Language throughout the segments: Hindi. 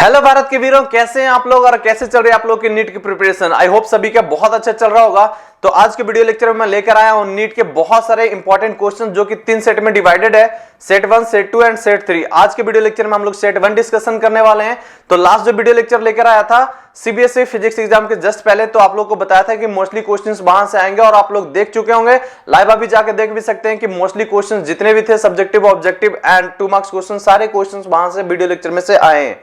हेलो भारत के वीरों, कैसे हैं आप लोग और कैसे चल रही है आप लोग की नीट की प्रिपरेशन। आई होप सभी का बहुत अच्छा चल रहा होगा। तो आज के वीडियो लेक्चर में मैं लेकर आया हूं नीट के बहुत सारे इंपॉर्टेंट क्वेश्चन जो कि 3 सेट में डिवाइडेड है, सेट 1, सेट 2 एंड सेट 3। आज के वीडियो लेक्चर में हम लोग सेट 1 डिस्कशन करने वाले हैं। तो लास्ट जो वीडियो लेक्चर लेकर आया था सीबीएसई फिजिक्स एग्जाम के जस्ट पहले, तो आप लोग को बताया था कि मोस्टली क्वेश्चंस वहां से आएंगे और आप लोग देख चुके होंगे। लाइव अभी जाके देख भी सकते हैं कि मोस्टली क्वेश्चंस जितने भी थे subjective, objective and 2 marks question, सारे क्वेश्चंस वहां से वीडियो लेक्चर में से आए हैं।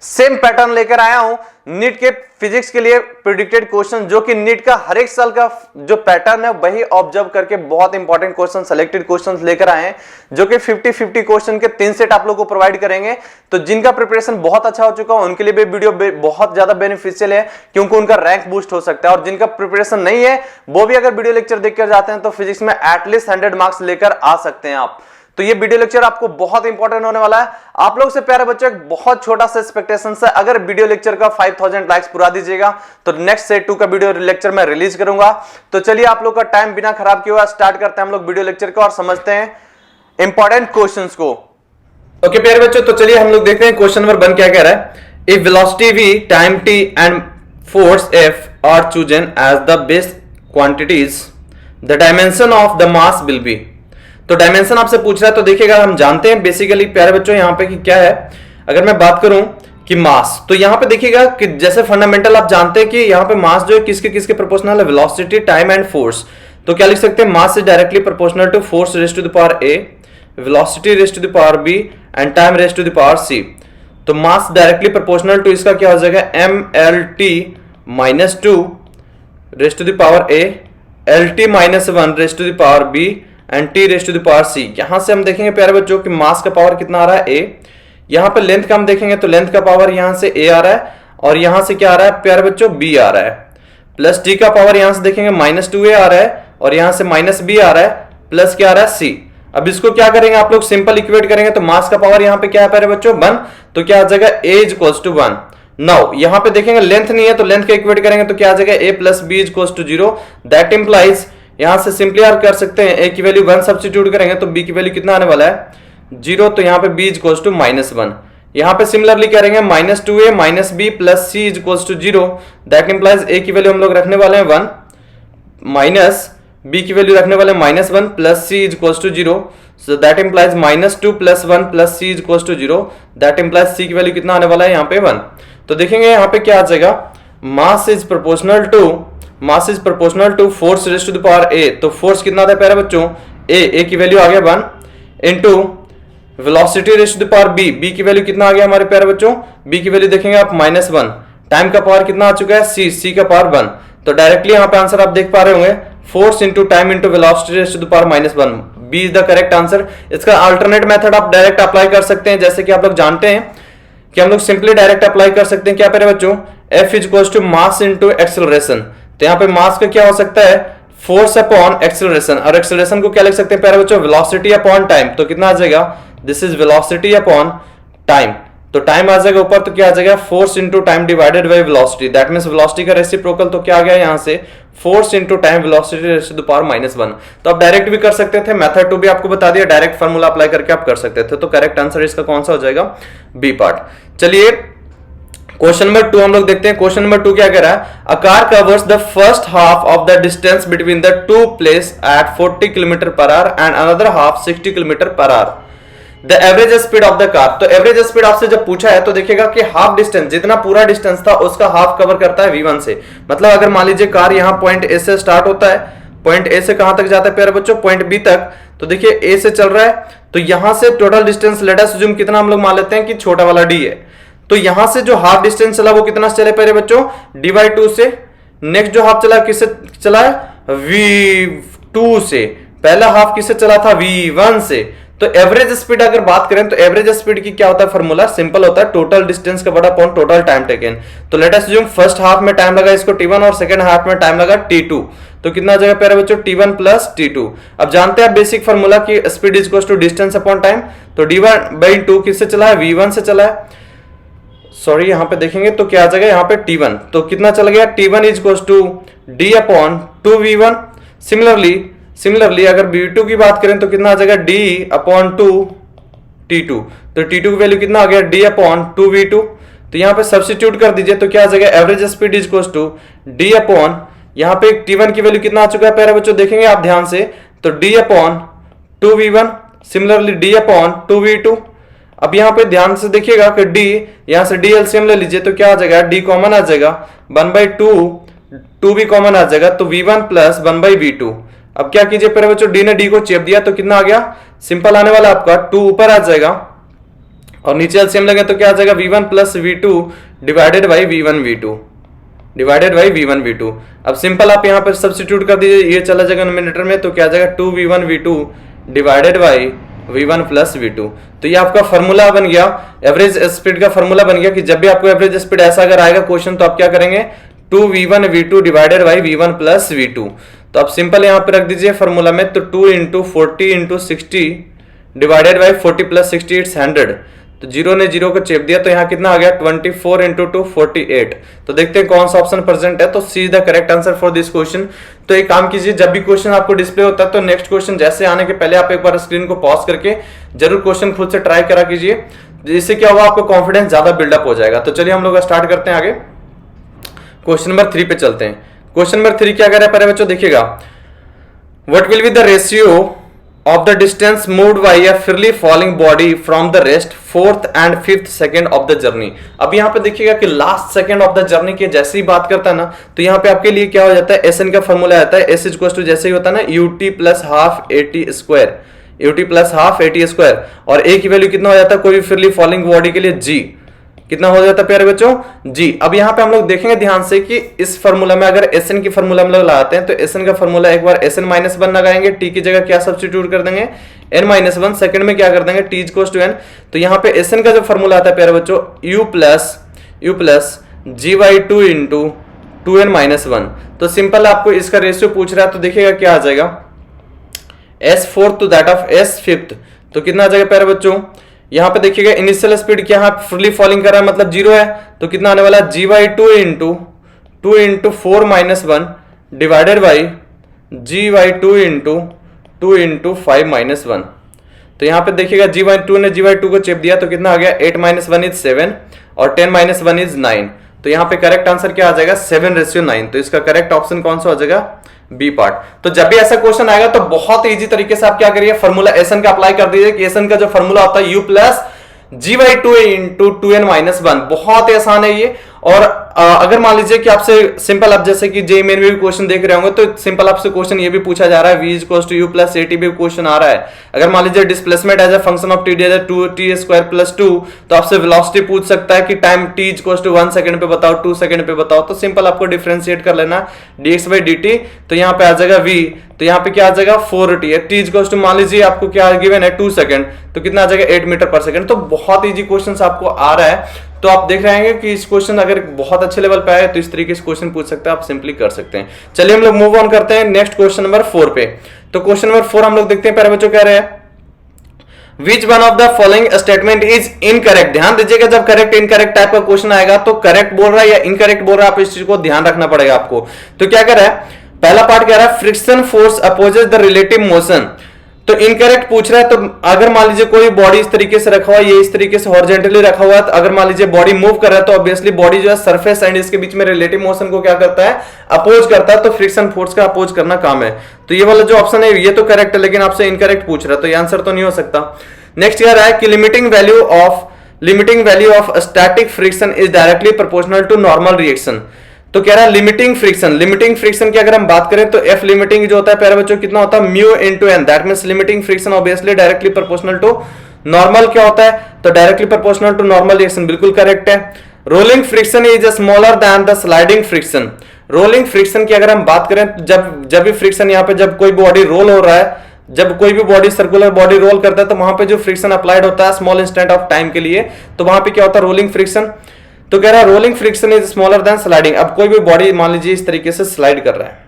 सेम पैटर्न लेकर आया हूं नीट के फिजिक्स के लिए प्रेडिक्टेड क्वेश्चन, जो कि नीट का हर एक साल का जो पैटर्न है वही ऑब्जर्व करके बहुत इंपॉर्टेंट क्वेश्चन, सेलेक्टेड क्वेश्चंस लेकर आए हैं, जो कि 50-50 क्वेश्चन के 3 सेट आप लोग को प्रोवाइड करेंगे। तो जिनका प्रिपरेशन बहुत अच्छा हो चुका है उनके लिए भी वीडियो बहुत ज्यादा बेनिफिशियल है, क्योंकि उनका रैंक बूस्ट हो सकता है। और जिनका प्रिपरेशन नहीं है वो भी अगर वीडियो लेक्चर देखकर जाते हैं तो फिजिक्स में एटलीस्ट 100 मार्क्स लेकर आ सकते हैं आप। तो ये वीडियो लेक्चर आपको बहुत इंपॉर्टेंट होने वाला है। आप लोग से प्यारे बच्चों एक बहुत छोटा सा एक्सपेक्टेशन है, अगर वीडियो लेक्चर का 5000 लाइक्स पूरा दीजिएगा तो नेक्स्ट सेट 2 का वीडियो लेक्चर मैं रिलीज करूंगा। तो चलिए आप लोग का टाइम बिना खराब किए हुए स्टार्ट करते हैं हम लोग वीडियो लेक्चर का और समझते हैं इंपॉर्टेंट क्वेश्चंस को। ओके प्यारे बच्चों, तो चलिए हम लोग देखते हैं क्वेश्चन नंबर 1 क्या कह रहा है। If velocity v, time t and force f are chosen as the base quantities, the dimension of the mass will be. तो डायमेंशन आपसे पूछ रहा है, तो देखिएगा हम जानते हैं बेसिकली प्यारे बच्चों यहाँ पे कि क्या है। अगर मैं बात करूं कि मास, तो यहाँ पे देखिएगा कि जैसे फंडामेंटल आप जानते हैं कि यहाँ पे मास जो है किसके किसके प्रोपोर्शनल है, वेलोसिटी, टाइम एंड फोर्स। तो क्या लिख सकते हैं, mass is directly proportional to force raise to the power a, velocity raise to the power b and time raise to the power c। तो मास डायरेक्टली प्रोपोर्शनल टू इसका क्या हो जाएगा, mlt minus 2 raise to the power a, lt minus 1 raise to the power b and t raise to the power c। यहां से हम देखेंगे प्यारे बच्चों कि मास का पावर कितना आ रहा है a, यहां पे लेंथ का हम देखेंगे तो लेंथ का पावर यहां से a आ रहा है और यहां से क्या आ रहा है प्यारे बच्चों b आ रहा है, प्लस t का पावर यहां से देखेंगे -2a आ रहा है और यहां से -b आ रहा है, प्लस क्या आ रहा है c। अब इसको क्या करेंगे आप लोग, सिंपल इक्वेट करेंगे तो मास का पावर यहां पे क्या है प्यारे बच्चों 1, तो क्या आ जाएगा a इक्वल्स टू 1। नाउ यहां पे देखेंगे लेंथ नहीं है तो लेंथ का इक्वेट करेंगे तो क्या आ जाएगा a plus b equals to 0। That implies यहां से सिंपली आर कर सकते हैं, a की वैल्यू 1 सब्स्टिट्यूट करेंगे तो b की वैल्यू कितना आने वाला है 0, तो यहां पे b इक्वल्स टू -1। यहां पे सिमिलरली करेंगे -2a - b plus c equals to 0। That implies a की वैल्यू हम लोग रखने वाले हैं 1, माइनस b की वैल्यू रखने वाले हैं -1 plus c equals to 0। So that implies -2 plus 1 plus c equals to 0। That implies c की वैल्यू कितना आने वाला है यहाँ पे 1। तो देखेंगे यहाँ पे क्या आ जाएगा, mass is proportional to force raise to the power a। तो फोर्स कितना था प्यारे बच्चों, a की वैल्यू आ गया 1 into velocity raise to the power b की वैल्यू कितना आ गया हमारे प्यारे बच्चों, b की वैल्यू देखेंगे आप -1। टाइम का पावर कितना आ चुका है c का पावर 1। तो डायरेक्टली यहाँ पे आंसर आप देख पा रहे होंगे, force into time into velocity raise to the power -1, b is the correct answer. इसका अल्टरनेट मेथड आप डायरेक्ट अप्लाई कर सकते हैं, जैसे कि आप लोग जानते हैं कि हम लोग सिंपली डायरेक्ट अप्लाई कर सकते हैं क्या प्यारे बच्चों, f equals to mass into acceleration. तो यहाँ पे मास का क्या हो सकता है, फोर्स अपॉन एक्सेलरेशन, और एक्सेलरेशन को क्या लिख सकते हैं प्यारे बच्चों, वेलोसिटी अपॉन टाइम। तो कितना आ जाएगा, this is velocity upon time. तो टाइम आ जाएगा ऊपर, तो क्या आ जाएगा force into time divided by velocity. That means velocity का रेसिप्रोकल, तो क्या आ गया यहाँ से force into time velocity raise to the power -1। तो आप डायरेक्ट भी कर सकते थे, मेथड 2 भी आपको बता दिया, डायरेक्ट फार्मूला अप्लाई करके आप कर सकते थे। तो करेक्ट आंसर इसका कौन सा हो जाएगा, बी पार्ट। चलिए क्वेश्चन नंबर 2 हम लोग देखते हैं। क्वेश्चन नंबर 2 क्या कह रहा है, a car covers the first half of the distance between the two place at 40 km/h and another half 60 km/h। The average speed of the car. तो एवरेज स्पीड आपसे जब पूछा है तो देखिएगा कि हाफ डिस्टेंस, जितना पूरा डिस्टेंस था उसका हाफ कवर करता है v1 से। मतलब अगर मान लीजिए कार यहाँ पॉइंट ए से स्टार्ट होता है, पॉइंट ए से कहां तक जाता है प्यारे बच्चों, पॉइंट बी तक। तो देखिए ए से चल रहा है तो यहां से total distance late us assume कितना हम लोग मान लेते हैं कि छोटा वाला डी है। तो यहां से जो हाफ डिस्टेंस चला वो कितना चले प्यारे बच्चों, d/2 से। नेक्स्ट जो हाफ चला किससे चला है, v2 से। पहला हाफ किससे चला था, v1 से। तो एवरेज स्पीड अगर बात करें तो एवरेज स्पीड की क्या होता है फॉर्मूला, सिंपल होता है total distance covered upon total time taken. तो let us assume first half में टाइम लगा इसको t1 और सेकंड हाफ में टाइम लगा t2। तो कितना आ जाएगा प्यारे बच्चों, t1 प्लस t2। अब जानते हैं आप बेसिक फार्मूला की speed is equal to distance upon time. तो d1/2 किससे चला है, v1 से चला है। सॉरी यहाँ पे देखेंगे तो क्या आ जाएगा यहाँ पे t1, तो कितना चल गया, t1 is equal to d upon 2v1। Similarly अगर v2 की बात करें तो कितना आ जाएगा d अपॉन 2 t2। तो t2 की वैल्यू कितना आ गया, d अपॉन 2v2। तो यहाँ पे सब्स्टिट्यूट कर दीजिए तो क्या आ जाएगा, average speed is equal to D upon, यहाँ पे T1 की वैल्यू कितना आ चुका है प्यारे बच्चों, देखेंगे आप ध्यान से, तो D upon 2V1, similarly D upon 2V2। अब यहाँ पे ध्यान से देखिएगा कि D, यहाँ से D एलसीएम ले लीजिए तो क्या आ जाएगा, D कॉमन आ जाएगा, 1/2, 2 भी कॉमन आ जाएगा, तो V1 प्लस 1/V2। अब क्या कीजिए प्यारे बच्चों, D ने D को चेप दिया तो कितना आ गया, सिंपल आने वाला आपका 2 ऊपर आ जाएगा और नीचे एलसीएम लगे तो क्या आ जाएगा, V1 plus V2 divided by V1 V2। अब सिंपल आप यहाँ पर सब्स्टिट्यूट कर दीजिए, ये चला जाएगा नोमिनेटर में तो क्या आ जाएगा 2V1 V2 divided by V1 plus V2। तो ये आपका फॉर्मूला बन गया, एवरेज स्पीड का फॉर्मूला बन गया कि जब भी आपको एवरेज स्पीड ऐसा अगर आएगा क्वेश्चन तो आप क्या करेंगे, 2V1 V2 divided by V1 plus V2। तो आप सिंपल यहाँ पे रख दीजिए फॉर्मूला में, तो 2 into 40 into 60 divided by 40 plus 60 it's 100। तो जीरो ने जीरो को चेप दिया तो यहाँ कितना आ गया, 24 इंटू 2 48। तो देखते हैं कौन सा ऑप्शन प्रेजेंट है, तो C is the correct answer for this question. तो एक काम कीजिए, जब भी क्वेश्चन आपको डिस्प्ले होता है तो नेक्स्ट क्वेश्चन जैसे आने के पहले आप एक बार स्क्रीन को पॉज करके जरूर क्वेश्चन खुद से ट्राई करा कीजिए, जिससे क्या होगा, आपको कॉन्फिडेंस ज्यादा बिल्डअप हो जाएगा। तो चलिए हम लोग स्टार्ट करते हैं, आगे क्वेश्चन नंबर 3 पे चलते हैं। क्वेश्चन नंबर 3 क्या कह रहा है पहले बच्चों, देखिएगा, what will be the ratio of the distance moved by a freely falling body from the rest 4th and 5th second of the journey। अब यहाँ पे देखिएगा कि last second of the journey की जैसे ही बात करता है ना, तो यहाँ पे आपके लिए क्या हो जाता है, SN का फॉर्मूला आता है, S इक्वल टू जैसे ही होता है ना UT plus half AT square, UT plus half AT square, और A की वैल्यू कितना हो जाता है कोई भी फ्रीली फॉलिंग बॉडी के लिए, G कितना हो जाता है प्यारे बच्चों, जी। अब यहाँ पे हम लोग देखेंगे ध्यान से कि इस फार्मूला में अगर SN की फार्मूला हम लोग लगाते हैं तो SN का फार्मूला एक बार SN-1 लगाएंगे, T की जगह क्या सब्स्टिट्यूट कर देंगे, N-1, सेकंड में क्या कर देंगे, T इक्वल्स टू N। तो यहाँ पे SN का जो फार्मूला आता है प्यारे बच्चों, U plus G/2 into 2N-1। तो सिंपल आपको इसका रेशियो पूछ रहा है, तो देखिएगा क्या आ जाएगा, S4 to that of S5। तो कितना आ जाएगा प्यारे बच्चों, यहाँ पे देखिएगा इनिशियल स्पीड क्या है, फुली फॉलिंग कर रहा है मतलब 0 है, तो कितना आने वाला है, G/2 into 2 into 4-1 divided by G/2 into 2 into 5-1। तो यहाँ पे देखिएगा G/2 ने G/2 को चेप दिया तो कितना आ गया, 8-1 इज 7 और 10-1 इज 9। तो यहाँ पे करेक्ट आंसर क्या आ जाएगा, 7:9। तो इसका करेक्ट ऑप्शन कौन सा हो जाएगा, बी पार्ट। तो जब भी ऐसा क्वेश्चन आएगा तो बहुत इजी तरीके से आप क्या करिए, फॉर्मूला SN का अप्लाई कर दीजिए कि SN का जो फॉर्मूला होता है U plus G/2 into 2N-1, बहुत ही आसान है ये। और अगर मान लीजिए कि आपसे सिंपल, आप जैसे कि जेईई मेन में भी क्वेश्चन देख रहे होंगे तो सिंपल आपसे क्वेश्चन ये भी पूछा जा रहा है, V equals to U plus AT भी क्वेश्चन आ रहा है। अगर मान लीजिए displacement as a function of TD as 2t square plus 2, तो आपसे वेलोसिटी पूछ सकता है कि time t equals to 1 second पे बताओ, 2 सेकंड पे बताओ, तो सिंपल आपको डिफरेंशिएट कर लेना dx/dt। तो यहाँ पे आ जाएगा V, तो यहाँ पे क्या आ जाएगा 4t है, t इक्वल्स टू मान लीजिए आपको क्या गिवन है 2 सेकंड, तो कितना आ जाएगा 8 मीटर पर सेकंड। तो बहुत इजी क्वेश्चन आपको आ रहा है, तो आप देख रहे हैं कि इस क्वेश्चन अगर बहुत अच्छे लेवल पे आए तो इस तरीके से क्वेश्चन पूछ सकते हैं, आप सिंपली कर सकते हैं। चलिए हम लोग मूव ऑन करते हैं नेक्स्ट क्वेश्चन नंबर 4 पे। तो क्वेश्चन नंबर 4 हम लोग देखते हैं, प्यारे बच्चों कह रहे हैं Which one of the following statement is incorrect। ध्यान दीजिएगा, जब करेक्ट इनकरेक्ट टाइप का क्वेश्चन आएगा तो करेक्ट बोल रहा है या इनकरेक्ट बोल रहा है, आप इस चीज को ध्यान रखना पड़ेगा आपको। तो क्या कह रहा है, पहला पार्ट कह रहा है friction force opposes the relative motion. तो इनकरेक्ट पूछ रहा है, तो अगर मान लीजिए कोई बॉडी इस तरीके से रखा हुआ है, ये इस तरीके से हॉरिजॉन्टली रखा हुआ है, तो अगर मान लीजिए बॉडी मूव कर रहा है तो ऑब्वियसली बॉडी जो है सरफेस एंड इसके बीच में रिलेटिव मोशन को क्या करता है, अपोज करता है। तो फ्रिक्शन फोर्स का अपोज करना काम है। तो ये वाला जो ऑप्शन है ये तो करेक्ट है, लेकिन आपसे इनकरेक्ट पूछ रहा है, तो ये आंसर तो नहीं हो सकता। नेक्स्ट कह रहा है कि limiting value of static friction is directly proportional to normal reaction. तो कह रहा है लिमिटिंग फ्रिक्शन की अगर हम बात करें तो F लिमिटिंग जो होता है प्यारे बच्चों कितना होता है, mu into n, that means limiting friction obviously directly proportional to normal क्या होता है, तो directly proportional to normal reaction, बिल्कुल करेक्ट है। Rolling friction is smaller than the sliding friction. Rolling friction की अगर हम बात करें तो जब भी फ्रिक्शन यहाँ पे जब कोई बॉडी रोल हो रहा है, जब कोई भी बॉडी सर्कुलर बॉडी रोल करता है तो वहां पे जो फ्रिक्शन अप्लाइड होता है स्मॉल इंस्टेंट ऑफ टाइम के लिए, तो वहां पे क्या होता है, रोलिंग फ्रिक्शन। तो कह रहा है rolling friction is smaller then sliding. अब कोई भी बॉडी मान लीजिए इस तरीके से स्लाइड कर रहा है,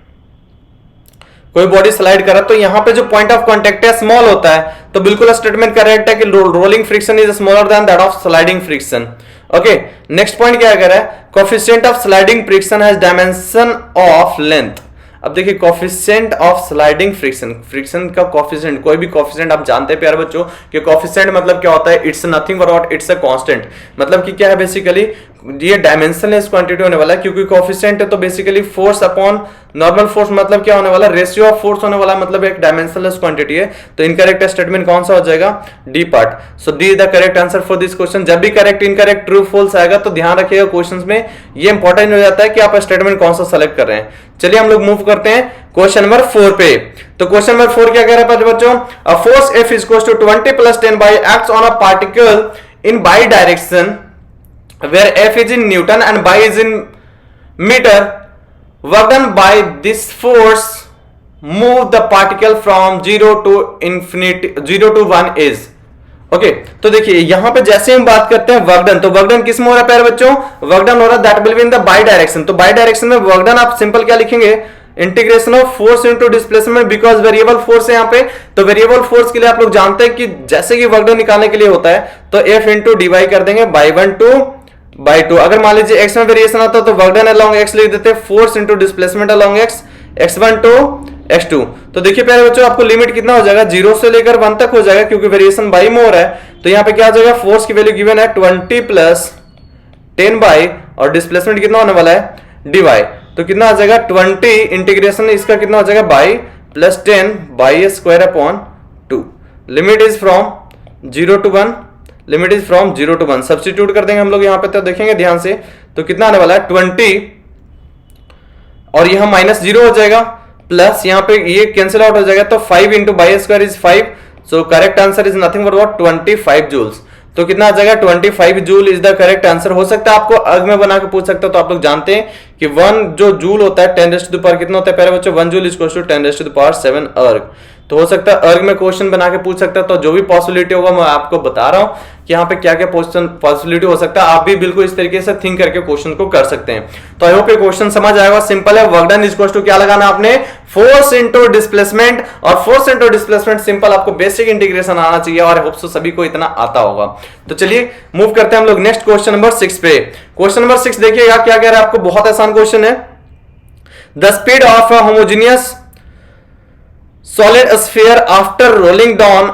कोई बॉडी स्लाइड कर रहा है, तो यहाँ पे जो पॉइंट ऑफ कांटेक्ट है स्मॉल होता है, तो बिल्कुल स्टेटमेंट करेक्ट है कि rolling friction is smaller then that of sliding friction. Okay, next point क्या कह रहा है, coefficient of sliding friction has dimension of length. अब देखिए कोएफिशिएंट ऑफ स्लाइडिंग फ्रिक्शन का कोएफिशिएंट, कोई भी कोएफिशिएंट आप जानते हैं प्यारे बच्चों कि कोएफिशिएंट मतलब क्या होता है, it's nothing but it's a constant. मतलब कि क्या है बेसिकली, ये डायमेंशनलेस क्वांटिटी होने वाला है, क्योंकि कोएफिशिएंट है तो basically force upon normal force मतलब क्या होने वाला, रेशियो ऑफ फोर्स होने वाला, मतलब एक डायमेंशनलेस क्वांटिटी है। तो इनकरेक्ट स्टेटमेंट कौन सा हो जाएगा, D part. So D is the correct answer for this question. जब भी करेक्ट इनकरेक्ट ट्रू फॉल्स आएगा तो ध्यान रखिएगा क्वेश्चंस में, ये इंपॉर्टेंट हो जाता है कि आप स्टेटमेंट कौन सा सेलेक्ट कर रहे हैं। चलिए हम लोग मूव करते हैं क्वेश्चन नंबर 4 पे। तो क्वेश्चन नंबर 4 क्या कह रहा है बच्चों, a force F is equals to 20 plus 10 by acts on a particle in by direction where F is in Newton and by is in meter. Work done by this force move the particle from 0 to infinity 0 to 1 is. Okay तो देखिए यहां पे जैसे हम बात करते हैं वर्क डन, तो वर्क डन किस में हो रहा है प्यारे बच्चों, वर्क डन हो रहा है that will be in the y direction. तो बाय डायरेक्शन में वर्क डन आप सिंपल क्या लिखेंगे, integration of force into displacement, because variable force है यहाँ पे। तो वेरिएबल फोर्स के लिए आप लोग जानते हैं कि जैसे कि वर्क डन निकालने के लिए होता है तो F इंटू dy कर देंगे बाई 1 टू बाई 2। अगर मान लीजिए एक्स में वेरिएशन आता है तो वर्क डन अलोंग एक्स लिख देते हैं, force into displacement along x, x1 to x2। तो देखिए प्यारे बच्चों आपको लिमिट कितना हो जाएगा, 0 से लेकर 1 तक हो जाएगा, क्योंकि वेरिएशन बाई में हो रहा है। तो यहाँ पे क्या हो जाएगा, फोर्स की वैल्यू गिवन है 20 प्लस 10 बाई, और डिस्प्लेसमेंट कितना होने वाला है, dy। तो कितना आ जाएगा 20 इंटीग्रेशन इसका कितना हो जाएगा y plus 10 y square upon 2। Limit is from 0 to 1, limit is from 0 to 1। Substitute कर देंगे हम लोग यहाँ पे, तो देखेंगे ध्यान से, तो कितना आने वाला है 20, और यहां माइनस 0 हो जाएगा, प्लस यहाँ पे ये कैंसिल आउट हो जाएगा, तो 5 into y square is 5। So correct answer is nothing but what 25 joules. तो कितना आ जाएगा 25 joule is the correct answer. हो सकता है आपको अर्ग में बना के पूछ सकता है, तो आप लोग जानते हैं कि 1 जो जूल होता है 10 रेज़ टू द पावर कितना होता है प्यारे बच्चों, 1 joule is equal to 10 raise to the power 7 erg. तो हो सकता है अर्ग में क्वेश्चन बना के पूछ सकता है, तो जो भी पॉसिबिलिटी होगा मैं आपको बता रहा हूं कि यहाँ पे क्या क्या पॉसिबिलिटी हो सकता है। आप भी बिल्कुल इस तरीके से थिंक करके क्वेश्चन को कर सकते हैं। तो आई होप ये क्वेश्चन समझ आएगा, सिंपल है। Work done is equal to क्या लगाना आपने, फोर्स इनटू डिस्प्लेसमेंट, और फोर्स इनटू डिस्प्लेसमेंट सिंपल आपको बेसिक इंटीग्रेशन आना चाहिए, और आई होप सो सभी को इतना आता होगा। तो चलिए मूव करते हैं हम लोग नेक्स्ट क्वेश्चन नंबर 6 पे। क्वेश्चन नंबर 6 देखिएगा क्या कह रहा है आपको, बहुत आसान क्वेश्चन है। The speed of a homogeneous solid sphere after rolling down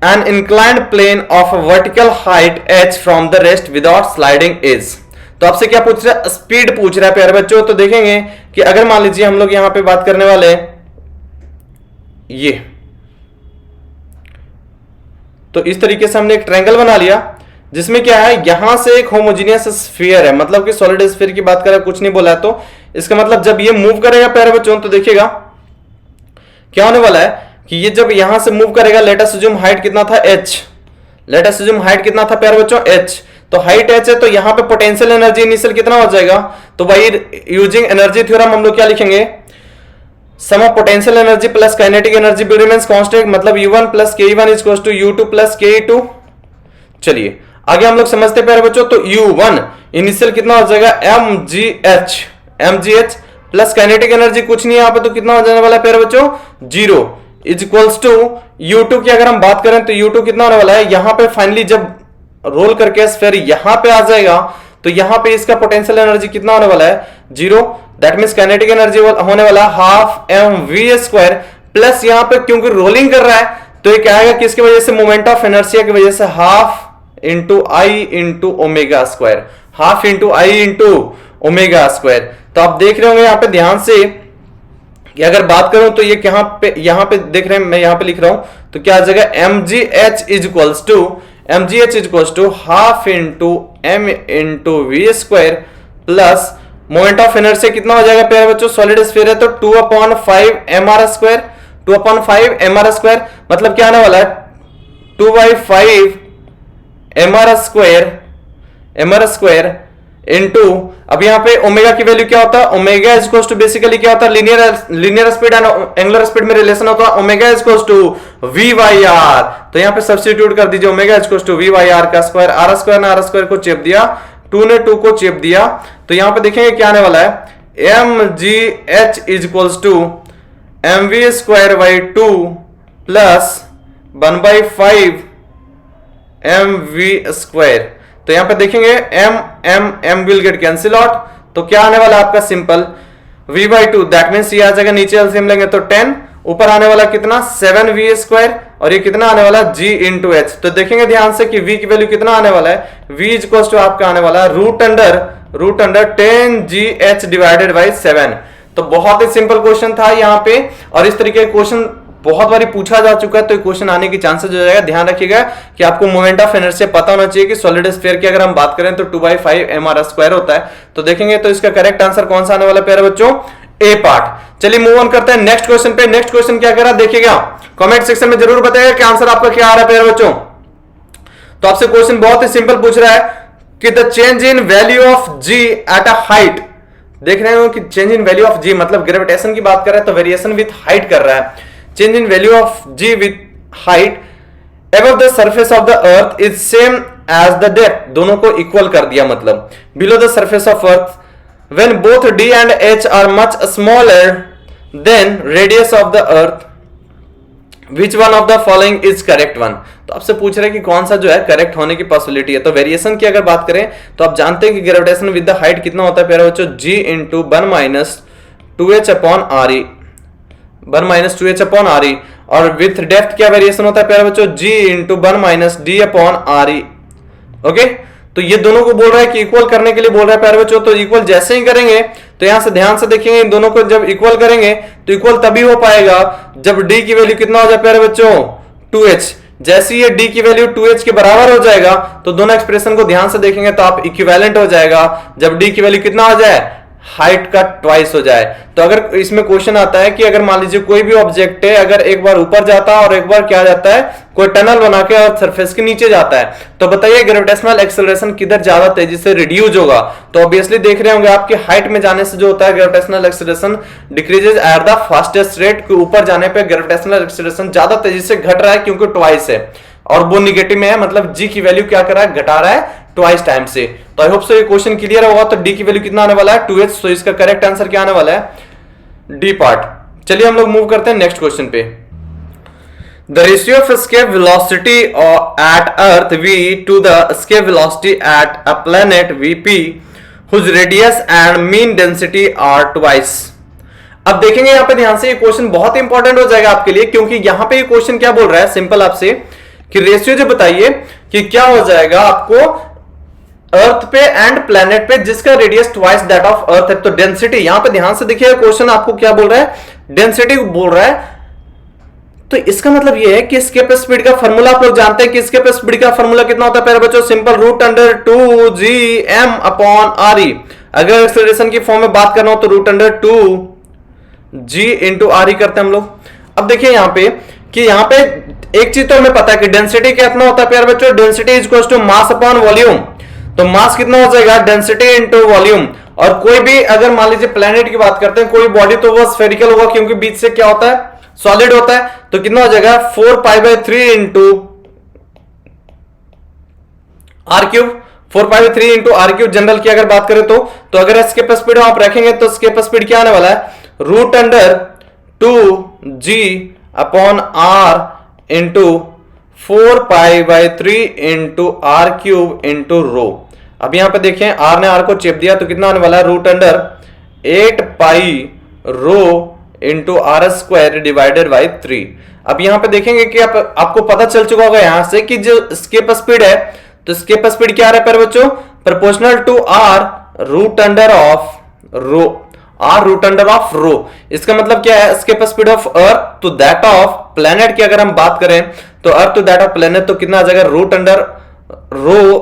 an inclined plane of a vertical height h from the rest without sliding is। तो आपसे क्या पूछ रहा है, स्पीड पूछ रहा है प्यारे बच्चों। तो देखेंगे कि अगर मान लीजिए हम लोग यहां पे बात करने वाले हैं ये, तो इस तरीके से हमने एक ट्रायंगल बना लिया जिसमें क्या है, यहां से एक होमोजेनियस स्फीयर है, मतलब कि सॉलिड स्फीयर की बात करें, कुछ नहीं बोला है। तो इसका मतलब जब ये मूव करेगा प्यारे बच्चों तो देखिएगा क्या होने वाला है कि ये जब यहां से मूव करेगा, लेट अस अज्यूम हाइट कितना था h, late us assume height कितना था प्यारे बच्चों h। तो हाइट h है, तो यहां पे पोटेंशियल एनर्जी इनिशियल कितना हो जाएगा, तो भाई यूजिंग एनर्जी थ्योरम हम लोग क्या लिखेंगे, sum of potential energy plus kinetic energy remains constant, मतलब u1 plus k1 is equal to u2 plus k2। चलिए आगे हम लोग समझते हैं प्यारे बच्चों। तो u1 इनिशियल कितना हो जाएगा mgh प्लस काइनेटिक एनर्जी कुछ नहीं है यहाँ पे, तो कितना हो जाने वाला है प्यारे बच्चों 0 इज इक्वल्स टू u2 की अगर हम बात करें तो u2 कितना होने वाला है, यहाँ पे फाइनली जब रोल करके स्फीयर यहाँ पे आ जाएगा तो यहाँ पे इसका पोटेंशियल एनर्जी कितना होने वाला है 0। दैट मींस काइनेटिक एनर्जी होने वाला हाफ mv स्क्वायर, प्लस यहाँ पे क्योंकि रोलिंग कर रहा है तो ये क्या आएगा, किसकी वजह से, मोमेंट ऑफ इनर्शिया की वजह से, half into I into omega square, half into I into omega square. तो आप देख रहे होंगे यहाँ पे ध्यान से कि अगर बात करूं तो ये यहाँ पे देख रहे हैं, मैं यहाँ पे लिख रहा हूं, तो क्या आ जाएगा mgh is equals to half into m into v square plus moment of inertia कितना हो जाएगा प्यारे बच्चों, सॉलिड स्फीयर है तो 2/5 mr स्क्वायर, 2/5 mr स्क्वायर, मतलब क्या आने वाला है 2/5 mr स्क्वायर इनटू, अब यहाँ पे ओमेगा की वैल्यू क्या होता है, omega is equals to basically क्या होता है, linear speed and angular speed में रिलेशन होता है, omega is equals to v by are. तो यहाँ पे सब्स्टिट्यूट कर दीजिए, omega is equals to v by r का स्क्वायर, आर स्क्वायर ने आर स्क्वायर को चेप दिया, 2 ने 2 को चेप दिया, तो यहाँ पे देखेंगे क्या आने वाला है mgh is equals to mv square by 2 plus 1/5 mv square. तो यहां पे देखेंगे m will get cancel out, तो क्या आने वाला है आपका सिंपल v/2, दैट मींस ये आ जाएगा, नीचे एलसीएम लेंगे तो 10, ऊपर आने वाला कितना 7v², और ये कितना आने वाला g इंटू एच। तो देखेंगे ध्यान से कि v की वैल्यू कितना आने वाला है, v इक्वल टू आपका आने वाला है root under 10gh divided by 7। तो बहुत ही सिंपल क्वेश्चन था यहाँ पे, और इस तरीके का क्वेश्चन बहुत बारी पूछा जा चुका है, तो क्वेश्चन आने की चांसेस हो जाएगा। ध्यान रखिएगा कि आपको मोमेंट ऑफ इनर्शिया पता होना चाहिए कि सॉलिड स्फीयर की अगर हम बात करें तो 2/5 mr² होता है। तो देखेंगे तो इसका करेक्ट आंसर कौन सा आने वाला प्यारे बच्चों, ए पार्ट। चलिए मूव ऑन करते हैं नेक्स्ट क्वेश्चन पे। नेक्स्ट क्वेश्चन क्या कह रहा है देखिएगा, कमेंट सेक्शन में जरूर बताइएगा कि आंसर आपका क्या आ रहा है प्यारे बच्चों। तो आपसे क्वेश्चन बहुत ही सिंपल पूछ रहा है कि the change in value of g at a height. देख रहे हो कि change in value of g मतलब ग्रेविटेशन की बात कर रहा है, तो वेरिएशन विथ हाइट कर रहा है। Change in value of g with height above the surface of the earth is same as the depth, दोनों को इक्वल कर दिया मतलब below the surface of earth when both d and h are much smaller than radius of the earth, which one of the following is correct one। तो आपसे पूछ रहे हैं कि कौन सा जो है करेक्ट होने की पॉसिबिलिटी है। तो वेरिएशन की अगर बात करें तो आप जानते हैं कि ग्रेविटेशन विद द हाइट कितना होता है प्यारे बच्चों, g into 1 - 2h upon r e, 1 - 2h upon r e। और विथ डेप्थ क्या वेरिएशन होता है प्यारे बच्चों, g into 1 - d upon r e। Okay, तो ये दोनों को बोल रहा है कि इक्वल करने के लिए बोल रहा है प्यारे बच्चों। तो इक्वल जैसे ही करेंगे तो यहां से ध्यान से देखेंगे, इन दोनों को जब इक्वल करेंगे तो इक्वल तभी हो पाएगा जब d की वैल्यू कितना हो जाए प्यारे बच्चों, 2h। जैसे ये d की वैल्यू 2h के बराबर हो जाएगा तो दोनों एक्सप्रेशन को ध्यान से देखेंगे तो आप इक्विवेलेंट हो जाएगा जब d की वैल्यू कितना हो जाए, हाइट का ट्वाइस हो जाए। तो अगर इसमें क्वेश्चन आता है कि अगर मान लीजिए कोई भी ऑब्जेक्ट है, अगर एक बार ऊपर जाता है और एक बार क्या जाता है, कोई टनल बना के और सरफेस के नीचे जाता है, तो बताइए ग्रेविटेशनल एक्सेलरेशन किधर ज्यादा तेजी से रिड्यूस होगा। तो ऑब्वियसली देख रहे होंगे आपकी हाइट में जाने से जो होता है gravitational acceleration decreases at the fastest rate, के ऊपर जाने पे ग्रेविटेशनल एक्सेलरेशन ज्यादा तेजी से घट रहा है क्योंकि ट्वाइस है, और वो निगेटिव में है मतलब जी की वैल्यू क्या कर रहा है, घटा रहा है ट्वाइस टाइम से। तो आई होप सो ये क्वेश्चन क्लियर होगा। तो डी की वैल्यू कितना आने वाला है, 2h। तो इसका करेक्ट आंसर क्या आने वाला है, डी पार्ट। चलिए हम लोग मूव करते हैं नेक्स्ट क्वेश्चन पे। The ratio of escape velocity at earth v to the escape velocity at a planet vp whose radius and mean density are twice. अब देखेंगे यहां पे ध्यान से, ये क्वेश्चन बहुत इंपॉर्टेंट हो जाएगा आपके लिए, क्योंकि यहां पे ये क्वेश्चन क्या बोल रहा है सिंपल आपसे कि रेशियो जो बताइए कि क्या हो जाएगा आपको अर्थ पे एंड प्लैनेट पे जिसका radius twice that of earth है। तो डेंसिटी, यहां पे ध्यान से देखिए क्वेश्चन आपको क्या बोल रहा है, डेंसिटी बोल रहा है। तो इसका मतलब ये है कि एस्केप स्पीड का फार्मूला आप लोग जानते हैं कि एस्केप स्पीड का फार्मूला कितना होता है प्यारे बच्चों, simple √2gm upon r e। अगर एक्सेलरेशन की फॉर्म में बात करना हो तो √2g इंटू r e करते हैं हम लोग। अब देखिए यहां पे कि यहां पे एक चीज तो हमें पता है कि डेंसिटी कितना होता है प्यारे बच्चों, density is equal to mass upon volume. तो मास कितना हो जाएगा, डेंसिटी इनटू वॉल्यूम। और कोई भी अगर मान लीजिए प्लैनेट की बात करते हैं, कोई बॉडी तो वो स्फेरिकल होगा क्योंकि बीच से क्या होता है, सॉलिड होता है। तो कितना हो जाएगा 4π/3 into r³, 4π/3 into r³ general की अगर बात करें तो अगर एस्केप स्पीड आप रखेंगे तो एस्केप स्पीड क्या आने वाला है, √2g upon r into 4π/3 into r³ into rho. अब यहां पे देखें r ने r को चेप दिया तो कितना आने वाला है, √8π rho into r² divided by 3। अब यहां पे देखेंगे कि आपको पता चल चुका होगा यहां से कि जो एस्केप स्पीड है, तो एस्केप स्पीड क्या आ रहा है प्यारे बच्चों, प्रोपोर्शनल टू r √ऑफ रो। इसका मतलब क्या है, escape speed of earth to that of planet की अगर हम बात करें तो earth to that of planet तो कितना आ जाएगा, √ρ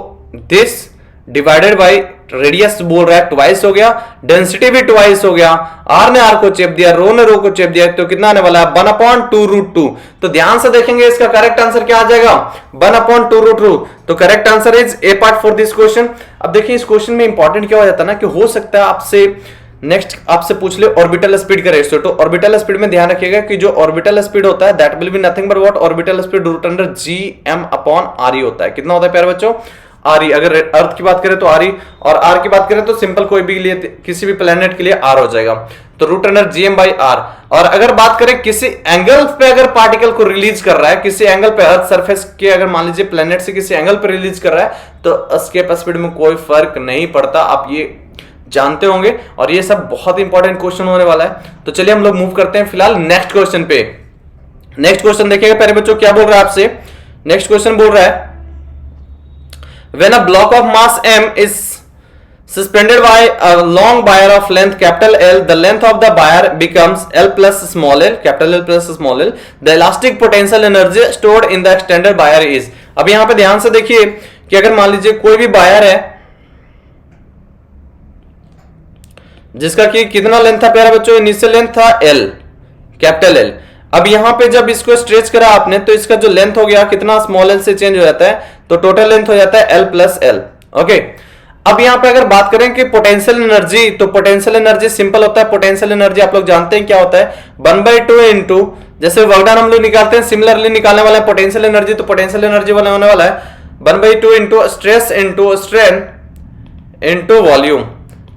दिस डिवाइडेड बाई रेडियस बोल रहा है ट्वाइस हो गया, डेंसिटी भी ट्वाइस हो गया, r ने r को चेप दिया, रो ने रो को चेप दिया, तो कितना आने वाला है 1/2√2। तो ध्यान से देखेंगे इसका करेक्ट आंसर क्या आ जाएगा, 1/2√2। तो correct answer is A part for this question. अब देखिए इस क्वेश्चन में इंपॉर्टेंट क्या हो जाता है ना कि हो सकता है आपसे नेक्स्ट आपसे पूछ ले ऑर्बिटल स्पीड का रेशियो। तो ऑर्बिटल स्पीड में ध्यान रखिएगा कि जो ऑर्बिटल स्पीड होता है that will be nothing but what, orbital speed √gm upon r होता है। कितना होता है प्यारे बच्चों, r e। अगर अर्थ की बात करें तो r e, और r की बात करें तो सिंपल कोई भी लिए किसी भी प्लेनेट के लिए r हो जाएगा, तो √gm/r। और अगर बात करें किसी एंगल पे अगर पार्टिकल को रिलीज कर रहा है, किसी एंगल पे अर्थ सरफेस के अगर मान लीजिए प्लेनेट से किसी एंगल पे रिलीज कर रहा है, तो एस्केप स्पीड में कोई फर्क नहीं पड़ता, आप ये जानते होंगे। और ये सब बहुत इंपॉर्टेंट क्वेश्चन होने वाला है। तो चलिए हम लोग मूव करते हैं फिलहाल नेक्स्ट क्वेश्चन पे। नेक्स्ट क्वेश्चन देखिएगा प्यारे बच्चों, क्या बोल रहा है आपसे। नेक्स्ट क्वेश्चन बोल रहा है when a block of mass m is suspended by a long wire of length capital L, the length of the wire becomes L plus small l, capital L plus small l. The elastic potential energy stored in the extended wire is. अब यहां पे ध्यान से देखिए कि अगर मान लीजिए कोई भी वायर है जिसका कि कितना लेंथ था प्यारे बच्चों, इनिशियल लेंथ था L, कैपिटल L। अब यहां पे जब इसको स्ट्रेच करा आपने तो इसका जो लेंथ हो गया कितना स्मॉल l से चेंज हो जाता है, तो टोटल लेंथ हो जाता है L प्लस L। ओके, अब यहां पे अगर बात करें कि पोटेंशियल एनर्जी, तो पोटेंशियल एनर्जी सिंपल होता है। पोटेंशियल एनर्जी आप लोग जानते हैं क्या होता है, 1/2 इंटू, जैसे वर्क डन हम लोग निकालते हैं सिमिलरली निकालने वाला है पोटेंशियल एनर्जी, तो पोटेंशियल एनर्जी वाला होने वाला है 1/2 into stress into strain into volume,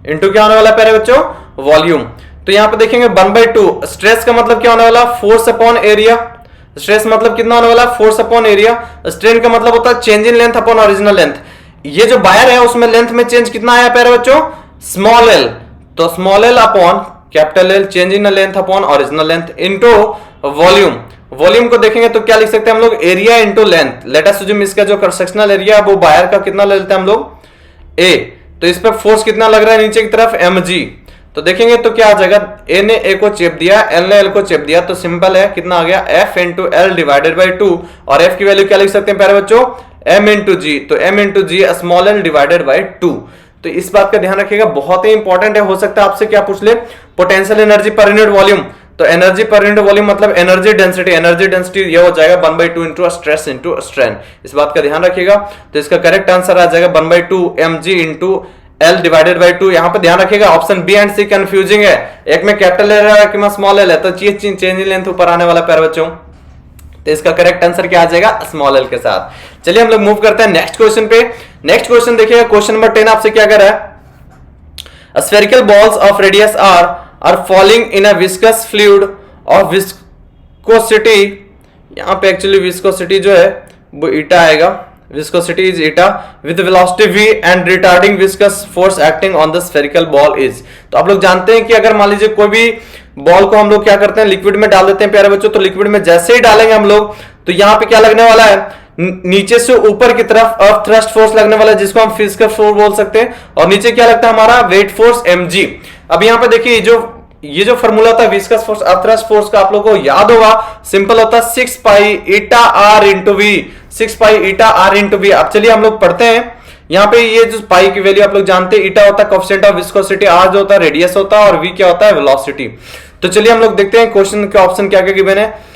into क्या होने वाला है प्यारे बच्चों, वॉल्यूम। तो यहां पे देखेंगे 1/2, स्ट्रेस का मतलब क्या होने वाला, फोर्स अपॉन एरिया। स्ट्रेस मतलब कितना होने वाला, फोर्स अपॉन एरिया। स्ट्रेन का मतलब होता है change in length upon original length. ये जो वायर है उसमें लेंथ में चेंज कितना आया प्यारे बच्चों, स्मॉल एल, तो small L upon capital L, change in length upon original length into volume. Volume को देखेंगे तो क्या लिख सकते हैं हम लोग, area into length. Late us assume इसका जो क्रॉस सेक्शनल एरिया है वो वायर का कितना ले लेते हैं हम लोग, ए, तो इस पर फोर्स कितना लग रहा है नीचे की तरफ, mg। तो देखेंगे तो क्या आ जाएगा, ए ने ए को चेप दिया, एल ने एल को चेप दिया, तो सिंपल है कितना आ गया, F into l divided by 2, और एफ की वैल्यू क्या लिख सकते हैं प्यारे बच्चों, m इंटू जी, तो m into g small l divided by 2। तो इस बात का ध्यान रखिएगा, बहुत ही इंपॉर्टेंट है, हो सकता है आपसे क्या पूछ ले, potential energy per unit volume, तो एनर्जी पर यूनिट वॉल्यूम मतलब एनर्जी डेंसिटी, एनर्जी डेंसिटी ये हो जाएगा 1/2 इंटू स्ट्रेस इंटू स्ट्रेन। इस बात का ध्यान रखिएगा। तो इसका करेक्ट आंसर आ जाएगा 1/2 mg into l divided by 2। यहां पे ध्यान रखिएगा option b and c confusing है, एक में कैपिटल एल है, एक में स्मॉल एल है, तो चेंज इन लेंथ ऊपर आने वाला प्यारे बच्चों। तो इसका करेक्ट आंसर क्या आ जाएगा, स्मॉल एल के साथ। चलिए हम लोग मूव करते हैं नेक्स्ट क्वेश्चन पे। नेक्स्ट क्वेश्चन देखिएगा, क्वेश्चन नंबर 10 आपसे क्या कर रहा है, spherical balls of radius r falling in a viscous fluid of viscosity, यहां पे एक्चुअली विस्कोसिटी जो है वो ईटा आएगा, viscosity is eta with velocity v and retarding viscous force acting on the spherical ball is. तो आप लोग जानते हैं कि अगर मान लीजिए कोई भी बॉल को हम लोग क्या करते हैं, लिक्विड में डाल देते हैं प्यारे बच्चों, तो लिक्विड में जैसे ही डालेंगे हम लोग तो यहाँ पे क्या लगने वाला है, नीचे से ऊपर की तरफ अर्थ थ्रस्ट फोर्स लगने वाला है, जिसको हम फिजिकल फोर्स बोल सकते हैं, और नीचे क्या लगता है हमारा वेट फोर्स mg। अब यहाँ पे देखिए ये जो फॉर्मूला था विस्कस फोर्स अर्थ थ्रस्ट फोर्स का, आप लोगों को याद होगा, सिंपल होता है 6 pi eta R into V, 6 pi eta R into V. अब चलिए हम लोग पढ़ते हैं, यहाँ पे ये जो पाई की वैल्यू आप लोग जानते हैं, ईटा होता है कोएफिशिएंट ऑफ विस्कोसिटी, आर जो होता है रेडियस होता है, और वी क्या होता है, वेलोसिटी। तो चलिए हम लोग देखते हैं क्वेश्चन के ऑप्शन क्या क्या गिवन है।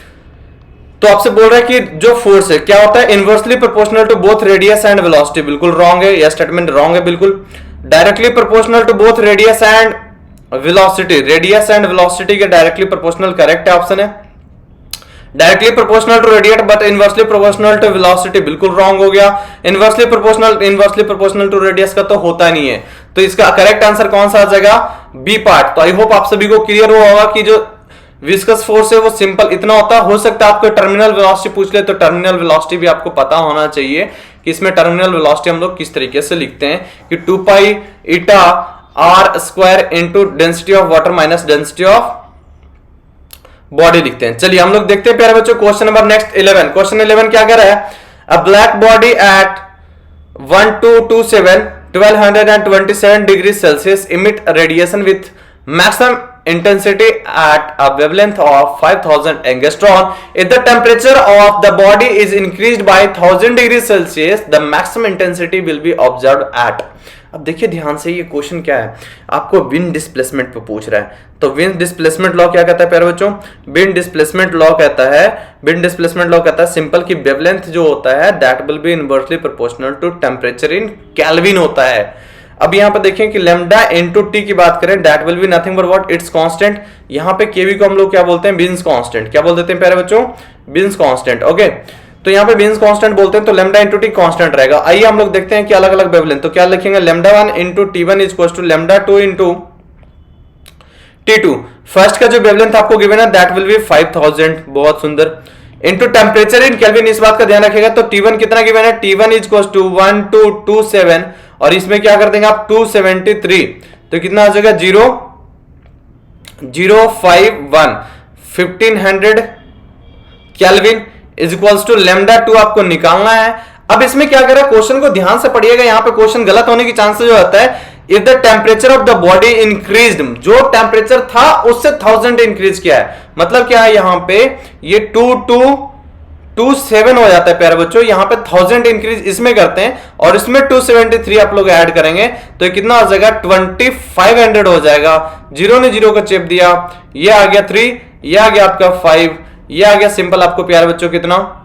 तो आपसे बोल रहा है कि जो फोर्स है क्या होता है, inversely proportional to both radius and velocity, बिल्कुल रॉन्ग है, यह स्टेटमेंट रॉन्ग है बिल्कुल। Directly proportional to both radius and velocity, radius and velocity के डायरेक्टली प्रोपोर्शनल करेक्ट है ऑप्शन है। Directly proportional to radius but inversely proportional to velocity बिल्कुल रॉन्ग हो गया। इनवर्सली प्रोपोर्शनल टू रेडियस का तो होता नहीं है, तो इसका करेक्ट आंसर कौन सा आ जाएगा, बी पार्ट। तो आई होप आप सभी को क्लियर हुआ होगा कि जो विस्कस फोर्स है वो सिंपल इतना होता है। हो सकता है आपको टर्मिनल वेलोसिटी पूछ ले, तो टर्मिनल वेलोसिटी भी आपको पता होना चाहिए कि इसमें टर्मिनल वेलोसिटी हम लोग किस तरीके से लिखते हैं, कि 2 pi eta R square into density of water minus density of body लिखते हैं। चलिए हम लोग देखते हैं प्यारे बच्चों क्वेश्चन नंबर नेक्स्ट 11। क्वेश्चन 11 क्या कर रहा है, अ black body at 1227 1227 degree Celsius emit radiation with maximum intensity at a wavelength of 5000 angstrom. If the temperature of the body is increased by 1000 degrees Celsius, the maximum intensity will be observed at. अब देखिए ध्यान से, ये क्वेश्चन क्या है, आपको विंड डिस्प्लेसमेंट पे पूछ रहा है। तो विंड डिस्प्लेसमेंट लॉ क्या कहता है प्यारे बच्चों, विंड डिस्प्लेसमेंट लॉ कहता है सिंपल की वेवलेंथ जो होता है that will be inversely proportional to temperature in kelvin होता है। अब यहाँ पे देखें कि लेमडा इनटू टी की बात करें, that will be nothing but what, it's constant. यहाँ पे केवी को हम लोग क्या बोलते हैं, बीन्स कांस्टेंट। क्या बोल देते हैं प्यारे बच्चों, बीन्स कांस्टेंट। ओके, तो यहाँ पे बीन्स कांस्टेंट बोलते हैं, तो लेमडा इंटू टी कांस्टेंट रहेगा। आइए हम लोग देखते हैं कि अलग अलग वेवलेंथ, तो क्या लिखेंगे, lambda 1 into T1 is equal to lambda 2 into T2। First का जो वेवलेंथ आपको गिवन है दैट विल बी 5000, बहुत सुंदर, इंटू टेम्परेचर इन केल्विन, इस बात का ध्यान रखिएगा। तो T1 कितना गिवन है, T1 इज इक्वल टू 1227, और इसमें क्या कर देंगे आप 273, तो कितना आ जाएगा 0.051 1500 kelvin is equals to lambda 2 आपको निकालना है। अब इसमें क्या करें, क्वेश्चन को ध्यान से पढ़िएगा, यहां पे क्वेश्चन गलत होने की चांसेस जो होता है, if the temperature of the body increased, जो टेम्परेचर था उससे 1000 इंक्रीज किया है, मतलब क्या है यहां पे ये 2227 हो जाता है प्यारे बच्चों, यहां पे 1000 इंक्रीज इसमें करते हैं और इसमें 273 आप लोग ऐड करेंगे तो कितना हो जाएगा 2500 हो जाएगा। जीरो ने जीरो को चेप दिया, ये आ गया 3, ये आ गया आपका 5, ये आ गया सिंपल आपको प्यारे बच्चों कितना,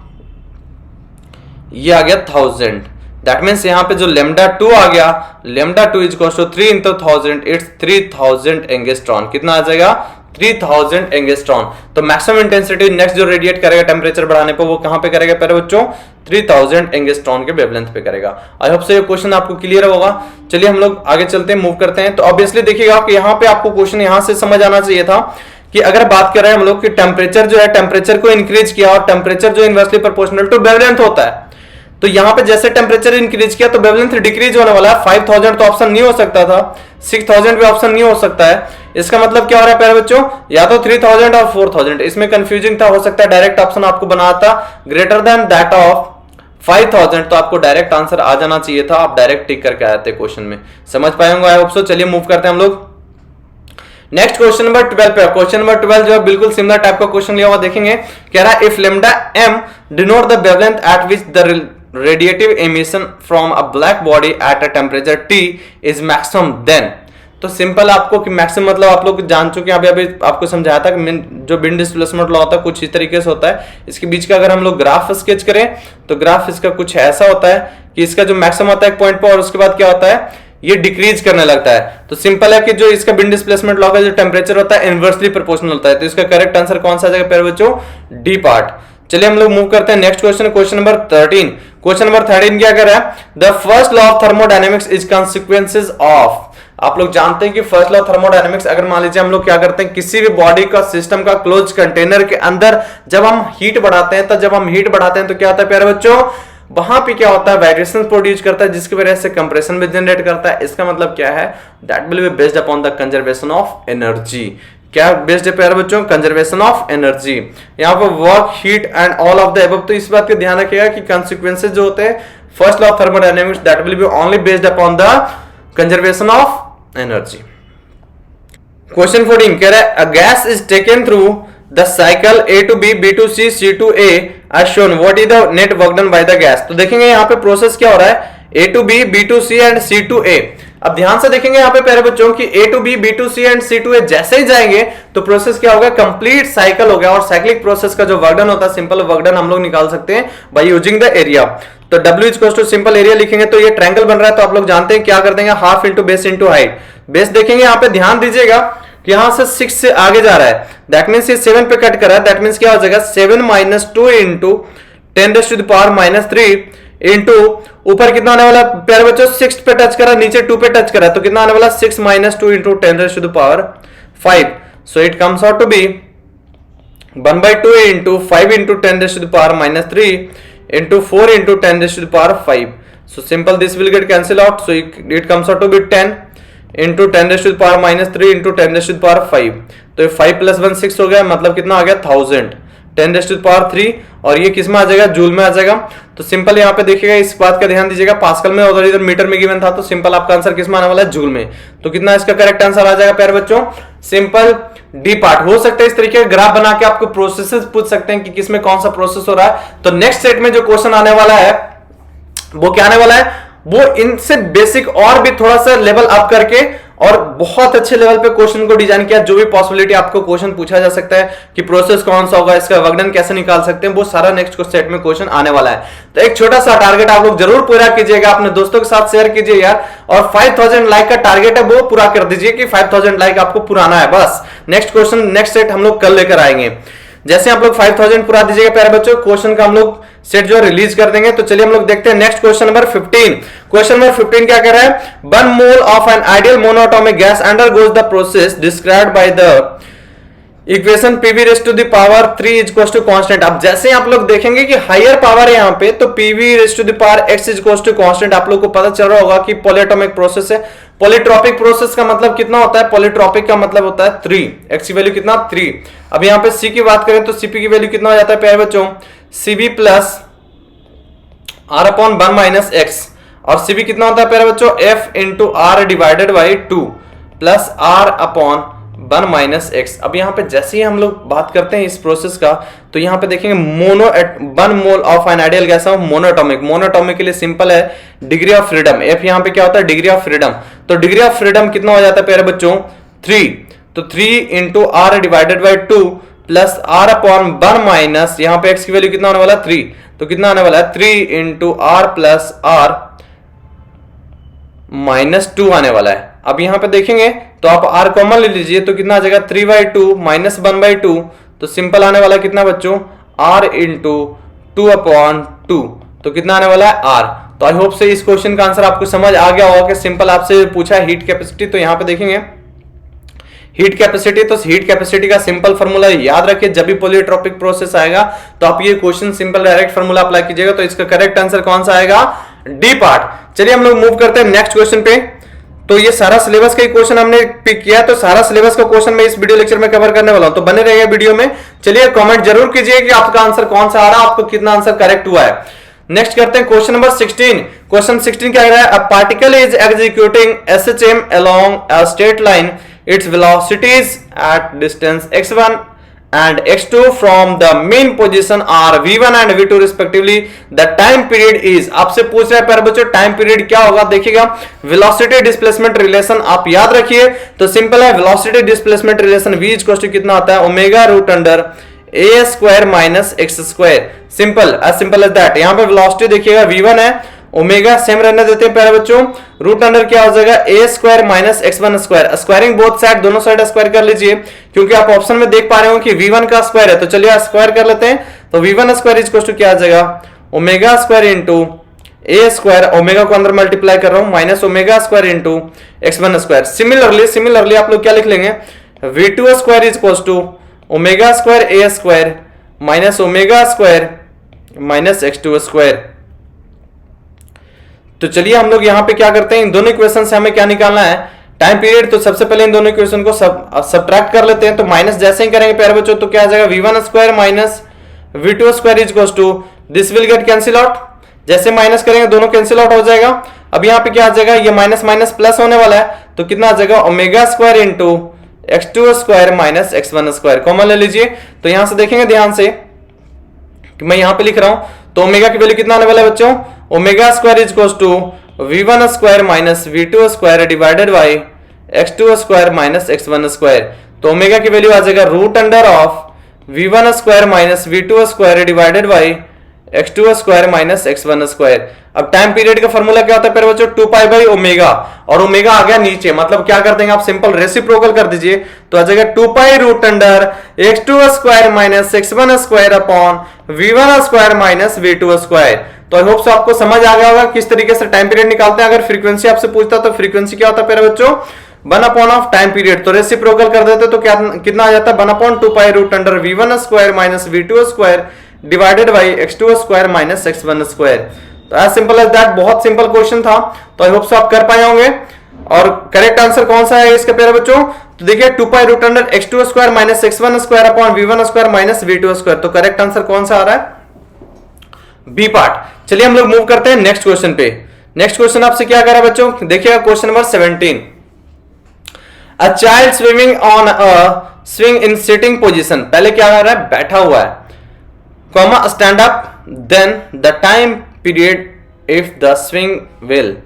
ये आ गया 1000। दैट मीन्स यहां पे जो लैम्डा 2 आ गया, lambda 2 is equal to 3 into 1000, it's 3000 angstrom. कितना आ जाएगा 3000 एंगस्ट्रॉन। तो मैक्सिमम इंटेंसिटी नेक्स्ट जो रेडिएट करेगा टेम्परेचर बढ़ाने पे वो कहां पे करेगा प्यारे बच्चों, 3000 एंगस्ट्रॉन के वेवलेंथ पे करेगा। आई होप से ये क्वेश्चन आपको क्लियर होगा। चलिए हम लोग आगे चलते हैं, मूव करते हैं। तो ऑब्वियसली देखिएगा कि यहां पे आपको क्वेश्चन यहां से समझ आना चाहिए था कि अगर बात कर रहे हैं हम लोग कि टेम्परेचर जो है, टेम्परेचर को इंक्रीज किया और टेम्परेचर जो इनवर्सली प्रोपोर्शनल टू वेवलेंथ होता है, तो यहां पे जैसे टेम्परेचर इंक्रीज किया तो वेवलेंथ डिक्रीज होने वाला है। 5000 तो ऑप्शन नहीं हो सकता था, 6000 भी ऑप्शन नहीं हो सकता है। इसका मतलब क्या हो रहा है प्यारे बच्चों, या तो 3000 और 4000, इसमें कंफ्यूजिंग था, हो सकता है डायरेक्ट ऑप्शन आपको बना था ग्रेटर देन दैट ऑफ 5000, तो आपको डायरेक्ट आंसर आ जाना चाहिए था, आप डायरेक्ट टिक करके आए थे क्वेश्चन में। समझ पाए होंगे आई होप सो। चलिए मूव करते हैं हम लोग नेक्स्ट क्वेश्चन नंबर 12 पे। क्वेश्चन नंबर 12 जो है बिल्कुल सिमिलर टाइप का क्वेश्चन लिया हुआ देखेंगे। कह रहा है if lambda m denote the wavelength eight which the radiative emission from a black body at a temperature T is maximum then। तो सिंपल आपको कि मैक्सिमम मतलब आप लोग जान चुके हैं, अभी आपको समझाया था कि जो बिन डिस्प्लेसमेंट लॉ होता है कुछ इस तरीके से होता है। इसके बीच का अगर हम लोग ग्राफ स्केच करें तो ग्राफ इसका कुछ ऐसा होता है कि इसका जो मैक्सिमम होता है एक पॉइंट पर और उसके बाद क्या होता है ये डिक्रीज करने लगता है। तो सिंपल है कि जो इसका बिन डिस्प्लेसमेंट लॉ का जो टेम्परेचर होता है इनवर्सली प्रोपोर्शनल होता है। तो इसका करेक्ट आंसर कौन सा आ जाएगा प्यारे बच्चों, डी पार्ट। चलिए हम लोग मूव करते हैं next question, question number 13। Question number 13 क्या कर रहा है, the first law of thermodynamics is consequences of. आप लोग जानते हैं कि फर्स्ट लॉ ऑफ थर्मोडायनेमिक्स, अगर मान लीजिए हम लोग क्या करते हैं किसी भी बॉडी का सिस्टम का क्लोज कंटेनर के अंदर जब हम हीट बढ़ाते हैं, तो जब हम हीट बढ़ाते हैं तो क्या होता है प्यारे बच्चों, वहां पे क्या होता है वाइब्रेशन प्रोड्यूस करता है जिसकी वजह से कंप्रेशन भी जनरेट करता है। इसका मतलब क्या है, that will be based upon the conservation of energy. क्या बेस्ड है प्यारे बच्चों, कंजर्वेशन ऑफ एनर्जी। यहाँ पर work, heat and all of the above. तो इस बात का ध्यान रखिएगा कि कॉन्सिक्वेंसेस जो होते हैं first law of thermodynamics that will B only based upon the conservation of energy. Question 14 कह रहा है a gas is taken through the cycle A to B, B to C, C to A as shown, what is the net work done by the gas। तो देखेंगे यहाँ पे प्रोसेस क्या हो रहा है, A to B, B to C and C to A। अब ध्यान से देखेंगे यहाँ पे प्यारे बच्चों कि A to B, B to C and C to A जैसे ही जाएंगे तो प्रोसेस क्या होगा, कंप्लीट साइकिल हो गया। और साइक्लिक प्रोसेस का जो वर्क डन होता है, सिंपल वर्क डन हम लोग निकाल सकते हैं बाय यूजिंग द एरिया। तो W equals to simple area लिखेंगे तो ये ट्रायंगल बन रहा है, तो आप लोग जानते हैं क्या कर देंगे, half into base into height. Base देखेंगे यहाँ पे ध्यान दीजिएगा कि यहां से 6 से आगे जा रहा है, दैट मींस ये 7 पे कट कर रहा है, दैट मींस क्या हो जाएगा 7 माइनस 2 इंटू 10⁻³ इंटू ऊपर कितना आने वाला प्यारे बच्चों 6 पे टच कर रहा है, नीचे 2 पे टच कर रहा है, तो कितना आने वाला 6 minus 2 into 10⁵। So it comes out to be 1/2 into 5 into 10⁻³ into 4 into 10⁵। So simple this will get cancel out, so it comes out to be 10 into 10⁻³ into 10⁵। तो 5 + 1 6 हो गया, मतलब कितना आ गया 1000 10⁻³ और ये किस में आ जाएगा, जूल में आ जाएगा। तो सिंपल यहाँ पे देखिएगा, इस बात का ध्यान दीजिएगा, पास्कल में उधर इधर मीटर में गिवन था, तो सिंपल आपका आंसर किस में आने वाला है, जूल में। तो कितना इसका करेक्ट आंसर आ जाएगा प्यारे बच्चों, सिंपल डी पार्ट। हो सकता है इस तरीके का ग्राफ बना के आपको प्रोसेसेस पूछ सकते हैं कि किसमें कौन सा प्रोसेस हो रहा है। तो नेक्स्ट सेट में जो क्वेश्चन आने वाला है वो क्या आने वाला है, वो इनसे बेसिक और भी थोड़ा सा लेवल अप करके और बहुत अच्छे लेवल पे क्वेश्चन को डिजाइन किया। जो भी पॉसिबिलिटी आपको क्वेश्चन पूछा जा सकता है कि प्रोसेस कौन सा होगा, इसका वर्कडन कैसे निकाल सकते हैं, वो सारा नेक्स्ट सेट में क्वेश्चन आने वाला है। तो एक छोटा सा टारगेट आप लोग जरूर पूरा कीजिएगा, अपने दोस्तों के साथ शेयर कीजिए यार, और 5000 लाइक का टारगेट है वो पूरा कर दीजिए कि 5000 लाइक आपको पुराना है। बस नेक्स्ट क्वेश्चन नेक्स्ट सेट हम लोग कल लेकर आएंगे। जैसे आप लोग 5000 पूरा दीजिएगा प्यारे बच्चों, क्वेश्चन का हम लोग सेट जो रिलीज कर देंगे। तो चलिए हम लोग देखते हैं next question number 15। Question number 15 क्या कह रहा है, 1 mole of an ideal monoatomic gas undergoes the process described by the equation Pv⁻³ equals to constant. अब जैसे आप लोग देखेंगे कि हायर पावर है यहाँ पे, तो Pv⁻x इक्वल्स टू कांस्टेंट। आप लोग को पता चल रहा होगा कि पॉलीएटॉमिक प्रोसेस है, पॉलीट्रॉपिक प्रोसेस का मतलब कितना होता है? पॉलीट्रॉपिक का मतलब होता है 3, x की वैल्यू कितना 3। अब यहाँ पे c की बात करें तो cp की वैल्यू कितना हो जाता है प्यारे बच्चों? cb plus r upon 1 minus x, और cb कितना होता है प्यारे बच्चों? f into R divided by 2 plus r upon 1 minus X. अब यहाँ पे जैसे ही हम लोग बात करते हैं इस प्रोसेस का, तो यहाँ पे देखेंगे 1 mole of an ideal gas off monoatomic. Monoatomic के लिए सिंपल है डिग्री ऑफ फ्रीडम, एफ यहाँ पे क्या होता है? Degree of freedom. तो डिग्री ऑफ फ्रीडम कितना हो जाता है प्यारे बच्चों? 3। तो 3 into R divided by 2 plus R upon 1 minus, यहाँ पे एक्स की वैल्यू कितना होने वाला है? 3। तो कितना आने वाला है? 3 into R plus R minus 2 आने वाला है। अब यहां पे देखेंगे तो आप r कॉमन ले लीजिए, तो कितना आ जाएगा? 3/2 माइनस 1/2। तो सिंपल आने वाला कितना बच्चों? r into 2/2। तो कितना आने वाला है? r। तो आई होप से इस क्वेश्चन का आंसर आपको समझ आ गया होगा कि सिंपल आपसे पूछा है हीट कैपेसिटी। तो यहाँ पे देखेंगे हीट कैपेसिटी, तो हीट कैपेसिटी का सिंपल फॉर्मूला याद रखिए, जब भी पॉलीट्रॉपिक प्रोसेस आएगा तो आप ये question simple direct formula apply कीजिएगा। तो इसका करेक्ट आंसर कौन सा आएगा? D part. चलिए हम लोग मूव करते हैं नेक्स्ट क्वेश्चन पे। तो ये सारा सिलेबस का क्वेश्चन हमने पिक किया, तो सारा सिलेबस का क्वेश्चन मैं इस वीडियो लेक्चर में कवर करने वाला हूं, तो बने रहिए वीडियो में। चलिए कमेंट जरूर कीजिए कि आपका आंसर कौन सा आ रहा है, आपको कितना आंसर करेक्ट हुआ है। नेक्स्ट करते हैं क्वेश्चन नंबर 16। क्वेश्चन 16 क्या कह रहा है? A particle is executing SHM along a straight line, it's velocities at distance x1 and x2 from the mean position are v1 and v2 respectively. The time period is, आपसे पूछ रहा है पर बच्चों टाइम पीरियड क्या होगा? देखिएगा वेलोसिटी डिस्प्लेसमेंट रिलेशन आप याद रखिए, तो सिंपल है velocity displacement relation v equal to कितना आता है? Omega root under a square minus X square. Simple as that. यहाँ पे वेलोसिटी देखिएगा v1 है, ओमेगा सेम रहने देते हैं प्यारे बच्चों, रूट अंडर क्या हो जाएगा? a square minus x1 square. Squaring both side, दोनों साइड स्क्वायर कर लीजिए, क्योंकि आप ऑप्शन में देख पा रहे हो कि v1 का स्क्वायर है, तो चलिए स्क्वायर कर लेते हैं। तो v1 स्क्वायर इक्वल टू क्या आ जाएगा? Omega square into a square, omega को अंदर मल्टीप्लाई कर रहा हूं, minus omega square into x1 square. Similarly आप लोग क्या लिख लेंगे? v2 square equal to omega square a square minus omega square minus x2 square. तो चलिए हम लोग यहाँ पे क्या करते हैं, इन दोनों इक्वेशन से हमें क्या निकालना है? Time period. तो सबसे पहले इन दोनों इक्वेशन को सब्ट्रैक्ट कर लेते हैं। तो माइनस जैसे ही करेंगे प्यारे बच्चों, तो क्या आ जाएगा? v1 square minus v2 square equals to, this will get cancel out. जैसे माइनस करेंगे दोनों कैंसिल आउट हो जाएगा। अब यहाँ पे क्या आ जाएगा? ये माइनस माइनस प्लस होने वाला है, तो कितना आ जाएगा? Omega square into x2 square minus x1 square. Common ले लीजिए। तो यहां से देखेंगे ध्यान से कि मैं यहां पे लिख रहा हूं, तो ओमेगा की वैल्यू कितना आने वाला है बच्चों? Omega square equals to v1 square minus v2 square divided by x2 square minus x1 square. तो ओमेगा की वैल्यू आ जाएगा root under of v1 square minus v2 square divided by x2 square minus x1 square. अब टाइम पीरियड का फॉर्मूला क्या होता है प्यारे बच्चों? 2 पाई बाई ओमेगा, और ओमेगा आ गया नीचे, मतलब क्या कर देंगे आप? सिंपल रेसिप्रोकल कर दीजिए, तो आ जाएगा 2 pi root under x2 square minus x1 square upon v1 square minus v2 square. तो आई होप सो आपको समझ आ गया होगा किस तरीके से टाइम पीरियड निकालते हैं। अगर फ्रीक्वेंसी आपसे पूछता तो फ्रीक्वेंसी क्या होता है प्यारे बच्चों? 1 अपॉन ऑफ टाइम पीरियड। तो रेसिप्रोकल कर देते तो क्या कितना आ जाता है? 1 upon 2 pi root under v1 square minus v2 square divided by x2 square minus x1 square. तो एज सिंपल एज दैट, बहुत सिंपल क्वेश्चन था। तो आई होप सो आप कर पाए होंगे। और करेक्ट आंसर कौन सा है इसके प्यारे बच्चों? तो देखिए 2 pi root under x2 square minus x1 square upon v1 square minus v2 square. तो करेक्ट आंसर कौन सा आ रहा है? B part. चलिए हम लोग मूव करते हैं नेक्स्ट क्वेश्चन पे। नेक्स्ट क्वेश्चन आपसे क्या कर रहा है बच्चों? देखिएगा question number 17। A child swimming on a swing in sitting position. पहले क्या कर रहा है? बैठा हुआ है, comma stand up, then the time period if the swing will.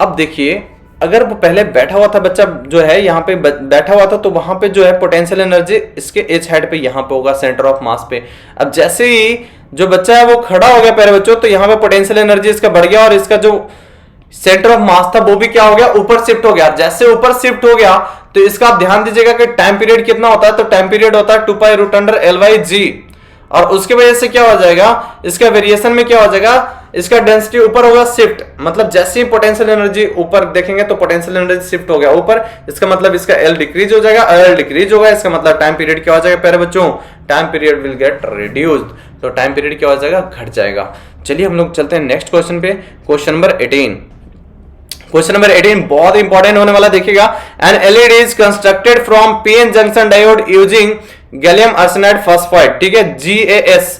अब देखिए अगर वो पहले बैठा हुआ था बच्चा जो है यहाँ पे बैठा हुआ था, तो वहां पे जो है पोटेंशियल एनर्जी इसके एच हेड पे यहाँ पे होगा, सेंटर ऑफ मास पे। अब जैसे ही जो बच्चा है वो खड़ा हो गया प्यारे बच्चों, तो यहाँ पे पोटेंशियल एनर्जी इसका बढ़ गया और इसका जो सेंटर ऑफ मास था वो भी क्या हो गया? ऊपर शिफ्ट हो गया। जैसे ऊपर शिफ्ट हो गया तो इसका आप ध्यान दीजिएगा कि टाइम पीरियड कितना होता है? तो टाइम पीरियड होता है 2 pi root under L by G, और उसके वजह से क्या हो जाएगा? इसका वेरिएशन में क्या हो जाएगा? इसका डेंसिटी ऊपर होगा शिफ्ट, मतलब जैसे ही पोटेंशियल एनर्जी ऊपर देखेंगे तो पोटेंशियल एनर्जी शिफ्ट हो गया ऊपर, इसका मतलब इसका एल डिक्रीज हो जाएगा, एल डिक्रीज होगा, इसका मतलब टाइम पीरियड क्या हो जाएगा प्यारे बच्चों? Time period will get reduced. तो टाइम पीरियड क्या हो जाएगा? घट जाएगा। चलिए हम लोग चलते हैं नेक्स्ट क्वेश्चन पे, क्वेश्चन नंबर 18। क्वेश्चन नंबर 18 बहुत इंपॉर्टेंट होने वाला, देखिएगा। An LED is constructed from PN junction diode using gallium arsenide phosphide, ठीक है, GaS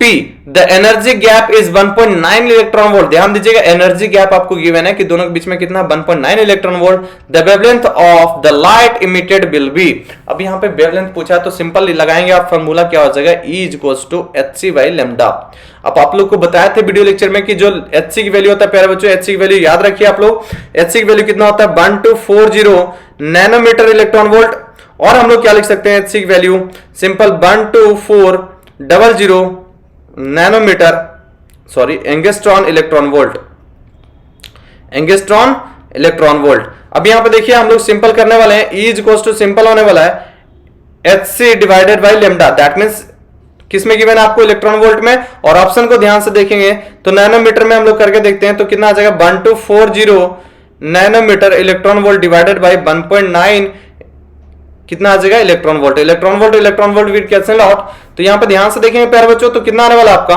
P। The energy gap is 1.9 electron volt. ध्यान दीजिएगा, एनर्जी गैप आपको गिवन है कि दोनों के बीच में कितना, 1.9 electron volt. The wavelength of the light emitted will be. अब यहाँ पे वेवलेंथ पूछा तो सिंपल लगाएंगे आप, फॉर्मूला क्या हो जाएगा, E इक्वल्स टू hc/λ। अब आप लोग को बताया थे वीडियो लेक्चर में कि जो hc की वैल्यू होता है, प्यारे बच्चों hc की वैल्यू याद रखिए आप लोग, hc की वैल्यू कितना होता है, 1240 नैनोमीटर इलेक्ट्रॉन वोल्ट। और हम लोग क्या लिख सकते हैं hc की वैल्यू, simple 12400 nanometre, sorry angstrom electron volt, angstrom electron volt. अब यहां पे देखिए हम लोग सिंपल करने वाले हैं, E इक्वल्स टू सिंपल होने वाला है hc divided by lambda. That means किसमें गिवन है आपको, इलेक्ट्रॉन वोल्ट में। और ऑप्शन को ध्यान से देखेंगे तो नैनोमीटर में हम लोग करके देखते हैं तो कितना आ जाएगा, 1240 nanometre electron volt divided by 1.9 कितना आ जाएगा, electron volt. Electron volt will cancel out. तो यहां पे ध्यान से देखेंगे प्यारे बच्चों तो कितना आने वाला आपका,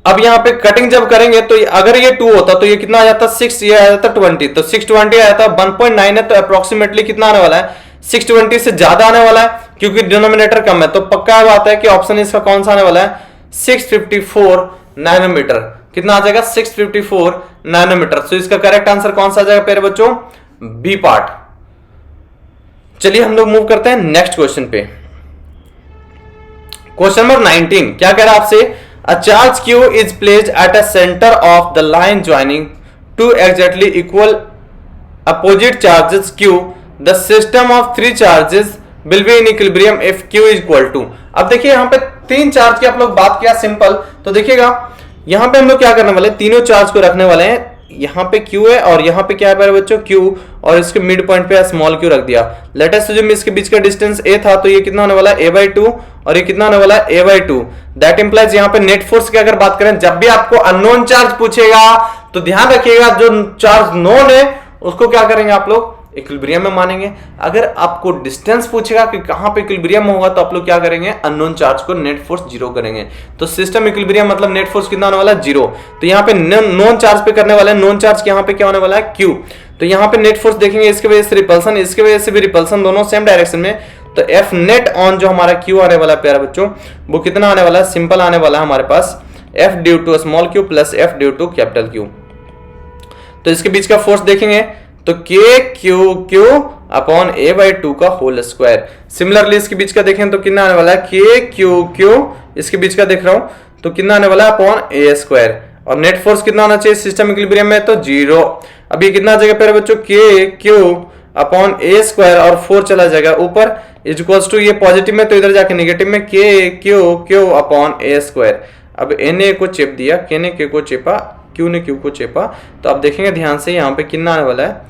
अब यहां पे कटिंग जब करेंगे तो अगर ये 2 होता तो ये कितना आ जाता, 6, ये आ जाता 20। तो 620 आया था, 1.9 है तो अप्रोक्सीमेटली कितना आने वाला है, 620 से ज्यादा आने वाला है क्योंकि डिनोमिनेटर कम है। तो पक्का बात है कि ऑप्शन इसका कौन सा आने वाला है, 654 नैनोमीटर। कितना आ जाएगा, 654 नैनोमीटर। तो इसका करेक्ट आंसर कौन सा आ जाएगा प्यारे बच्चों, बी पार्ट। चलिए हम लोग मूव करते हैं नेक्स्ट क्वेश्चन पे। क्वेश्चन नंबर 19 क्या कह रहा है आपसे, a charge Q is placed at a centre of the line joining two exactly equal opposite charges Q। The system of 3 charges will be in equilibrium if Q is equal to. अब देखिए यहां पे 3 चार्ज की आप लोग बात किया सिंपल, तो देखिएगा यहां पे हम लोग क्या करने वाले, तीनों चार्ज को रखने वाले हैं। यहां पे Q है और यहां पे क्या है बच्चों, Q, और इसके मिड पॉइंट पे स्मॉल q रख दिया। लेट अस अज्यूम इसके बीच का डिस्टेंस a था, तो ये कितना होने वाला है, a/2, और ये कितना होने वाला है, a/2। दैट इंप्लाइज यहां पे नेट फोर्स की अगर बात करें, जब भी आपको अननोन चार्ज पूछेगा तो ध्यान रखिएगा जो चार्ज नोन है उसको क्या करेंगे आप लोग, इक्विलिब्रियम में मानेंगे। अगर आपको डिस्टेंस पूछेगा कि कहां पे इक्विलिब्रियम होगा तो आप लोग क्या करेंगे, अननोन चार्ज को नेट फोर्स 0 करेंगे। तो सिस्टम इक्विलिब्रियम मतलब नेट फोर्स कितना होने वाला है, 0। तो यहाँ पे नॉन चार्ज पे करने वाले हैं, नॉन चार्ज के यहाँ पे क्या होने वाला है, Q। तो यहाँ पे नेट फोर्स देखेंगे, इसके वजह से रिपल्सन, इसके वजह से भी रिपल्सन, दोनों सेम डायरेक्शन में। तो F नेट ऑन जो हमारा Q आने वाला है प्यारे बच्चों, वो कितना आने वाला है, सिंपल आने वाला है हमारे पास F due to small q plus F due to capital Q। तो इसके बीच का फोर्स देखेंगे तो KQ अपॉन a/2 का होल स्क्वायर। सिमिलरली इसके बीच का देखें तो कितना आने वाला है, KQ इसके बीच का देख रहा हूं तो कितना आने वाला है, अपॉन a²। और नेट फोर्स कितना होना चाहिए सिस्टम इक्विलिब्रियम में, तो 0। अब ये कितना आ जाएगा प्यारे बच्चों, KQ अपॉन a² और 4 चला जाएगा ऊपर, इक्वल्स टू ये पॉजिटिव में तो इधर जाके नेगेटिव में KQ अपॉन a²। अब a ने को चेप दिया, K ने K को चेपा, Q ने Q को चेपा। तो आप देखेंगे ध्यान से यहाँ पे कितना आने वाला है,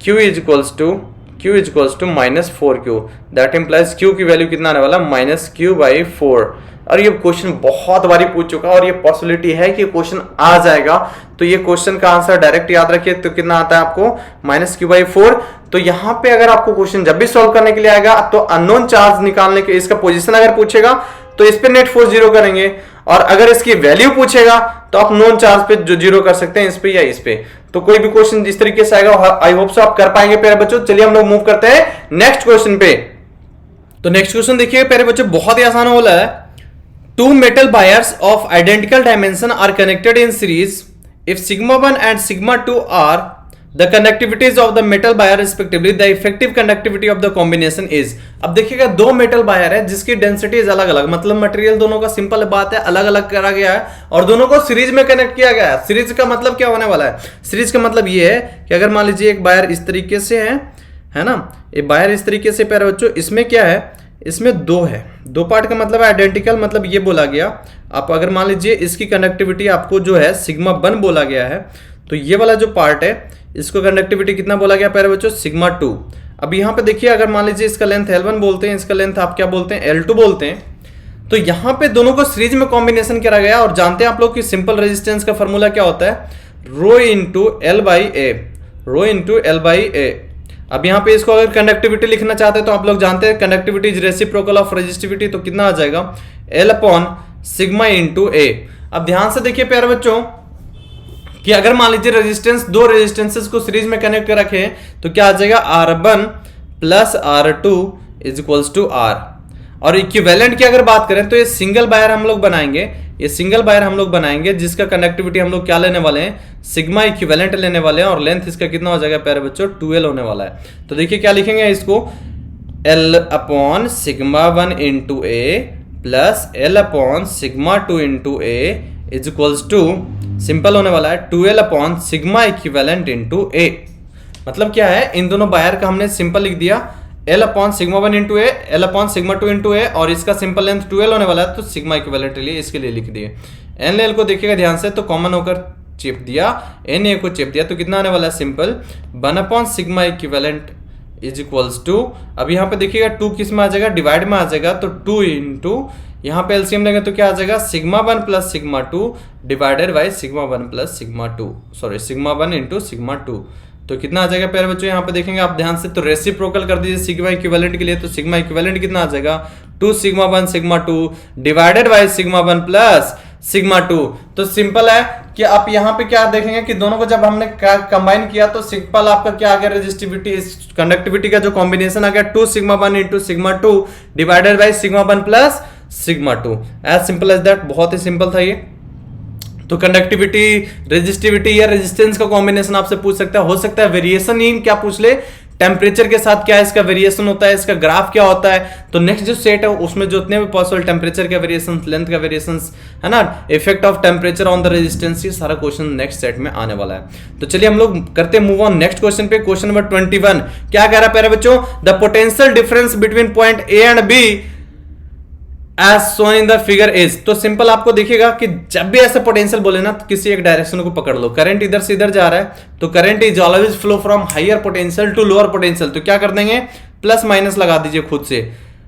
Q is equals to -4Q। That implies Q की वैल्यू कितना आने वाला, -Q/4। और ये क्वेश्चन बहुत बारी पूछ चुका और ये पॉसिबिलिटी है कि क्वेश्चन आ जाएगा। तो ये क्वेश्चन का आंसर डायरेक्ट याद रखिए, तो कितना आता है आपको, -Q/4। तो यहाँ पे अगर आपको क्वेश्चन जब भी सॉल्व करने के लिए आएगा तो अननोन चार्ज निकालने के, इसका पोजीशन अगर पूछेगा तो इस पे नेट फोर्स 0 करेंगे, और अगर इसकी वैल्यू पूछेगा तो आप नॉन चार्ज पे जो 0 कर सकते हैं, इस पे या इस पे। तो कोई भी क्वेश्चन जिस तरीके से आएगा आई होप सो आप कर पाएंगे प्यारे बच्चों। चलिए हम लोग मूव करते हैं नेक्स्ट क्वेश्चन पे। तो नेक्स्ट क्वेश्चन देखिए प्यारे बच्चों, बहुत ही आसान वाला है। 2 metal wires of identical dimension are connected in series. If sigma 1 and sigma 2 are the conductivities of the metal wire respectively, the effective conductivity of the combination is। अब देखिएगा 2 मेटल वायर है जिसकी डेंसिटीज अलग अलग, मतलब मटेरियल दोनों का सिंपल बात है अलग अलग करा गया है और दोनों को सीरीज में कनेक्ट किया गया है। सीरीज का मतलब क्या होने वाला है, सीरीज का मतलब ये है कि अगर मान लीजिए एक वायर इस तरीके से है ना, ये वायर इस तरीके से प्यारे बच्चों, इसमें क्या है, इसमें 2 है, 2 पार्ट का मतलब आइडेंटिकल, मतलब ये बोला गया। आप अगर मान लीजिए इसकी कंडक्टिविटी आपको जो है सिग्मा 1 बोला गया है, तो ये वाला जो पार्ट है इसको कंडक्टिविटी कितना बोला गया प्यारे बच्चों, सिग्मा 2। अब यहाँ पे देखिए अगर मान लीजिए इसका लेंथ L1 बोलते हैं, इसका लेंथ आप क्या बोलते हैं, L2 बोलते हैं। तो यहाँ पे दोनों को सीरीज में कॉम्बिनेशन करा गया और जानते हैं आप लोग कि सिंपल रेजिस्टेंस का फॉर्मूला क्या होता है, रो इंटू L बाई ए। अब यहाँ पे इसको अगर कंडक्टिविटी लिखना चाहते हैं तो आप लोग जानते हैं conductivity is reciprocal of resistivity, तो कितना आ जाएगा, L अपॉन सिग्मा इंटू ए। अब ध्यान से देखिए प्यारे बच्चों कि अगर मान लीजिए रेजिस्टेंस, दो रेजिस्टेंसेस को सीरीज में कनेक्ट कर रखे तो क्या आ जाएगा, R1 plus R2 is equals to R। और इक्विवेलेंट की अगर बात करें तो ये सिंगल वायर हम लोग बनाएंगे, ये सिंगल वायर हम लोग बनाएंगे जिसका कनेक्टिविटी हम लोग क्या लेने वाले हैं, सिग्मा इक्विवेलेंट लेने वाले हैं, और लेंथ इसका कितना हो जाएगा प्यारे बच्चों, 2L होने वाला है। तो देखिए क्या लिखेंगे इसको, L upon sigma 1 into A plus L upon sigma 2 into A is equals to, simple होने वाला है 2L upon sigma equivalent into A. मतलब क्या है, इन दोनों वायर का हमने सिंपल लिख दिया L अपॉन सिग्मा 1 इंटू ए, L अपॉन सिग्मा 2 इंटू ए, और इसका सिंपल लेंथ 2L होने वाला है तो सिग्मा इक्विवेलेंट लिए इसके लिए लिख दिए। N L को देखिएगा ध्यान से, तो कॉमन होकर चिप दिया, N A को चिप दिया, तो कितना आने वाला है, simple 1 upon sigma equivalent is equals to, अब यहाँ पे देखिएगा 2 किस में आ जाएगा, डिवाइड में आ जाएगा, तो 2 इंटू यहाँ पे एलसीएम लेंगे तो क्या आ जाएगा, sigma 1 plus sigma 2 divided by sigma 1 plus sigma 2, sorry sigma 1 into sigma 2। तो कितना आ जाएगा प्यारे बच्चों, यहाँ पे देखेंगे आप ध्यान से, तो रेसिप्रोकल कर दीजिए सिग्मा इक्विवेलेंट के लिए, तो सिग्मा इक्विवेलेंट कितना आ जाएगा, 2 sigma 1 sigma 2 divided by sigma 1 plus sigma 2। तो सिंपल है कि आप यहाँ पे क्या देखेंगे कि दोनों को जब हमने कंबाइन किया तो सिंपल आपका क्या आ गया, रेजिस्टिविटी, कंडक्टिविटी का जो कॉम्बिनेशन आ गया 2 sigma 1 into sigma 2 divided by sigma 1 plus sigma 2। As simple as that, बहुत ही सिंपल था ये। तो कंडक्टिविटी, रेजिस्टिविटी या रेजिस्टेंस का कॉम्बिनेशन आपसे पूछ सकता है, हो सकता है वेरिएशन इन क्या पूछ ले, टेम्परेचर के साथ क्या इसका वेरिएशन होता है, इसका ग्राफ क्या होता है। तो नेक्स्ट जो सेट है उसमें जो उतने भी पॉसिबल टेम्परेचर का वेरिएशन, लेंथ का वेरिएशन है ना, effect of temperature on the resistance, ये सारा क्वेश्चन नेक्स्ट सेट में आने वाला है। तो चलिए हम लोग करते हैं मूव ऑन नेक्स्ट क्वेश्चन पे। क्वेश्चन नंबर 21 क्या कह रहा है प्यारे बच्चों, the potential difference between point A and B as shown in the figure is. तो सिंपल आपको देखिएगा कि जब भी ऐसे पोटेंशियल बोले ना तो किसी एक डायरेक्शन को पकड़ लो, करंट इधर से इधर जा रहा है तो current is always flow from higher potential to lower potential. तो क्या कर देंगे, प्लस माइनस लगा दीजिए खुद से।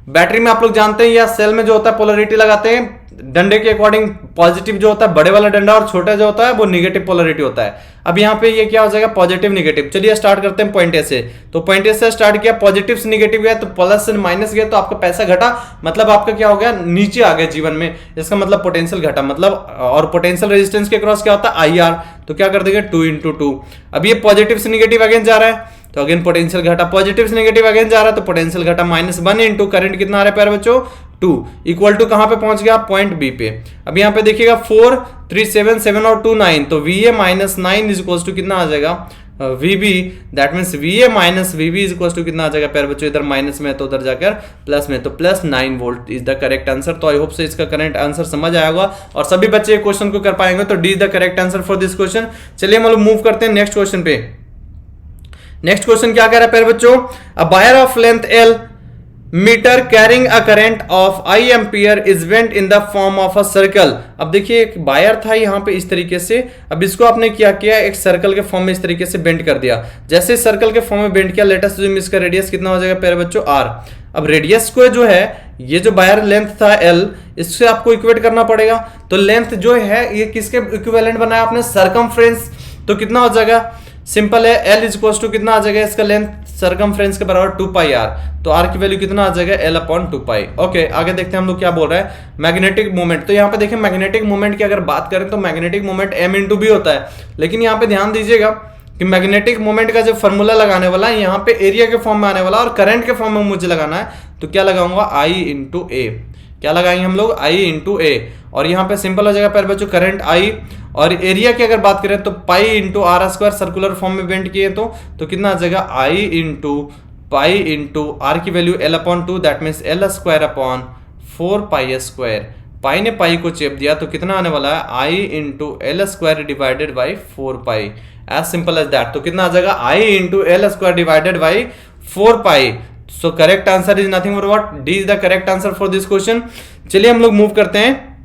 बैटरी में आप लोग जानते हैं या सेल में जो होता है पोलरिटी लगाते हैं डंडे के अकॉर्डिंग, पॉजिटिव जो होता है बड़े वाला डंडा और छोटा जो होता है वो निगेटिव पोलरिटी होता है। अब यहाँ पे ये क्या हो जाएगा, पॉजिटिव निगेटिव। चलिए स्टार्ट करते हैं पॉइंट ए से। तो पॉइंट ए से स्टार्ट किया, पॉजिटिव से निगेटिव गया तो प्लस से माइनस गया तो आपका पैसा घटा, मतलब आपका क्या हो गया, नीचे आ गया जीवन में, इसका मतलब पोटेंशियल घटा। मतलब और पोटेंशियल रेजिस्टेंस के क्रॉस क्या होता है, IR, तो क्या कर देंगे 2 × 2। अब ये पॉजिटिव से निगेटिव अगेन जा रहा है तो अगेन पोटेंशियल घटा, पॉजिटिव से नेगेटिव अगेन जा रहा है तो पोटेंशियल घटा, -1 इंटू करंट कितना आ रहा है प्यारे बच्चों 2 इक्वल टू कहां पे पहुंच गया, पॉइंट बी पे। अब यहां पे देखिएगा 4 3 7 7 और 2 9, तो VA - 9 इज इक्वल टू कितना आ जाएगा, VB, that means VA - VB is equal to कितना आ जाएगा प्यारे बच्चों, इधर माइनस में तो उधर जाकर प्लस में, तो +9 volt is the correct answer. तो आई होप से इसका करेक्ट आंसर समझ आया होगा और सभी बच्चे क्वेश्चन को कर पाएंगे। तो D is the correct answer for this question. चलिए हम लोग मूव करते हैं नेक्स्ट क्वेश्चन पे। नेक्स्ट क्वेश्चन क्या कह रहा है प्यारे बच्चों, a wire of length L metre carrying a current of I ampere is bent in the form of a circle. अब देखिए एक वायर था यहाँ पे इस तरीके से, अब इसको आपने क्या किया, एक सर्कल के फॉर्म में इस तरीके से बेंड कर दिया। जैसे सर्कल के फॉर्म में बेंड किया, लेटेस्ट जो इसका रेडियस कितना हो जाएगा प्यारे बच्चों R। अब रेडियस को जो है, ये जो वायर लेंथ था L, इससे आपको इक्वेट करना पड़ेगा। तो लेंथ जो है ये किसके इक्विवेलेंट बनाया आपने, सरकमफ्रेंस। तो कितना हो जाएगा, सिंपल है, L इज इक्वल टू कितना आ जाएगा, इसका लेंथ सरकमफ्रेंस के बराबर 2πr, तो R की वैल्यू कितना आ जाएगा L/2π। ओके आगे देखते हैं हम लोग क्या बोल रहा है, मैग्नेटिक मोमेंट। तो यहाँ पे देखें मैग्नेटिक मोमेंट की अगर बात करें तो मैग्नेटिक मोमेंट M × B होता है, लेकिन यहाँ पे ध्यान दीजिएगा कि मैग्नेटिक मोमेंट का जो फॉर्मूला लगाने वाला है यहाँ पे एरिया के फॉर्म में आने वाला और करंट के फॉर्म में मुझे लगाना है, तो क्या लगाऊंगा I × A। क्या लगाएंगे हम लोग, I × A, और यहाँ पे सिंपल हो जाएगा पहले बच्चों करंट I, और एरिया की अगर बात करें तो पाई × R² सर्कुलर फॉर्म में बेंड किए तो कितना आ जाएगा I × पाई × R की value L/2, that means L² पाई ने पाई को चेप दिया तो कितना आने वाला है I × L² divided by 4π, as simple as that. तो कितना आ जाएगा I × L² divided by 4π। So correct answer is nothing but what, D is the correct answer for this question. चलिए हम लोग मूव करते हैं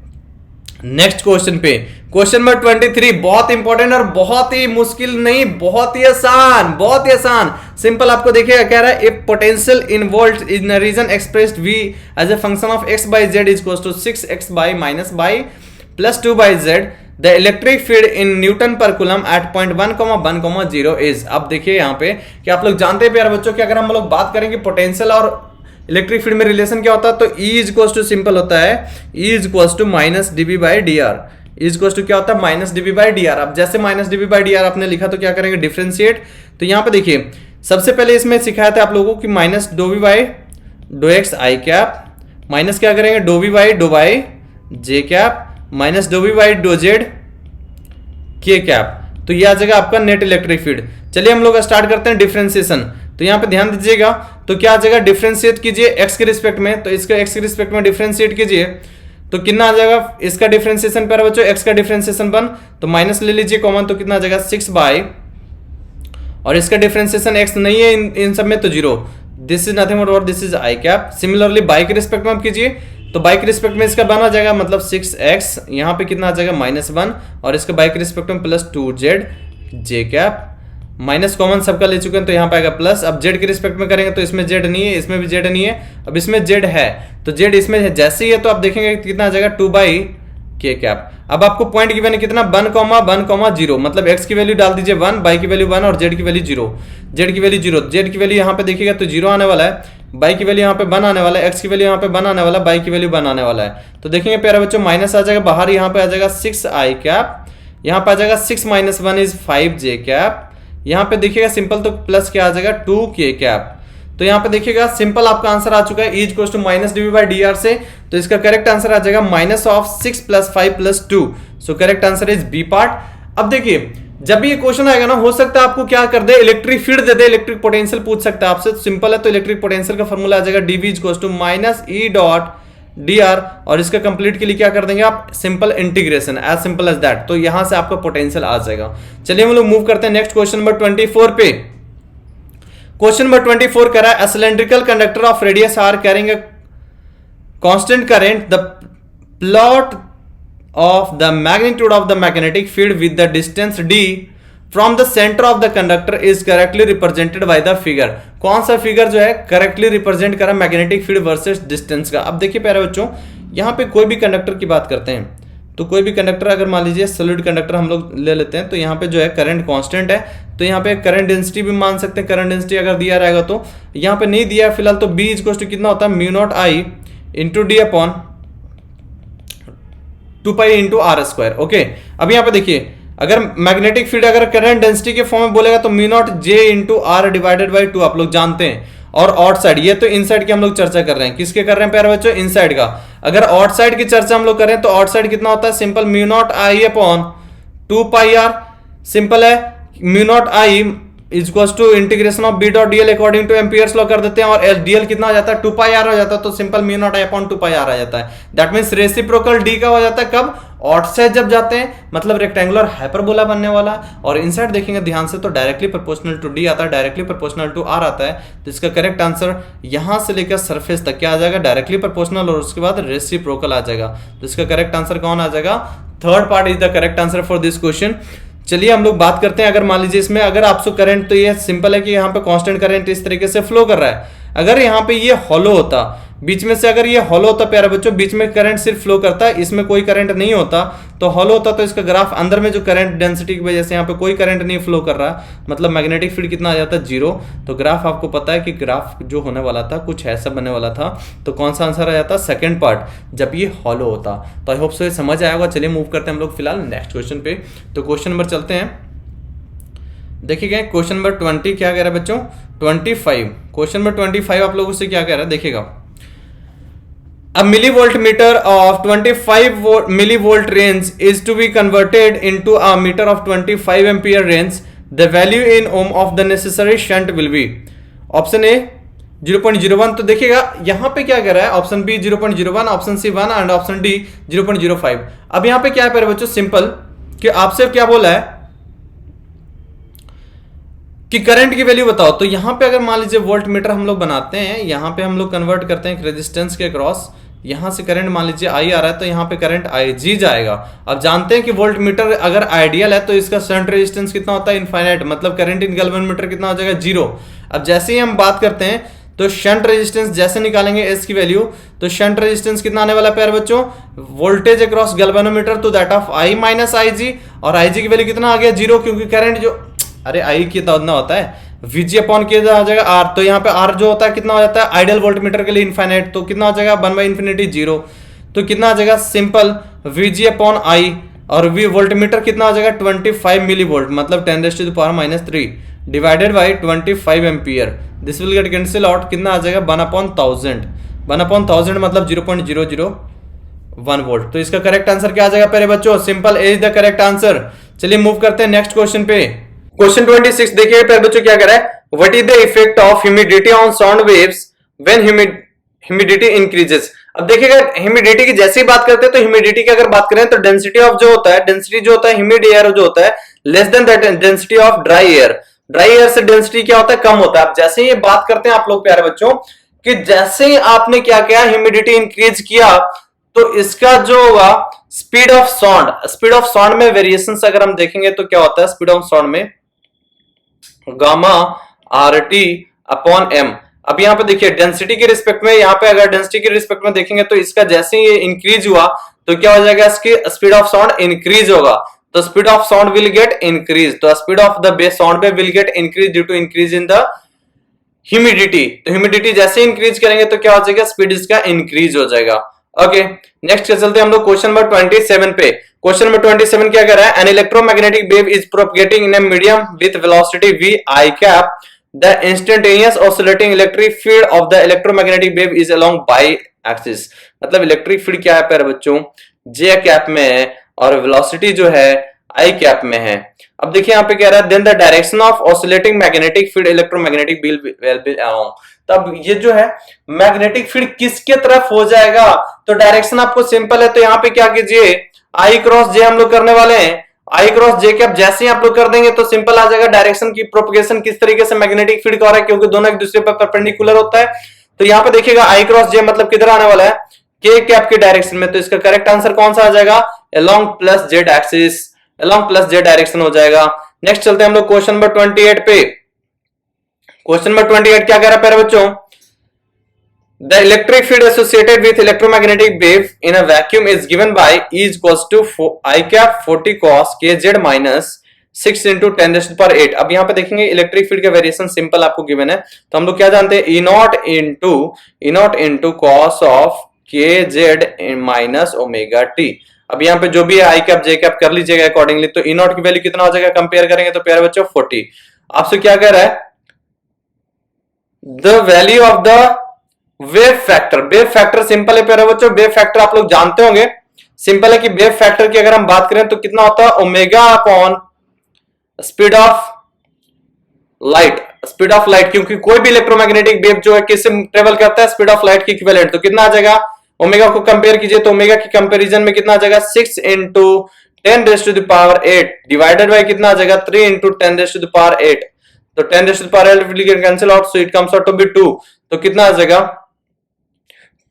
नेक्स्ट क्वेश्चन पे। क्वेश्चन नंबर 23 बहुत इंपॉर्टेंट और बहुत ही मुश्किल नहीं, बहुत ही आसान, बहुत ही आसान। सिंपल आपको देखिएगा कह रहा है, if potential in volt in a region expressed V as a function of x/z is equal to 6x/- + 2/z, the electric field in newton per coulomb at point 1,1,0 is. अब देखिए यहाँ पे कि आप लोग जानते हैं प्यारे बच्चों कि अगर हम लोग बात करेंगे पोटेंशियल और इलेक्ट्रिक फील्ड में रिलेशन क्या होता है, तो E is equal to simple होता है E is equal to -dB/dr। Is equal to क्या होता है minus DV by D R. अब जैसे minus DV by D R आपने लिखा तो क्या करेंगे डिफरेंशिएट। तो यहाँ पे देखिए सबसे पहले इसमें सिखाया था आप लोगों को कि माइनस डो वी बाई डो एक्स आई कैप माइनस क्या करेंगे डो वी बाई डो बाई जे कैप माइनस डो वी बाई डो जेड के कैप। तो ये आ जाएगा आपका नेट इलेक्ट्रिक फील्ड। चलिए हम लोग स्टार्ट करते हैं डिफरेंशिएशन। तो यहाँ पे ध्यान दीजिएगा तो क्या आ जाएगा डिफरेंशिएट कीजिए एक्स के रिस्पेक्ट में। तो इसका एक्स के रिस्पेक्ट में डिफरेंशिएट कीजिए तो कितना आ जाएगा इसका डिफरेंशिएशन पर बच्चों एक्स का डिफरेंशिएशन बन तो माइनस ले लीजिए कॉमन तो कितना आ जाएगा 6 बाई और इसका डिफरेंशिएशन एक्स नहीं है इन सब में तो 0। This is nothing but this is I cap. Similarly by के रिस्पेक्ट में आप कीजिए तो बाई के रिस्पेक्ट में इसका बना जाएगा मतलब 6x यहाँ पे कितना आ जाएगा -1 और इसका बाई के रिस्पेक्ट में प्लस 2z जे कैप माइनस कॉमन सबका ले चुके हैं तो यहाँ पे आएगा प्लस। अब z के रिस्पेक्ट में करेंगे तो इसमें z नहीं है इसमें भी z नहीं है। अब इसमें z है तो z इसमें है जैसे ही है तो आप देखेंगे कितना आ जाएगा 2 बाई के कैप। अब आपको पॉइंट गिवन है कितना 1,0 मतलब x की वैल्यू डाल दीजिए 1 बाई की वैल्यू 1 और z की वैल्यू 0 z की वैल्यू 0 z की वैल्यू यहाँ पे देखिएगा तो 0 आने वाला है बाई की वैल्यू यहाँ पे 1 आने वाला है x की वैल्यू यहाँ पे 1 आने वाला है बाई की वैल्यू 1 आने वाला है। तो देखेंगे प्यारे बच्चों माइनस आ जाएगा बाहर यहाँ पे आ जाएगा 6 आई कैप यहाँ पे आ जाएगा 6 माइनस 1 इज 5 जे कैप यहाँ पे देखिएगा सिंपल तो प्लस क्या आ जाएगा 2 के कैप। तो यहाँ पे देखिएगा सिंपल आपका आंसर आ चुका है is equal to minus DV by D R से। तो इसका करेक्ट आंसर आ जाएगा minus of 6 plus 5 plus 2। So correct answer is B part. अब देखिए जब भी ये क्वेश्चन आएगा ना हो सकता है आपको क्या कर दे इलेक्ट्रिक फील्ड दे दे इलेक्ट्रिक पोटेंशियल पूछ सकता है आपसे। सिंपल है तो इलेक्ट्रिक पोटेंशियल का फॉर्मूला आ जाएगा DV is equal to minus E dot D R और इसका कंप्लीट के लिए क्या कर देंगे आप simple integration as simple as that. तो यहां से आपका पोटेंशियल आ जाएगा। चलिए हम लोग मूव करते हैं नेक्स्ट क्वेश्चन नंबर 24 पे। क्वेश्चन नंबर 24 कह रहा है cylindrical conductor of radius R carrying a constant current the plot of the magnitude of the magnetic field with the distance d from the center of the conductor is correctly represented by the figure। कौन सा फिगर जो है करेक्टली रिप्रेजेंट करा मैग्नेटिक फील्ड वर्सेस डिस्टेंस का। अब देखिए प्यारे बच्चों यहाँ पे कोई भी कंडक्टर की बात करते हैं तो कोई भी कंडक्टर अगर मान लीजिए सॉलिड कंडक्टर हम लोग ले लेते हैं तो यहाँ पे जो है करंट कांस्टेंट है तो यहाँ पे करंट डेंसिटी भी मान सकते हैं। करंट डेंसिटी अगर दिया रहेगा तो यहाँ पे नहीं दिया फिलहाल तो b इक्वल टू कितना होता है mu naught I into D upon 2 pi into R square. Okay अब यहाँ पे देखिए अगर मैग्नेटिक फील्ड अगर करंट डेंसिटी के फॉर्म में बोलेगा तो mu naught J into R divided by 2 आप लोग जानते हैं। और आउट साइड ये तो इनसाइड की हम लोग चर्चा कर रहे हैं किसके कर रहे हैं प्यारे बच्चों इनसाइड का। अगर आउट साइड की चर्चा हम लोग करें तो आउट साइड कितना होता है simple mu naught I upon 2 pi R. Simple है mu naught I is equal to integration of B dot dl according to Ampere's law कर देते हैं और डीएल कितना हो जाता है 2 पाई आर हो जाता है। तो simple mu naught I upon 2 pi R आ जाता है। दैट मींस रेसिप्रोकल डी का हो जाता है कब आउट साइड जब जाते हैं मतलब रेक्टेंगुलर हाइपरबोला बनने वाला। और इनसाइड देखेंगे ध्यान से तो डायरेक्टली प्रोपोर्शनल टू डी आता है डायरेक्टली प्रोपोर्शनल टू आर आता है। तो इसका करेक्ट आंसर यहां से लेकर सरफेस तक क्या आ जाएगा डायरेक्टली प्रोपोर्शनल और उसके बाद रेसिप्रोकल आ जाएगा। तो इसका करेक्ट आंसर कौन आ जाएगा third part is the correct answer for this question. चलिए हम लोग बात करते हैं अगर मान लीजिए इसमें अगर आपको करंट तो ये सिंपल है कि यहाँ पे कांस्टेंट करंट इस तरीके से फ्लो कर रहा है। अगर यहाँ पे ये हॉलो होता बीच में से अगर ये हॉलो होता प्यारे बच्चों बीच में करंट सिर्फ फ्लो करता है इसमें कोई करंट नहीं होता तो हॉलो होता तो इसका ग्राफ अंदर में जो करंट डेंसिटी की वजह से यहाँ पे कोई करंट नहीं फ्लो कर रहा मतलब मैग्नेटिक फील्ड कितना आ जाता है 0। तो ग्राफ आपको पता है कि ग्राफ जो होने वाला था कुछ ऐसा बनने वाला था। तो कौन सा आंसर आ जाता सेकंड पार्ट जब ये हॉलो होता। तो आई होप सो ये समझ आया होगा। चलिए मूव करते हैं हम लोग फिलहाल नेक्स्ट क्वेश्चन पे। तो क्वेश्चन नंबर चलते हैं देखिएगा क्वेश्चन नंबर 20 क्या कह रहा है बच्चों 25। क्वेश्चन नंबर 25 आप लोगों से क्या कह रहा है देखिएगा A millivoltmeter of 25 millivolt range is to be converted into a meter of 25 ampere range. The value in ohm of the necessary shunt will be option A 0.01। तो देखिएगा यहां पे क्या कह रहा है option B 0.01 option C 1 and option D 0.05। अब यहां पे क्या है प्यारे बच्चों सिंपल कि आपसे क्या बोला है कि करंट की वैल्यू बताओ। तो यहां पे अगर मान लीजिए वोल्ट मीटर हम लोग बनाते हैं यहां पे हम लोग कन्वर्ट करते हैं रेजिस्टेंस के क्रॉस यहां से करंट मान लीजिए आई आ रहा है तो यहां पे करंट आई जी जाएगा। अब जानते हैं कि वोल्ट मीटर अगर आइडियल है तो इसका शंट रेजिस्टेंस कितना होता है इनफाइनाइट मतलब करंट इन गैल्वेनोमीटर कितना हो जाएगा 0। अब जैसे ही हम बात करते हैं तो शंट रेजिस्टेंस जैसे निकालेंगे एस की वैल्यू तो शंट रेजिस्टेंस कितना आने वाला है प्यारे बच्चों वोल्टेज अक्रॉस गैल्वेनोमीटर तो दैट ऑफ आई माइनस आई जी और आई जी की वैल्यू कितना आ गया 0 क्योंकि करंट जो अरे आई कितना होता है Vg अपॉन के आ जाएगा R। तो यहाँ पे R जो होता है कितना हो जाता है आइडियल वोल्टमीटर के लिए इनफाइनाइट तो कितना हो जाएगा 1/∞ 0। तो कितना आ जाएगा सिंपल Vg अपॉन I और वी वोल्टमीटर कितना हो जाएगा 25 मिली वोल्ट, मतलब 10⁻³ divided by 25 ampere. This will get cancel out, कितना आ जाएगा 1/1000, 1/1000 मतलब 0.001 वोल्ट। तो इसका करेक्ट आंसर क्या आ जाएगा प्यारे बच्चों? Simple is the correct answer. चलिए मूव करते हैं नेक्स्ट क्वेश्चन पे। क्वेश्चन 26 देखिए प्यारे बच्चों क्या कह रहा है, what is the effect of humidity on sound waves when humidity increases. अब देखिएगा ह्यूमिडिटी की जैसे ही बात करते हैं तो ह्यूमिडिटी की अगर बात करें तो डेंसिटी ऑफ जो होता है, डेंसिटी जो होता है ह्यूमिड एयर जो होता है less than that density of dry air. Dry air से डेंसिटी क्या होता है? कम होता है। अब जैसे ही ये बात करते हैं आप लोग प्यारे बच्चों कि जैसे ही आपने क्या किया, ह्यूमिडिटी इंक्रीज किया, तो इसका जो होगा स्पीड ऑफ साउंड में वेरिएशन अगर हम देखेंगे तो क्या होता है, स्पीड ऑफ साउंड में गामा RT अपॉन M। अब यहाँ पे देखिए डेंसिटी के रिस्पेक्ट में, यहाँ पे अगर डेंसिटी के रिस्पेक्ट में देखेंगे तो इसका जैसे ही ये इंक्रीज हुआ तो क्या हो जाएगा, इसकी स्पीड ऑफ साउंड इंक्रीज होगा, तो speed of sound will get increase. तो speed of the base sound wave will get increase due to increase in the humidity. तो ह्यूमिडिटी जैसे इंक्रीज करेंगे तो क्या हो जाएगा, स्पीड इसका इंक्रीज हो जाएगा। ओके नेक्स्ट चलते हैं हम लोग क्वेश्चन नंबर 27 पे। क्वेश्चन नंबर 27 क्या कर रहा है, an electromagnetic wave is propagating in a medium with velocity v I cap, the instantaneous oscillating electric field of the electromagnetic wave is along by axis. मतलब इलेक्ट्रिक फील्ड क्या है प्यारे बच्चों, j कैप में है और वेलोसिटी जो है I कैप में है। अब देखिए यहाँ पे कह रहा है then the direction of oscillating magnetic field electromagnetic will be along. तब ये जो है मैग्नेटिक फील्ड किसके तरफ हो जाएगा, तो डायरेक्शन आपको सिंपल है। तो यहाँ पे क्या कीजिए, I क्रॉस J हम लोग करने वाले हैं, I क्रॉस J कैप जैसे ही आप लोग कर देंगे तो सिंपल आ जाएगा डायरेक्शन की प्रोपगेशन किस तरीके से मैग्नेटिक फील्ड का हो रहा है, क्योंकि दोनों एक दूसरे पर परपेंडिकुलर होता है। तो यहाँ पे देखिएगा I क्रॉस J मतलब किधर आने वाला है, K कैप की डायरेक्शन में। तो इसका करेक्ट आंसर कौन सा आ जाएगा, along plus Z axis, along plus Z direction हो जाएगा। नेक्स्ट चलते हैं हम लोग क्वेश्चन नंबर 28 पे। क्वेश्चन नंबर 28 क्या कह रहा है प्यारे बच्चों, the electric field associated with electromagnetic wave in a vacuum is given by E is equals to I cap 40 cos kz minus 6 into 10⁸। अब यहाँ पे देखेंगे इलेक्ट्रिक फील्ड का वेरिएशन सिंपल आपको गिवन है, तो हम लोग क्या जानते हैं, E not into cos of kz minus omega t। अब यहाँ पे जो भी है आई कैप जे कैप कर लीजिएगा अकॉर्डिंगली। तो ई नॉट की वैल्यू कितना हो जाएगा, कंपेयर करेंगे तो प्यारे बच्चों 40। आपसे क्या कह रहा है, the value of the wave factor simple है प्यारे बच्चों, वेव फैक्टर आप लोग जानते होंगे, सिंपल है कि वेव फैक्टर की अगर हम बात करें तो कितना होता है, omega upon speed of light, क्योंकि कोई भी इलेक्ट्रोमैग्नेटिक वेव जो है किससे ट्रेवल करता है, स्पीड ऑफ लाइट की इक्विवेलेंट। तो कितना आ जाएगा, ओमेगा को कंपेयर कीजिए तो ओमेगा की कंपैरिजन में कितना आ जाएगा, 6 into 10⁸ डिवाइडेड बाय कितना आ जाएगा, 3 into 10⁸। तो 10⁸ will get cancel out, so it comes out to be 2। तो कितना आ जाएगा,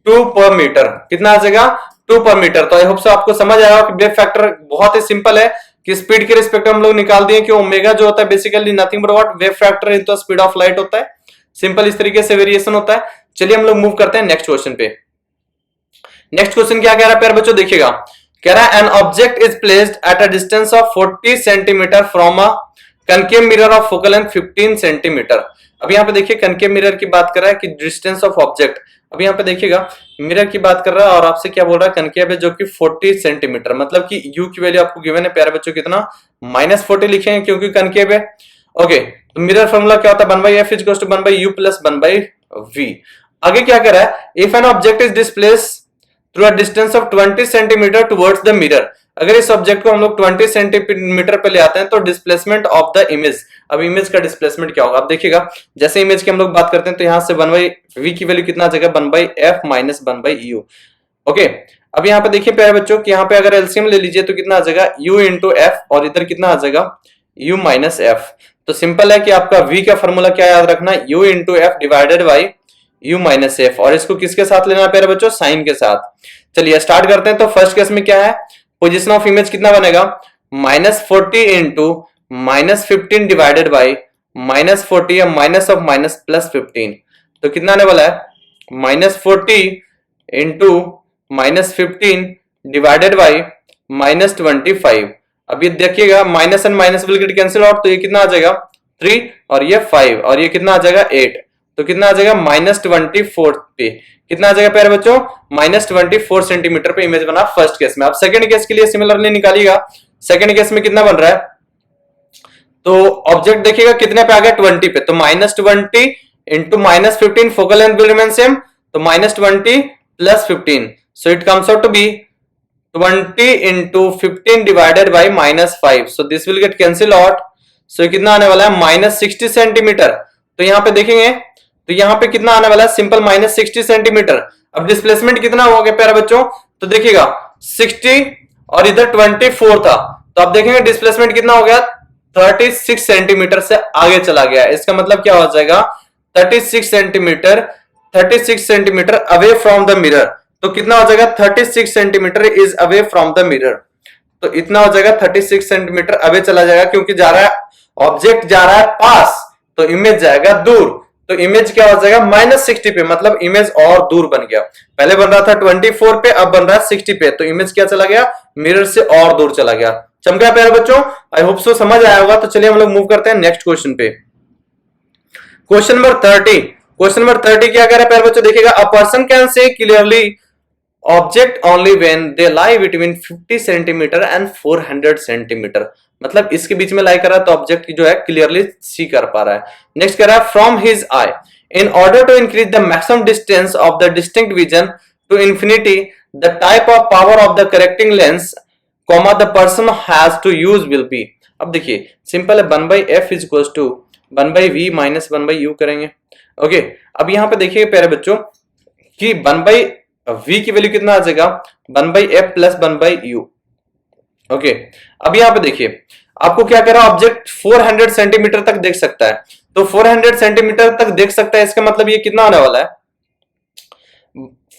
2 पर मीटर, कितना आ जाएगा 2 पर मीटर। तो आई होप सो आपको समझ आया कि वेव फैक्टर बहुत ही सिंपल है कि स्पीड के रिस्पेक्ट हम लोग निकाल दिए कि ओमेगा जो होता है basically nothing but what wave factor into speed of light होता है। सिंपल इस तरीके से वेरिएशन होता है। चलिए हम लोग मूव करते हैं नेक्स्ट क्वेश्चन पे। नेक्स्ट क्वेश्चन क्या कह रहा है प्यारे बच्चों, देखिएगा कह रहा है N object is placed at a distance of 40 centimetre from a concave mirror of focal length 15 centimetre. अब यहाँ पे देखिए कनकेव मिरर की बात कर रहा है कि डिस्टेंस ऑफ ऑब्जेक्ट। अब यहाँ पे देखिएगा मिरर की बात कर रहा है और आपसे क्या बोल रहा है, कनकेव है जो कि 40 सेंटीमीटर, मतलब कि u की वैल्यू आपको गिवन है प्यारे बच्चों कितना, -40 लिखेंगे क्योंकि कनकेव है। ओके तो मिरर फॉर्मूला क्या होता है, 1/f is equal to 1/u plus 1/v। आगे क्या कर रहा है, if N object is displaced through a distance of 20 centimetre towards the mirror. अगर इस ऑब्जेक्ट को हम लोग 20 सेंटीमीटर पे ले आते हैं तो डिस्प्लेसमेंट ऑफ द इमेज, अब इमेज का डिस्प्लेसमेंट क्या होगा। अब देखिएगा जैसे इमेज की हम लोग बात करते हैं तो यहां से 1/v की वैल्यू कितना आ जाएगा, 1/f माइनस 1/u। ओके अब यहाँ पे देखिए प्यारे बच्चों कि यहाँ पे अगर एलसीएम ले लीजिए तो कितना आ जाएगा, u इंटू एफ और इधर कितना आ जाएगा, u माइनस एफ। तो सिंपल है कि आपका v का फॉर्मूला क्या याद रखना, u into F divided by u minus F, और इसको किसके साथ लेना है प्यारे बच्चों, साइन के साथ। चलिए स्टार्ट करते हैं। तो फर्स्ट केस में क्या है, पोजीशन ऑफ इमेज कितना बनेगा, -40 इंटू -15 डिवाइडेड बाई -40 या माइनस ऑफ माइनस प्लस 15। तो कितना आने वाला है, -40 इंटू -15 डिवाइडेड बाई -25। अब ये देखिएगा minus and minus will get cancel out, तो ये कितना आ जाएगा 3 और ये 5 और ये कितना आ जाएगा 8। तो कितना आ जाएगा -24 पे, कितना आ जाएगा प्यारे बच्चों -24 सेंटीमीटर पे इमेज बना फर्स्ट केस में। अब सेकंड केस के लिए सिमिलरली निकालिएगा, सेकंड केस में कितना बन रहा है, तो ऑब्जेक्ट देखिएगा कितने पे आ गया 20 पे, तो -20 into -15 focal length will remain same, तो -20 plus 15, so it comes out to be 20 into 15 divided by -5, so this will get cancel out, so कितना आने वाला है -60 सेंटीमीटर। तो यहाँ पे देखेंगे तो यहाँ पे कितना आने वाला है, सिंपल -60 सेंटीमीटर। अब डिस्प्लेसमेंट कितना हो गया प्यारे बच्चों, तो देखिएगा 60 और इधर 24 था, तो अब देखेंगे डिस्प्लेसमेंट कितना हो गया 36 सेंटीमीटर से आगे चला गया। इसका मतलब क्या हो जाएगा 36 centimetre away from the mirror, तो कितना हो जाएगा 36 centimetre is away from the mirror, तो इतना हो जाएगा 36 सेंटीमीटर अवे चला जाएगा, क्योंकि जा रहा है ऑब्जेक्ट जा रहा है पास, तो इमेज जाएगा दूर, तो इमेज क्या हो जाएगा -60 पे, मतलब इमेज और दूर बन गया। पहले बन रहा था 24 पे, अब बन रहा है 60 पे, तो इमेज क्या चला गया मिरर से और दूर चला गया। चमका प्यारे बच्चों, आई होप सो समझ आया होगा। तो चलिए हम लोग मूव करते हैं नेक्स्ट क्वेश्चन पे। क्वेश्चन नंबर 30, क्वेश्चन नंबर 30 क्या कह रहा है प्यारे बच्चों, देखिएगा a person can say clearly object only when they lie between 50 centimetre and 400 centimetre, मतलब इसके बीच में लाई कर रहा है तो ऑब्जेक्ट जो है क्लियरली सी कर पा रहा है। नेक्स्ट कह रहा है from his eye in order to increase the maximum distance of the distinct vision to infinity the type of power of the correcting lens comma the person has to use will be. अब देखिए सिंपल है, 1/f is equal to 1/v minus 1/u करेंगे। ओके, अब यहाँ पे देखिए प्यारे बच्चों कि 1/v की वैल्यू कितना आ जाएगा 1/f प्लस 1/u। ओके, अब यहाँ पे देखिए आपको क्या कह रहा है, ऑब्जेक्ट 400 सेंटीमीटर तक देख सकता है, तो 400 सेंटीमीटर तक देख सकता है, इसका मतलब ये कितना आने वाला है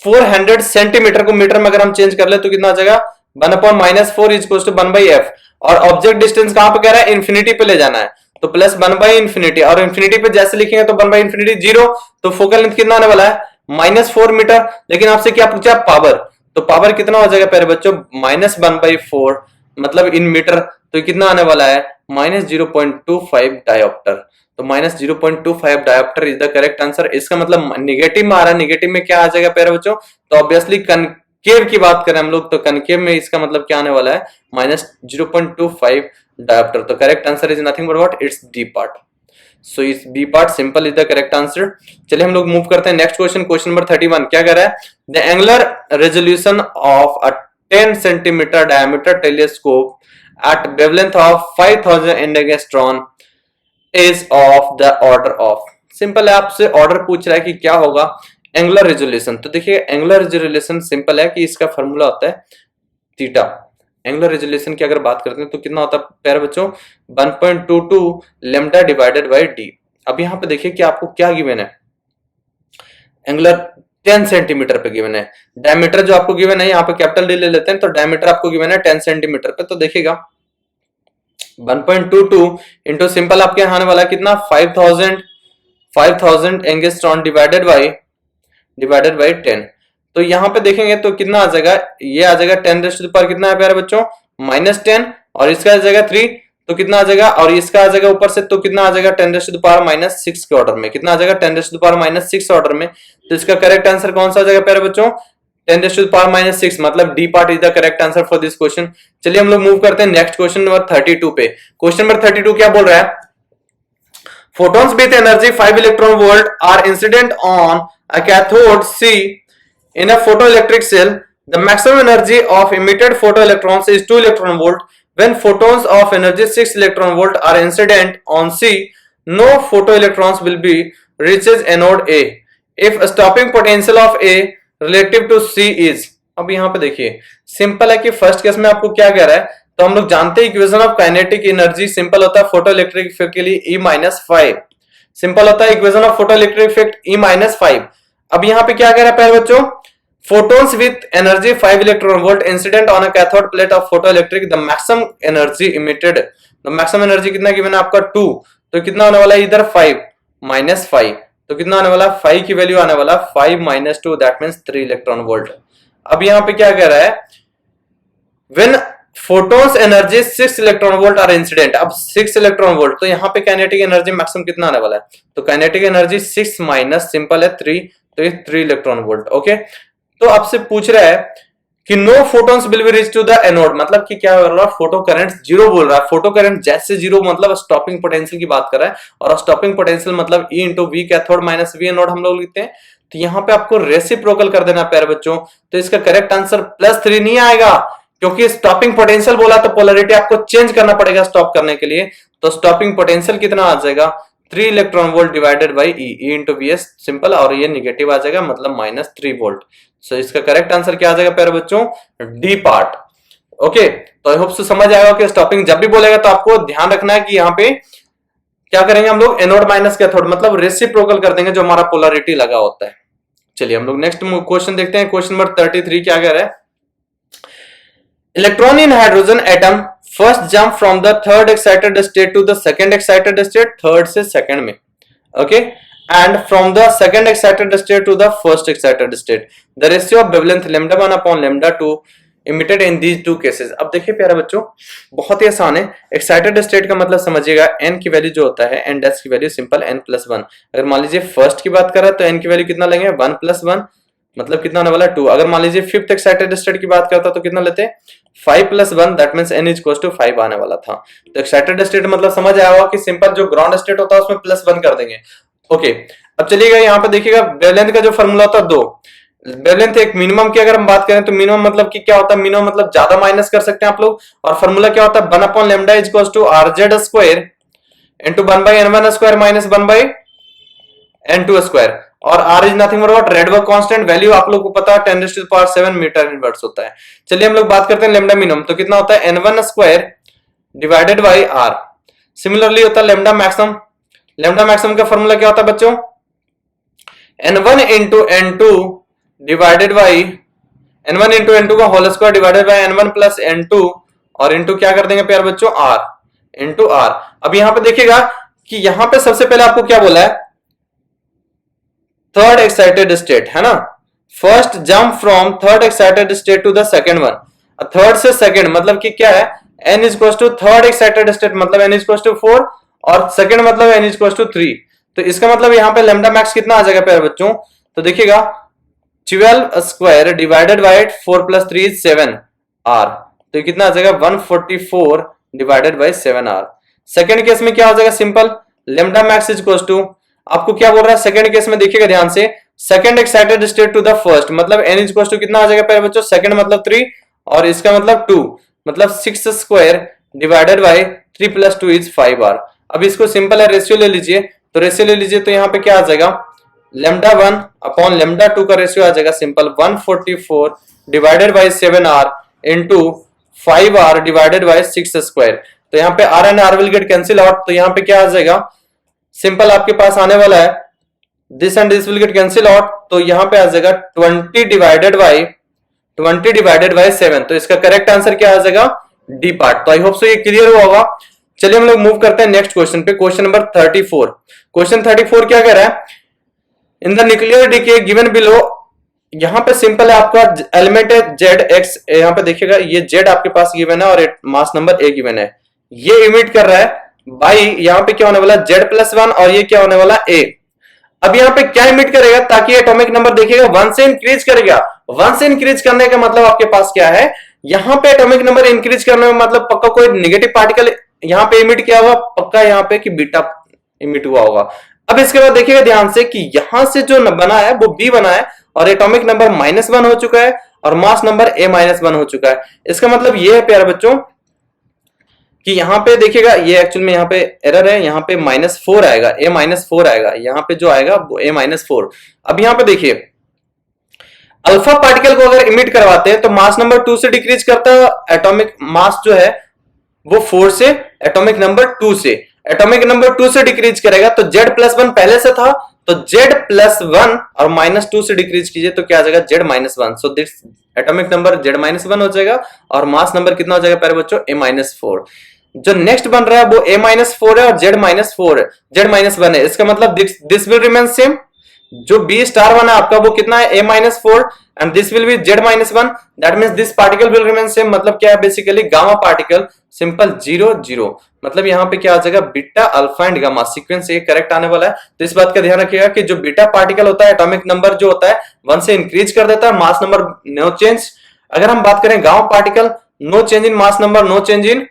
400 सेंटीमीटर को मीटर में अगर हम चेंज कर ले तो कितना आ जाएगा 1/-4 इज इक्वल टू 1/f, और ऑब्जेक्ट डिस्टेंस कहां पे कह रहा है इंफिनिटी पे ले जाना है, तो प्लस 1/इंफिनिटी, और इंफिनिटी पे जैसे लिखेंगे तो 1/इंफिनिटी 0, तो फोकल लेंथ कितना आने वाला है -4 मीटर। लेकिन आपसे क्या पूछा पावर, तो पावर कितना हो जाएगा प्यारे बच्चों -1/4, मतलब इन मीटर, तो कितना आने वाला है -0.25 डायोप्टर, तो -0.25 dioptre is the correct answer. इसका मतलब निगेटिव में आ रहा है, निगेटिव में क्या आ जाएगा प्यारे बच्चों, तो ऑब्वियसली कनकेव की बात करें हम लोग, तो कनकेव में इसका मतलब क्या आने वाला है -0.25 डायोप्टर, तो correct answer is nothing but what, it's D part. So इस B part simple is the correct answer. चलिए हम लोग मूव करते हैं नेक्स्ट क्वेश्चन, क्वेश्चन नंबर 31 क्या कह रहा है, the angular resolution of a 10 centimetre diameter telescope at wavelength of 5000 angstrom is of the order of। Simple है, आपसे ऑर्डर पूछ रहा है कि क्या होगा एंगुलर रेजोल्यूशन, तो देखिए एंगुलर रेजोल्यूशन सिंपल है कि इसका फॉर्मूला होता है थीटा। एंगुलर रेजोल्यूशन की अगर बात करते हैं तो कितना होता है प्यारे बच्चों 1.22 लैम्डा डिवाइडेड बाय डी। अब यहाँ पे देखिए कि आपको क्या गिवन है, एंगुलर 10 सेंटीमीटर पे गिवन है, डायमीटर जो आपको गिवन है यहाँ पे कैपिटल डी ले लेते हैं, तो डायमीटर आपको गिवन है 10 सेंटीमीटर पे, तो देखिएगा 1.22 इंटू सिंपल आपके आने वाला कितना 5000 एंगस्ट्रॉन डिवाइडेड बाय 10, तो यहाँ पे देखेंगे तो कितना आ जाएगा, ये आ जाएगा 10 रेज़ टू द पावर कितना है प्यारे बच्चों -10, और इसका आ जाएगा 3, तो कितना आ जाएगा, और इसका आ जाएगा ऊपर से तो कितना आ जाएगा 10 रेज़ टू द पावर -6 के ऑर्डर में, कितना आ जाएगा 10 raise to the power -6 order में, तो इसका करेक्ट आंसर कौन सा आ जाएगा प्यारे बच्चों 10 रेज़ टू द पावर -6, मतलब D part is the correct answer for this question. चलिए हम लोग मूव करते हैं नेक्स्ट क्वेश्चन नंबर 32 पे। क्वेश्चन नंबर 32 क्या बोल रहा है, photons with energy 5 electron volt are incident on a cathode C in a photoelectric cell. The maximum energy of emitted photoelectrons is 2 electron volt. When photons of energy 6 electron volt are incident on C, no photoelectrons will be reaches anode A. If a stopping potential of A relative to C is, अब यहाँ पे देखिए सिंपल है कि फर्स्ट केस में आपको क्या कह रहा है, तो हम लोग जानते हैं equation of kinetic energy simple होता है फोटोइलेक्ट्रिक इफेक्ट के लिए E-5, सिंपल होता है equation of photoelectric effect E-5। अब यहाँ पे क्या कह रहा है पहले बच्चों, photons with energy 5 electron volt incident on a cathode plate of photoelectric, the maximum energy emitted, the maximum energy कितना गिवन है आपका 2, तो कितना होने वाला है इधर 5 -5, तो कितना आने वाला 5 की वैल्यू आने वाला 5 - 2 दैट मींस 3 इलेक्ट्रॉन वोल्ट। अब यहाँ पे क्या कह रहा है, when photons energy 6 electron volt are incident. अब 6 इलेक्ट्रॉन वोल्ट, तो यहाँ पे काइनेटिक एनर्जी मैक्सिमम कितना आने वाला है? तो काइनेटिक एनर्जी 6 माइनस सिंपल है 3, तो ये 3 इलेक्ट्रॉन वोल्ट। ओके, तो आपसे पूछ रहा है कि no photons will be reach to the anode, मतलब कि क्या हो रहा है? फोटो करंट जीरो बोल रहा है। फोटो करंट जैसे जीरो मतलब स्टॉपिंग पोटेंशियल की बात कर रहा है, और स्टॉपिंग पोटेंशियल मतलब E into V cathode minus V anode हम लोग लिखते हैं। तो यहाँ पे आपको रेसिप्रोकल कर देना प्यारे बच्चों। तो इसका करेक्ट आंसर +3 नहीं आएगा, क्योंकि स्टॉपिंग पोटेंशियल बोला तो पोलैरिटी आपको चेंज करना पड़ेगा स्टॉप करने के लिए। तो स्टॉपिंग पोटेंशियल कितना आ जाएगा? 3 electron volt divided by E into V S simple, और ये निगेटिव आ जाएगा मतलब -3 वोल्ट। सो इसका करेक्ट आंसर क्या आ जाएगा प्यारे बच्चों? D part. ओके, तो आई होप सो समझ आएगा कि स्टॉपिंग जब भी बोलेगा तो आपको ध्यान रखना है कि यहाँ पे क्या करेंगे हम लोग? एनोड माइनस कैथोड मतलब रेसिप्रोकल कर देंगे जो हमारा पोलैरिटी लगा होता है। चलिए हम लोग नेक्स्ट क्वेश्चन देखते हैं। क्वेश्चन नंबर 33 क्या कह रहा है? Electron in hydrogen atom first jump from the third excited state to the second excited state, third से सेकंड में। Okay, and from the second excited state to the first excited state the ratio of wavelength λ1 upon λ2 emitted in these two cases. अब देखिए प्यारे बच्चों, बहुत ही आसान है। एक्साइटेड स्टेट का मतलब समझिएगा, n की वैल्यू जो होता है, n डैश की वैल्यू सिंपल n+1। अगर मान लीजिए फर्स्ट की बात कर रहा है तो n की वैल्यू कितना लेंगे? 1+1 मतलब कितना आने वाला? 2। अगर मान लीजिए फिफ्थ एक्साइटेड स्टेट की बात करता तो कितना लेते? 5+1, that means n is equal to 5 आने वाला था। तो एक्साइटेड स्टेट मतलब समझ आया होगा कि सिंपल जो ग्राउंड स्टेट होता है उसमें +1 कर देंगे। ओके, अब चलिएगा यहाँ पे देखिएगा वेवलेंथ का जो फॉर्मूला होता है 2। वेवलेंथ एक मिनिमम की अगर हम बात करें तो मिनिमम मतलब कि क्या होता है? मिनिमम मतलब ज्यादा माइनस कर सकते हैं आप लोग, और फॉर्मूला क्या होता है? 1/λ is equal to rz² into 1/n1² minus 1/n2², और r is nothing but Rydberg constant, value आप लोग को पता है 10⁻⁷ मीटर इनवर्स होता है। चलिए हम लोग बात करते हैं लैम्डा मिनिमम, तो कितना होता है? n1² divided by r। Similarly होता है लैम्डा मैक्सिमम। लैम्डा मैक्सिमम का फॉर्मूला क्या होता है बच्चों? n1 into n2 divided by n1 into n2 का whole square divided by n1 plus n2, और इंटू क्या कर देंगे प्यारे बच्चों? r into r। अब यहां पे देखिएगा कि यहां पे सबसे पहले आपको क्या बोला है? थर्ड एक्साइटेड स्टेट है ना, first jump from third excited state to the second one. Third से सेकंड मतलब कि क्या है? n is equal to third excited state मतलब n इज इक्वल टू 4, और सेकंड मतलब n इज इक्वल टू 3। तो इसका मतलब यहाँ पे लैम्डा मैक्स कितना आ जाएगा प्यारे बच्चों? तो देखिएगा 12 square divided by 4 + 3 is 7 r, तो ये कितना आ जाएगा? 144 divided by 7 r। Second case में क्या हो जाएगा? Simple lambda max is equal to, आपको क्या बोल रहा है सेकंड केस में? देखिएगा ध्यान से, second excited state to the first मतलब n इज इक्वल टू कितना आ जाएगा प्यारे बच्चों? सेकंड मतलब 3, और इसका मतलब 2 मतलब 6 square divided by 3 + 2 is 5r। अब इसको सिंपल है रेशियो ले लीजिए, तो रेशियो ले लीजिए तो यहाँ पे क्या आ जाएगा? λ1 अपॉन λ2 का रेशियो आ जाएगा simple 144 divided by 7r into 5r divided by 6 square. तो यहाँ पे r and r will get cancel out, तो यहाँ पे क्या आ जाएगा? सिंपल आपके पास आने वाला है this and this will get cancel out, तो यहाँ पे आ जाएगा 20 डिवाइडेड बाई 7। तो इसका करेक्ट आंसर क्या आ जाएगा? D part. तो आई होप सो ये क्लियर हुआ होगा। चलिए हम लोग मूव करते हैं नेक्स्ट क्वेश्चन पे, क्वेश्चन नंबर 34। क्वेश्चन 34 क्या कह रहा है? In the nuclear decay given below, यहाँ पे सिंपल है आपका एलिमेंट है ZX, यहाँ पे देखिएगा ये Z आपके पास गिवन है और मास नंबर A गिवन है, ये इमिट कर रहा है बाई, यहाँ पे क्या होने वाला? Z+1, और ये क्या होने वाला? A। अब यहाँ पे क्या इमिट करेगा ताकि एटॉमिक नंबर देखिएगा 1 से इंक्रीज करेगा। 1 से इंक्रीज करने का मतलब आपके पास क्या है? यहाँ पे एटॉमिक नंबर इंक्रीज करने में मतलब पक्का कोई नेगेटिव पार्टिकल यहाँ पे इमिट किया हुआ, पक्का यहाँ पे कि बीटा इमिट हुआ होगा। अब इसके बाद देखिएगा ध्यान से कि यहां से जो बना है वो B बना है, और एटॉमिक नंबर -1 हो चुका है, और मास नंबर A-1 हो चुका है। इसका मतलब ये है प्यारे बच्चों कि यहाँ पे देखिएगा ये एक्चुअल में यहाँ पे एरर है, यहाँ पे -4 आएगा, A-4 आएगा, यहाँ पे जो आएगा वो A-4। अब यहाँ पे देखिए अल्फा पार्टिकल को अगर इमिट करवाते हैं तो मास नंबर 2 से डिक्रीज करता है, एटॉमिक मास जो है वो 4 से एटॉमिक नंबर 2 से, एटॉमिक नंबर 2 से डिक्रीज करेगा, तो Z+1 पहले से था, तो Z+1 और -2 से डिक्रीज कीजिए तो क्या आ जाएगा? Z-1। So this atomic number Z-1 हो जाएगा, और मास नंबर कितना हो जाएगा प्यारे बच्चों? A-4। जो नेक्स्ट बन रहा है वो A-4 है और Z-1 है, इसका मतलब दिस विल रिमेन सेम, जो बी स्टार वन है आपका वो कितना है a minus four and this will be z minus one, that means this particle will remain same, मतलब क्या है बेसिकली गामा पार्टिकल, सिंपल 0 0, मतलब यहाँ पे क्या आ जाएगा beta alpha and gamma sequence ये करेक्ट आने वाला है। तो इस बात का ध्यान रखिएगा कि जो बीटा पार्टिकल होता है एटॉमिक नंबर जो होता है 1 से इंक्रीज कर देता है, मास नंबर नो चेंज। अगर हम बात करें gamma particle, no change in mass number, no change in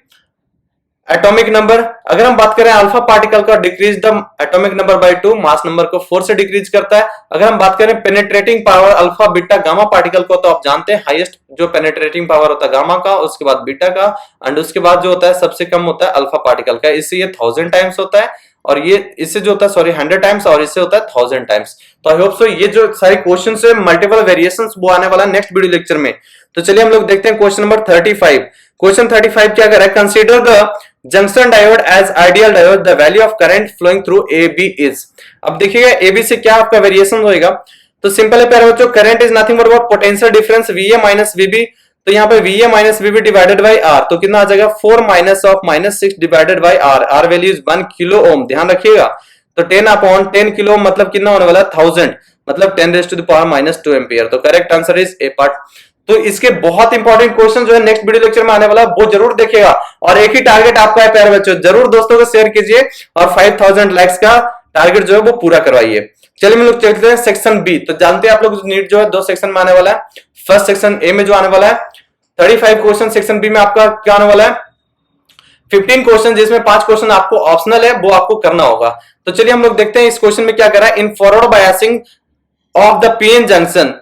atomic number. अगर हम बात करें अल्फा पार्टिकल का, decrease the atomic number by 2, mass number को 4 से डिक्रीज करता है। अगर हम बात करें penetrating power alpha beta gamma particle को, तो आप जानते हैं हाईएस्ट जो पेनिट्रेटिंग पावर होता है गामा का, उसके बाद बीटा का, एंड उसके बाद जो होता है सबसे कम होता है अल्फा पार्टिकल का। इससे ये 1000 टाइम्स होता है, और ये इससे जो होता है सॉरी 100 टाइम्स, और इससे होता है 1000 टाइम्स। तो आई होप सो ये जो सारे क्वेश्चन है मल्टीपल वेरिएशंस वो आने वाला है नेक्स्ट वीडियो लेक्चर में। तो चलिए हम लोग देखते हैं क्वेश्चन नंबर 35। क्वेश्चन 35 क्या कर रहा है, consider the junction diode as ideal diode, the value of current flowing through A B is. अब देखिएगा ए बी से क्या आपका वेरिएशन होएगा, तो सिंपल है प्यारे बच्चों, current is nothing but potential difference V A minus V B. तो यहाँ पे V A minus V B divided by are, तो कितना आ जाएगा 4 minus of minus 6 divided by R. R value is 1 kilo ohm, ध्यान रखिएगा। तो 10 अपॉन 10 किलो मतलब कितना होने वाला है 1000, मतलब 10 raise to the power minus 2 ampere. तो correct answer is A part. तो इसके बहुत इंपॉर्टेंट क्वेश्चन जो है नेक्स्ट वीडियो लेक्चर में आने वाला है, वो जरूर देखिएगा। और एक ही टारगेट आपका है प्यारे बच्चों, जरूर दोस्तों को शेयर कीजिए और 5000 लाइक्स का टारगेट जो है वो पूरा करवाइए। चलिए हम लोग चलते हैं सेक्शन बी। तो जानते हैं आप लोग नीट जो है 2 सेक्शन में आने वाला है। फर्स्ट सेक्शन ए में जो आने वाला है 35 क्वेश्चन, सेक्शन बी में आपका क्या आने वाला है 15 क्वेश्चन, जिसमें 5 क्वेश्चन आपको ऑप्शनल है, वो आपको करना होगा। तो चलिए हम लोग देखते हैं इस क्वेश्चन में क्या करा है। In forward biasing of the PN junction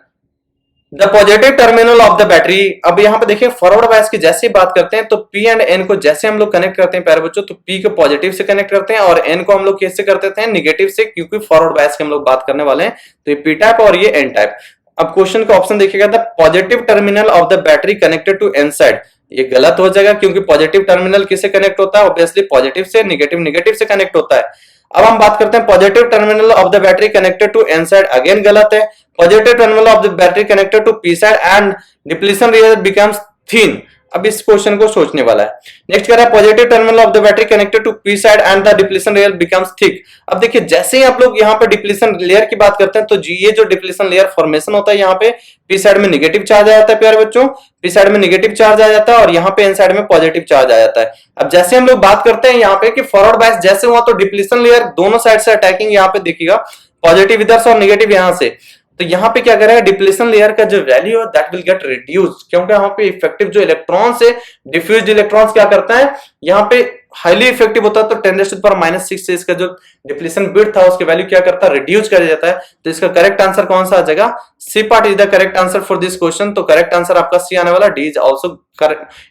the positive terminal of the battery. अब यहाँ पे देखिए फॉरवर्ड बायस की जैसे ही बात करते हैं तो पी एंड एन को जैसे हम लोग कनेक्ट करते हैं प्यारे बच्चों, तो पी को पॉजिटिव से कनेक्ट करते हैं और एन को हम लोग कैसे करते हैं निगेटिव से, क्योंकि फॉरवर्ड बायस के हम लोग बात करने वाले हैं। तो ये पी टाइप और ये एन टाइप। अब क्वेश्चन का ऑप्शन देखिएगा, the positive terminal of the battery connected to N side. ये गलत हो जाएगा क्योंकि पॉजिटिव टर्मिनल किससे कनेक्ट होता है, ऑब्वियसली पॉजिटिव से, निगेटिव निगेटिव से कनेक्ट होता है। अब हम बात करते हैं positive terminal of the battery connected to N side, again गलत है। Positive terminal of the battery connected to P side and depletion result becomes thin. अब इस क्वेश्चन को सोचने वाला है। नेक्स्ट कह रहा है positive terminal of the battery connected to P side and the depletion layer becomes thick. अब देखिए जैसे ही आप लोग यहाँ पे डिप्लीशन लेयर की बात करते हैं तो ये जो डिप्लीशन लेयर फॉर्मेशन होता है यहाँ पे पी साइड में निगेटिव चार्ज आ जाता है प्यारे बच्चों, पी साइड में निगेटिव चार्ज आ जाता है और यहाँ पे एन साइड में पॉजिटिव चार्ज आ जाता है। अब जैसे हम लोग बात करते हैं यहाँ पे कि फॉरवर्ड बायस जैसे हुआ तो डिप्लीशन लेयर दोनों साइड से अटैकिंग, यहाँ पे देखिएगा पॉजिटिव इधर से और निगेटिव यहाँ से। तो यहाँ पे क्या करेगा डिप्लीशन लेयर का जो वैल्यू है दैट विल गेट रिड्यूस, क्योंकि यहाँ पे इफेक्टिव जो इलेक्ट्रॉन्स है डिफ्यूज्ड इलेक्ट्रॉन्स क्या करता है यहाँ पे हाईली इफेक्टिव होता है। तो 10⁻⁻⁶ से इसका जो डिप्लीशन बिट था उसके वैल्यू क्या करता है रिड्यूस कर जाता है। तो इसका करेक्ट आंसर कौन सा आ जाएगा, C part is the correct answer for this question. तो करेक्ट आंसर आपका सी आने वाला, डी इज आल्सो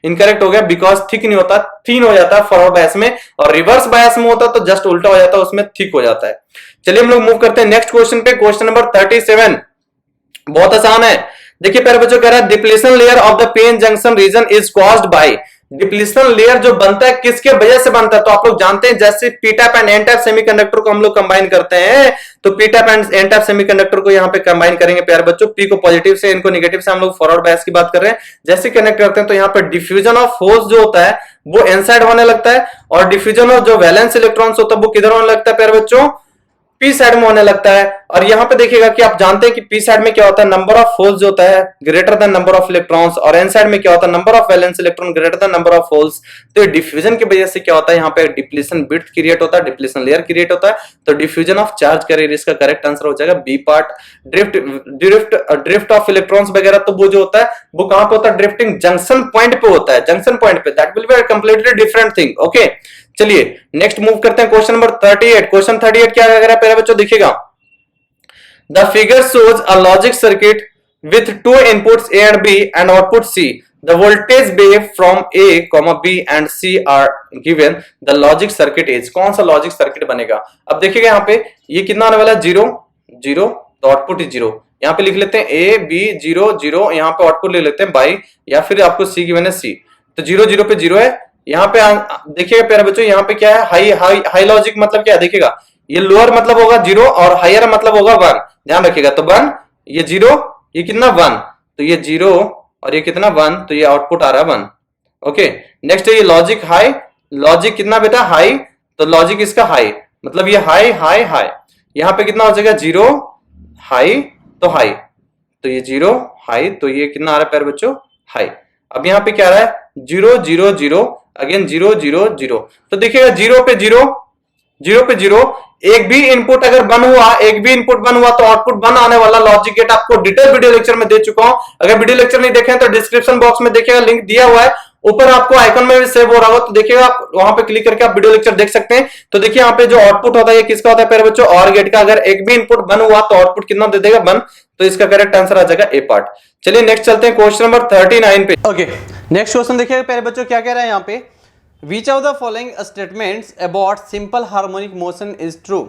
इनकरेक्ट हो गया बिकॉज थिक नहीं होता, थिन हो जाता है फॉरवर्ड बायस में, और रिवर्स बायस में होता तो जस्ट उल्टा हो जाता है, उसमें थिक हो जाता है। चलिए हम लोग मूव करते हैं नेक्स्ट क्वेश्चन पे। क्वेश्चन नंबर 37 बहुत आसान है। देखिए प्यारे बच्चों कह रहा है depletion layer of the PN junction region is caused by. Depletion layer जो बनता है किसके वजह से बनता है, तो आप लोग जानते हैं जैसे P type and N type semiconductor को हम लोग कंबाइन करते हैं, तो P type and N type semiconductor को यहाँ पे कंबाइन करेंगे प्यारे बच्चों, पी को पॉजिटिव से एन को नेगेटिव से, हम लोग फॉरवर्ड बायस की बात कर रहे हैं। जैसे कनेक्ट करते हैं तो यहाँ पे डिफ्यूजन ऑफ होल्स जो होता है वो एन साइड होने लगता है, और डिफ्यूजन ऑफ जो वैलेंस इलेक्ट्रॉन्स होता है वो किधर होने लगता है प्यारे बच्चों, पी साइड में होने लगता है। और यहाँ पे देखिएगा कि आप जानते हैं कि पी साइड में क्या होता है नंबर ऑफ होल्स जो होता है greater than number of electrons, और एन साइड में क्या होता है number of valence electron greater than number of holes. तो डिफ्यूजन की वजह से क्या होता है यहाँ पे डिप्लीशन बिट क्रिएट होता है, डिप्लीशन लेयर क्रिएट होता है। तो डिफ्यूजन ऑफ चार्ज कैरियर इसका करेक्ट आंसर हो जाएगा B part. Drift of electrons वगैरह तो वो जो होता है वो कहां पे होता है, ड्रिफ्टिंग जंक्शन पॉइंट पे होता है, जंक्शन पॉइंट पे, that will be a completely different thing. Okay चलिए नेक्स्ट मूव करते हैं क्वेश्चन नंबर 38। क्वेश्चन 38 क्या कह रहा है पहले बच्चों देखिएगा, the figure shows a logic circuit with two inputs A and B and output C. The voltage wave from A, B and C are given. The logic circuit is कौन सा लॉजिक सर्किट बनेगा। अब देखिएगा यहाँ पे ये कितना आने वाला है 0 0, तो आउटपुट इज 0। यहाँ पे लिख लेते हैं A B 0 0, यहाँ पे आउटपुट ले लेते हैं बाई, या फिर आपको C गिवन है C, तो 0 0 पे 0 है। यहाँ पे देखिएगा प्यारे बच्चों यहाँ पे क्या है हाई हाई हाई लॉजिक मतलब क्या है देखिएगा, ये लोअर मतलब होगा 0 और हायर मतलब होगा 1, ध्यान रखिएगा। तो 1 ये 0 ये कितना 1, तो ये 0 और ये कितना 1, तो ये आउटपुट आ रहा है 1। ओके नेक्स्ट है ये लॉजिक हाई, लॉजिक कितना बेटा हाई, तो लॉजिक इसका हाई मतलब ये हाई हाई हाई, यहाँ पे कितना हो जाएगा 0 हाई तो हाई, तो ये 0 हाई, तो ये कितना आ रहा है प्यारे बच्चों, हाई। अब यहाँ पे क्या आ रहा है 0 0 0, अगेन 0 0 0, तो देखिएगा 0 पे 0 0 पे 0, एक भी इनपुट अगर बन हुआ, एक भी इनपुट बन हुआ तो आउटपुट बन आने वाला। लॉजिक गेट आपको डिटेल वीडियो लेक्चर में दे चुका हूं, अगर वीडियो लेक्चर नहीं देखे तो डिस्क्रिप्शन बॉक्स में देखिएगा, लिंक दिया हुआ है, ऊपर आपको आइकन में भी सेव हो रहा होगा, तो देखिएगा आप वहां पे क्लिक करके आप वीडियो लेक्चर देख सकते हैं। तो देखिए यहाँ पे जो आउटपुट होता है ये किसका होता है प्यारे बच्चों, और गेट का। अगर एक भी इनपुट बन हुआ तो आउटपुट कितना दे देगा, बन, तो इसका करेक्ट आंसर आ जाएगा ए पार्ट। चलिए नेक्स्ट चलते हैं क्वेश्चन नंबर 39 पे। ओके, नेक्स्ट क्वेश्चन देखिए प्यारे बच्चों क्या कह रहा है यहाँ पे, Which of the following statements about simple harmonic motion is true?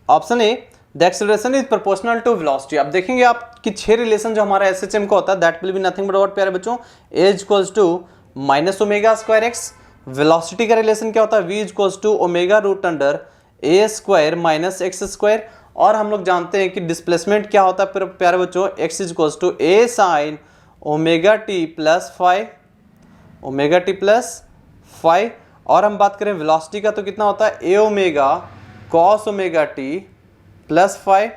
Option A, the acceleration is proportional to velocity. अब देखेंगे आप कि 6 रिलेशन जो हमारा एसएचएम का होता है, that will be nothing but what प्यारे बच्चों, A equals to minus omega square X. Velocity का रिलेशन क्या होता है, V equals to omega root under A square minus X square. और हम लोग जानते हैं कि डिस्प्लेसमेंट क्या होता है प्यारे बच्चों, X equals to A sine omega T plus 5, omega T plus 5। और हम बात करें वेलोसिटी का तो कितना होता है, A omega cos omega T plus 5।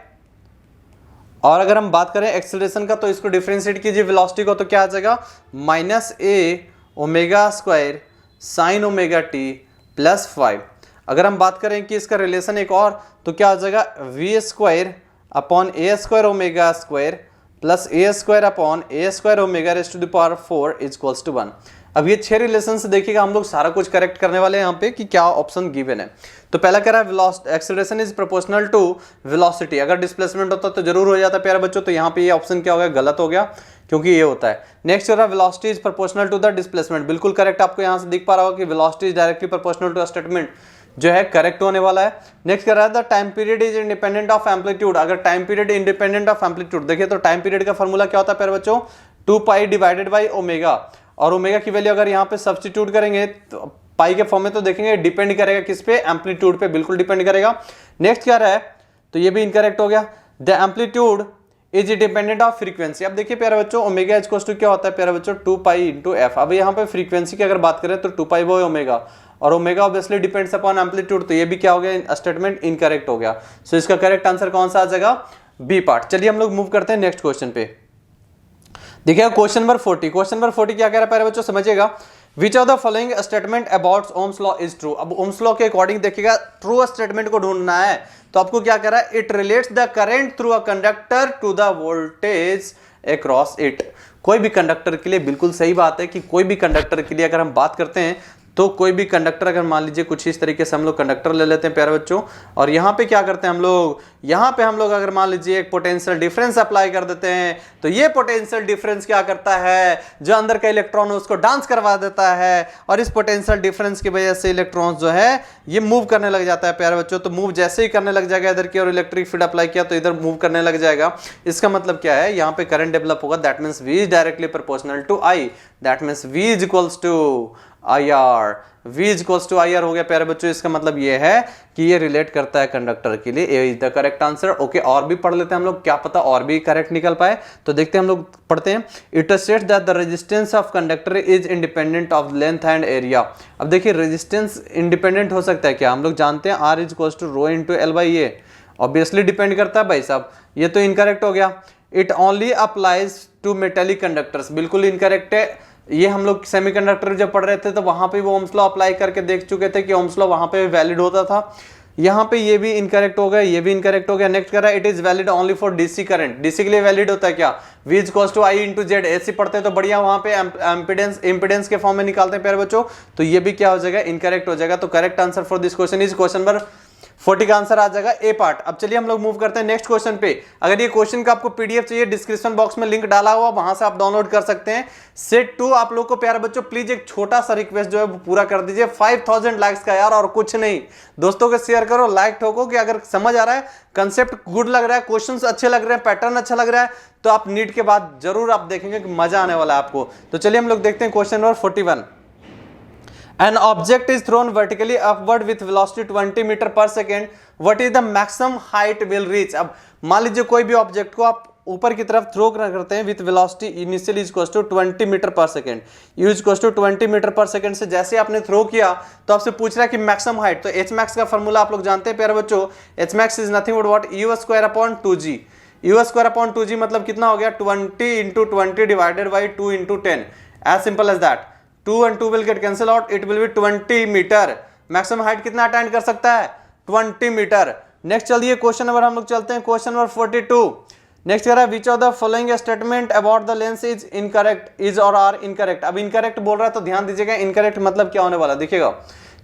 और अगर हम बात करें एक्सेलरेशन का तो इसको डिफरेंशिएट कीजिए वेलोसिटी को, तो क्या आ जाएगा minus A omega square sine omega T plus 5। अगर हम बात करें कि इसका रिलेशन एक और, तो क्या आ जाएगा V square upon A square omega square plus A square upon A square omega raise to the power 4 equals to 1। अब ये 6 रिलेशन से देखिएगा हम लोग सारा कुछ करेक्ट करने वाले हैं यहाँ पे कि क्या ऑप्शन गिवन है। तो पहला कह रहा है velocity acceleration is proportional to velocity, अगर डिस्प्लेसमेंट होता तो जरूर हो जाता प्यारे बच्चों, तो यहाँ पे ये ऑप्शन क्या हो गया, गलत हो गया क्योंकि ये होता है। नेक्स्ट कह रहा है velocity is proportional to the displacement, बिल्कुल करेक्ट, आपको यहाँ से दिख पा रहा होगा कि velocity is directly proportional to statement जो है करेक्ट होने वाला है। नेक्स्ट कर रहा है the time period is independent of amplitude, अगर time period independent of amplitude, देखिए तो टाइम पीरियड का फॉर्मूला क्या होता है प्यारे बच्चों, 2 पाई डिवाइडेड बाई ओमेगा। और ओमेगा की वैल्यू अगर यहाँ पे सब्स्टिट्यूट करेंगे तो पाई के फॉर्म में, तो देखेंगे डिपेंड करेगा किस पे, एम्पलीट्यूड पे, बिल्कुल डिपेंड करेगा। नेक्स्ट क्या रहा है, तो ये भी इनकरेक्ट हो गया, the amplitude is dependent of frequency. अब देखिए प्यारे बच्चों ओमेगा इक्वल्स टू क्या होता है प्यारे बच्चों, 2 पाई इंटू एफ। अब यहाँ पे फ्रीक्वेंसी की अगर बात करें तो 2 पाई वो ओमेगा, और omega obviously depends upon amplitude, तो ये भी क्या हो गया, स्टेटमेंट इनकरेक्ट हो गया। सो इसका करेक्ट आंसर कौन सा आ जाएगा, बी पार्ट। चलिए हम लोग मूव करते हैं नेक्स्ट क्वेश्चन पे। देखिएगा क्वेश्चन नंबर 40, क्वेश्चन नंबर 40 क्या कह रहा है प्यारे बच्चों, समझिएगा, which of the following statement about Ohm's law is true. अब ओम्स लॉ के अकॉर्डिंग देखिएगा ट्रू स्टेटमेंट को ढूंढना है, तो आपको क्या कह रहा है, it relates the current through a conductor to the voltage across it. कोई भी कंडक्टर के लिए बिल्कुल सही बात है कि कोई भी कंडक्टर के लिए अगर हम बात करते हैं तो कोई भी कंडक्टर, अगर मान लीजिए कुछ इस तरीके से हम लोग कंडक्टर ले लेते हैं प्यारे बच्चों, और यहाँ पे क्या करते हैं हम लोग, यहाँ पे हम लोग अगर मान लीजिए एक पोटेंशियल डिफरेंस अप्लाई कर देते हैं, तो ये पोटेंशियल डिफरेंस क्या करता है, जो अंदर का इलेक्ट्रॉन है उसको डांस करवा देता है, और इस पोटेंशियल डिफरेंस की वजह से इलेक्ट्रॉन्स जो है ये मूव करने लग जाता है प्यारे बच्चों। तो मूव जैसे ही करने लग जाएगा इधर की, और इलेक्ट्रिक फील्ड अप्लाई किया तो इधर मूव करने लग जाएगा। इसका मतलब क्या है, यहाँ पे करंट डेवलप होगा, that means V is directly proportional to I, that means V is equals to IR, V is equals to IR हो गया प्यारे बच्चों। इसका मतलब ये है कि ये रिलेट करता है कंडक्टर के लिए, A is the correct answer. Okay, और भी पढ़ लेते हैं हम लोग, क्या पता और भी करेक्ट निकल पाए, तो देखते हैं हम लोग, पढ़ते हैं। It states that the resistance of conductor is independent of length and area. अब देखिए रेजिस्टेंस इंडिपेंडेंट हो सकता है क्या, हम लोग जानते हैं R is equals to rho into L by A, obviously depend करता है भाई साहब, ये तो इनकरेक्ट हो गया। It only applies to metallic conductors, बिल्कुल इनकरेक्ट है। ये हम लोग सेमीकंडक्टर जब पढ़ रहे थे तो वहां पे वो ओम्स लॉ अप्लाई करके देख चुके थे कि ओम्स लॉ वहां पे वैलिड होता था। यहाँ पे ये भी इनकरेक्ट हो गया, ये भी इनकरेक्ट हो गया। नेक्स्ट कर रहा है it is valid only for DC current, DC के लिए वैलिड होता है क्या, V is equals to I into Z. ऐसे पढ़ते हैं तो बढ़िया, वहां पे इम्पीडेंस के फॉर्म में निकालते हैं प्यारे बच्चों, तो ये भी क्या हो जाएगा, इनकरेक्ट हो जाएगा। तो correct answer for this question is question number 40 का आंसर आ जाएगा ए पार्ट। अब चलिए हम लोग मूव करते हैं नेक्स्ट क्वेश्चन पे। अगर ये क्वेश्चन का आपको पीडीएफ चाहिए, डिस्क्रिप्शन बॉक्स में लिंक डाला हुआ, वहां से आप डाउनलोड कर सकते हैं। सेट 2 आप लोग को प्यारे बच्चों प्लीज एक छोटा सा रिक्वेस्ट जो है वो पूरा कर दीजिए, 5000 लाइक्स का यार, और कुछ नहीं। दोस्तों को शेयर करो, लाइक ठोको, कि अगर समझ आ रहा है, कंसेप्ट गुड लग रहा है, क्वेश्चंस अच्छे लग रहे हैं, पैटर्न अच्छा लग रहा है, तो आप नीट के बाद जरूर आप देखेंगे कि मजा आने वाला है आपको। तो चलिए हम लोग देखते हैं question number 41। An object is thrown vertically upward with velocity 20 metre per second, what is the maximum height will reach। अब मान लीजिए कोई भी ऑब्जेक्ट को आप ऊपर की तरफ थ्रो करते हैं with velocity initial is equals to 20 metre per second, U is equals to 20 metre per second से जैसे आपने थ्रो किया तो आपसे पूछ रहा है कि मैक्सिमम हाइट। तो एच मैक्स का फॉर्मूला आप लोग जानते हैं प्यारे बच्चों, H max is nothing but what, U square upon 2g। U square upon 2g मतलब कितना हो गया 20 into 20 divided by 2 into 10, as simple as that. 2 and 2 will get cancel out, it will be 20 metre. Maximum height कितना अटेंड कर सकता है 20 मीटर। नेक्स्ट चलिए क्वेश्चन नंबर हम लोग चलते हैं, क्वेश्चन नंबर 42। नेक्स्ट कह रहा है विच of the following statement about the lens is incorrect, is और आर इनकरेक्ट। अब इनकरेक्ट बोल रहा है तो ध्यान दीजिएगा इनकरेक्ट मतलब क्या होने वाला देखिएगा।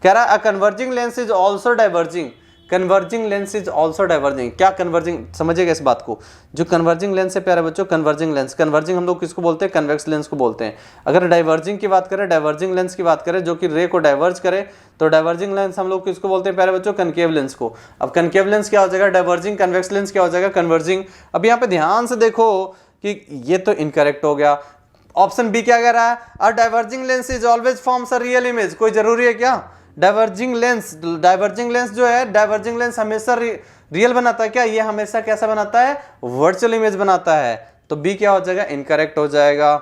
कह रहा है a converging lens is also diverging, converging lens is also diverging. क्या कन्वर्जिंग, समझिएगा इस बात को। जो कन्वर्जिंग लेंस है प्यारे बच्चों, कन्वर्जिंग लेंस, कन्वर्जिंग हम लोग किसको बोलते हैं, कन्वेक्स लेंस को बोलते हैं। अगर डाइवर्जिंग की बात करें, डाइवर्जिंग लेंस की बात करें जो कि रे को डाइवर्ज करे, तो डाइवर्जिंग लेंस हम लोग किसको बोलते हैं प्यारे बच्चों, कनकेव लेंस को। अब कनकेव लेंस क्या हो जाएगा, डाइवर्जिंग, कन्वेक्स लेंस क्या हो जाएगा, कन्वर्जिंग। अब यहाँ पे ध्यान से देखो कि ये तो इनकरेक्ट हो गया। ऑप्शन बी क्या कह रहा है, अ diverging lens is always forms a real image. कोई जरूरी है क्या, डाइवर्जिंग लेंस, डाइवर्जिंग लेंस जो है, डाइवर्जिंग लेंस हमेशा रियल बनाता है क्या, ये हमेशा कैसा बनाता है, वर्चुअल इमेज बनाता है। तो बी क्या हो जाएगा, इनकरेक्ट हो जाएगा।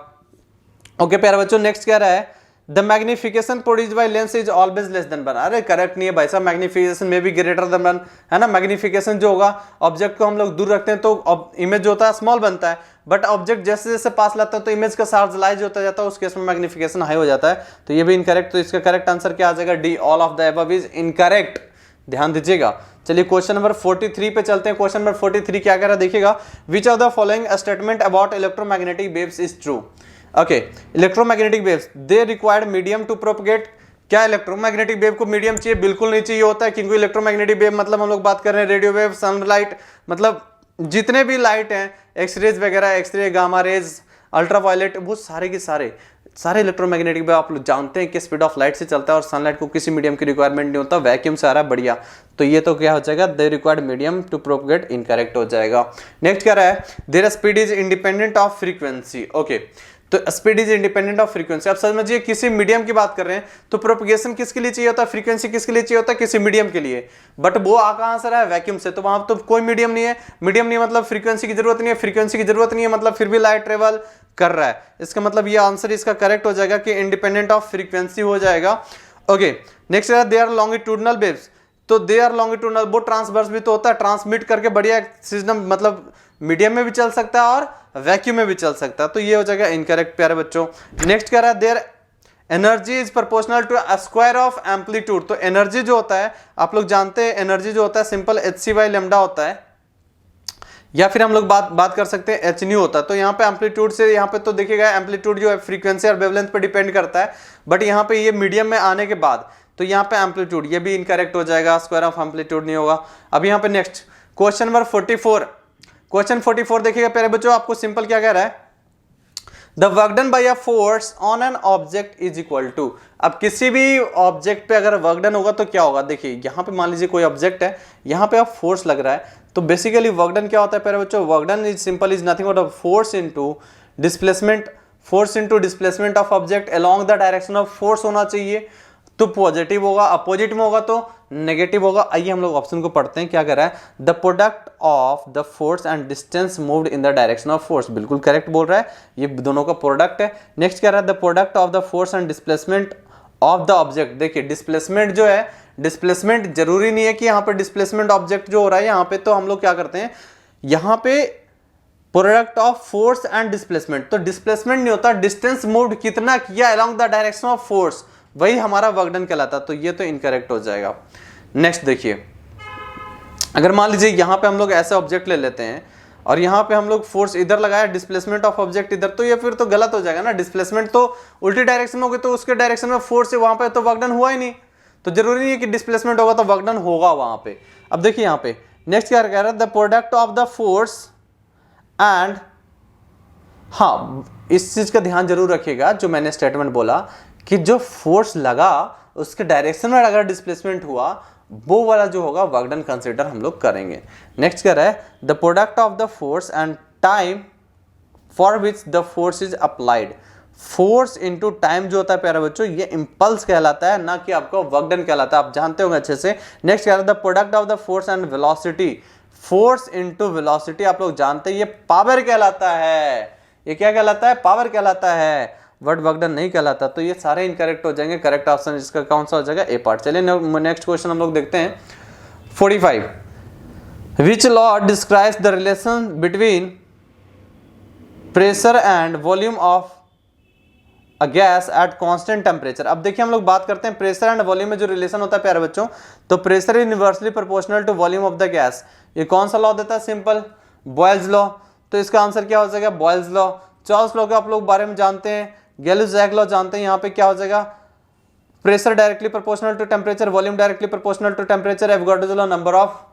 ओके प्यारे बच्चों, नेक्स्ट क्या रहा है, the magnification produced by lens is always less than 1। अरे करेक्ट नहीं है भाई साहब, मैग्निफिकेशन में भी ग्रेटर देन 1 है ना। मैग्निफिकेशन जो होगा, ऑब्जेक्ट को हम लोग दूर रखते हैं तो इमेज जो होता है स्मॉल बनता है, बट ऑब्जेक्ट जैसे जैसे पास लाता है तो इमेज का साइज लार्ज होता जाता है, उस केस में मैग्निफिकेशन हाई हो जाता है। तो ये भी इनकरेक्ट, तो इसका करेक्ट आंसर क्या आ जाएगा, D, all of the above is incorrect. ध्यान दीजिएगा। चलिए क्वेश्चन नंबर 43 पे चलते हैं। क्वेश्चन नंबर 43 क्या कह रहा है देखिएगा, which of the following statement about electromagnetic waves is true. Okay, electromagnetic waves they required medium to propagate. क्या इलेक्ट्रोमैग्नेटिक वेव को मीडियम चाहिए, बिल्कुल नहीं चाहिए होता है, क्योंकि इलेक्ट्रोमैग्नेटिक वेव मतलब हम लोग बात कर रहे हैं रेडियो वेव, सनलाइट, मतलब जितने भी लाइट हैं, एक्सरेज वगैरह, एक्सरे, गामा रेज, अल्ट्रावायलेट, वो सारे के सारे इलेक्ट्रोमैग्नेटिक वेव आप लोग जानते हैं कि स्पीड ऑफ लाइट से चलता है और सनलाइट को किसी मीडियम की रिक्वायरमेंट नहीं होता, वैक्यूम से आ रहा है, बढ़िया। तो ये तो क्या हो जाएगा, they required medium to propagate, incorrect हो जाएगा। नेक्स्ट क्या रहा है, their speed is independent of frequency. Okay, तो speed is independent of frequency. अब समझिए किसी मीडियम की बात कर रहे हैं तो प्रोपगेशन किसके लिए चाहिए होता है, फ्रीक्वेंसी किसके लिए चाहिए होता है, किसी मीडियम के लिए, बट वो आ कहां से रहा है, वैक्यूम से। तो वहां तो कोई मीडियम नहीं है, मीडियम नहीं मतलब फ्रीक्वेंसी की जरूरत नहीं है, फ्रीक्वेंसी की जरूरत नहीं है मतलब फिर भी लाइट ट्रेवल कर रहा है। इसका मतलब ये आंसर इसका करेक्ट हो जाएगा कि इंडिपेंडेंट ऑफ फ्रीक्वेंसी हो जाएगा। ओके, नेक्स्ट है दे आर लॉन्गिट्यूडनल वेव्स। तो दे आर लॉन्गिट्यूडनल, वो ट्रांसवर्स भी तो होता है, ट्रांसमिट करके बढ़िया सिस्टम, मतलब मीडियम में भी चल सकता है और वैक्यूम में भी चल सकता है। तो ये हो जाएगा इनकरेक्ट प्यारे बच्चों। नेक्स्ट कह रहा है their energy is proportional to square of amplitude. तो एनर्जी जो होता है, आप लोग जानते हैं एनर्जी जो होता है सिंपल hc/λ होता है, या फिर हम लोग बात कर सकते हैं h न्यू होता है। तो यहाँ पे एम्पलीट्यूड से, यहाँ पे तो देखिएगा एम्पलीट्यूड जो है फ्रीक्वेंसी और वेवलेंथ पे डिपेंड करता है, बट यहाँ पे ये मीडियम में आने के बाद तो यहाँ पे एम्पलीट्यूड, ये भी इनकरेक्ट हो जाएगा, स्क्वायर ऑफ एम्पलीट्यूड नहीं होगा। अब यहाँ पे नेक्स्ट क्वेश्चन नंबर 44, क्वेश्चन 44 देखिएगा प्यारे बच्चों, आपको सिंपल क्या कह रहा है, the work done by a force on an object is equal to. अब किसी भी ऑब्जेक्ट पे अगर वर्क डन होगा तो क्या होगा, देखिए यहाँ पे मान लीजिए कोई ऑब्जेक्ट है, यहाँ पे अब फोर्स लग रहा है, तो बेसिकली वर्क डन क्या होता है प्यारे बच्चों, work done is simple is nothing but force into displacement, force into displacement of object along the direction of force होना चाहिए, तो पॉजिटिव होगा, अपोजिट में होगा तो नेगेटिव होगा। आइए हम लोग ऑप्शन को पढ़ते हैं, क्या कर रहा है, the product of the force and distance moved in the direction of force, बिल्कुल करेक्ट बोल रहा है, ये दोनों का प्रोडक्ट है। नेक्स्ट क्या रहा है, the product of the force and displacement of the object. देखिए डिस्प्लेसमेंट जो है, डिस्प्लेसमेंट जरूरी नहीं है कि यहाँ पे डिस्प्लेसमेंट ऑब्जेक्ट जो हो रहा है, यहाँ पे तो हम लोग क्या करते हैं, यहाँ पे product of force and displacement, तो डिस्प्लेसमेंट नहीं होता, डिस्टेंस मूव्ड कितना किया along the direction of force, वही हमारा वर्क डन कहलाता, तो ये तो इनकरेक्ट हो जाएगा। नेक्स्ट देखिए, अगर मान लीजिए यहाँ पे हम लोग ऐसे ऑब्जेक्ट ले लेते हैं और यहाँ पे हम लोग फोर्स इधर लगाया, डिस्प्लेसमेंट ऑफ ऑब्जेक्ट इधर, तो ये फिर तो गलत हो जाएगा ना, डिस्प्लेसमेंट तो उल्टी डायरेक्शन में होगी तो उसके डायरेक्शन में फोर्स है, वहां पे तो वर्क डन हुआ ही नहीं, तो जरूरी नहीं है कि डिस्प्लेसमेंट होगा तो वर्क डन होगा वहां पे। अब देखिए यहाँ पे नेक्स्ट क्या कह रहा है, the product of the force and, हाँ इस चीज का ध्यान जरूर रखिएगा जो मैंने स्टेटमेंट बोला कि जो फोर्स लगा उसके डायरेक्शन में अगर डिस्प्लेसमेंट हुआ, वो वाला जो होगा वर्क डन कंसीडर हम लोग करेंगे। नेक्स्ट क्या है, the product of the force and time for which the force is applied. Force into time जो होता है प्यारे बच्चों, ये इंपल्स कहलाता है, ना कि आपका वर्क डन कहलाता है, आप जानते होंगे अच्छे से। नेक्स्ट क्या है, the product of the force and velocity, force into velocity आप लोग जानते हैं ये पावर कहलाता है, ये क्या कहलाता है, पावर कहलाता है, वर्ड वर्क डन नहीं कहलाता। तो ये सारे इनकरेक्ट हो जाएंगे, करेक्ट ऑप्शन इसका कौन सा हो जाएगा, ए पार्ट। चलिए नेक्स्ट क्वेश्चन हम लोग देखते हैं 45। Which law describes the relation between pressure and volume of a gas at constant temperature. अब देखिए हम लोग बात करते हैं प्रेशर एंड वॉल्यूम में जो रिलेशन होता है प्यारे बच्चों, तो pressure inversely proportional to volume of the gas. ये कौन सा लॉ देता है? Simple Boyle's law. तो इसका आंसर क्या हो जाएगा? Boyle's law. चार्ल्स लॉ का आप लोग बारे में जानते हैं, गैलिस-जैक लॉ जानते हैं। यहाँ पे क्या हो जाएगा? Pressure directly proportional to temperature, volume directly proportional to temperature, Avogadro law number of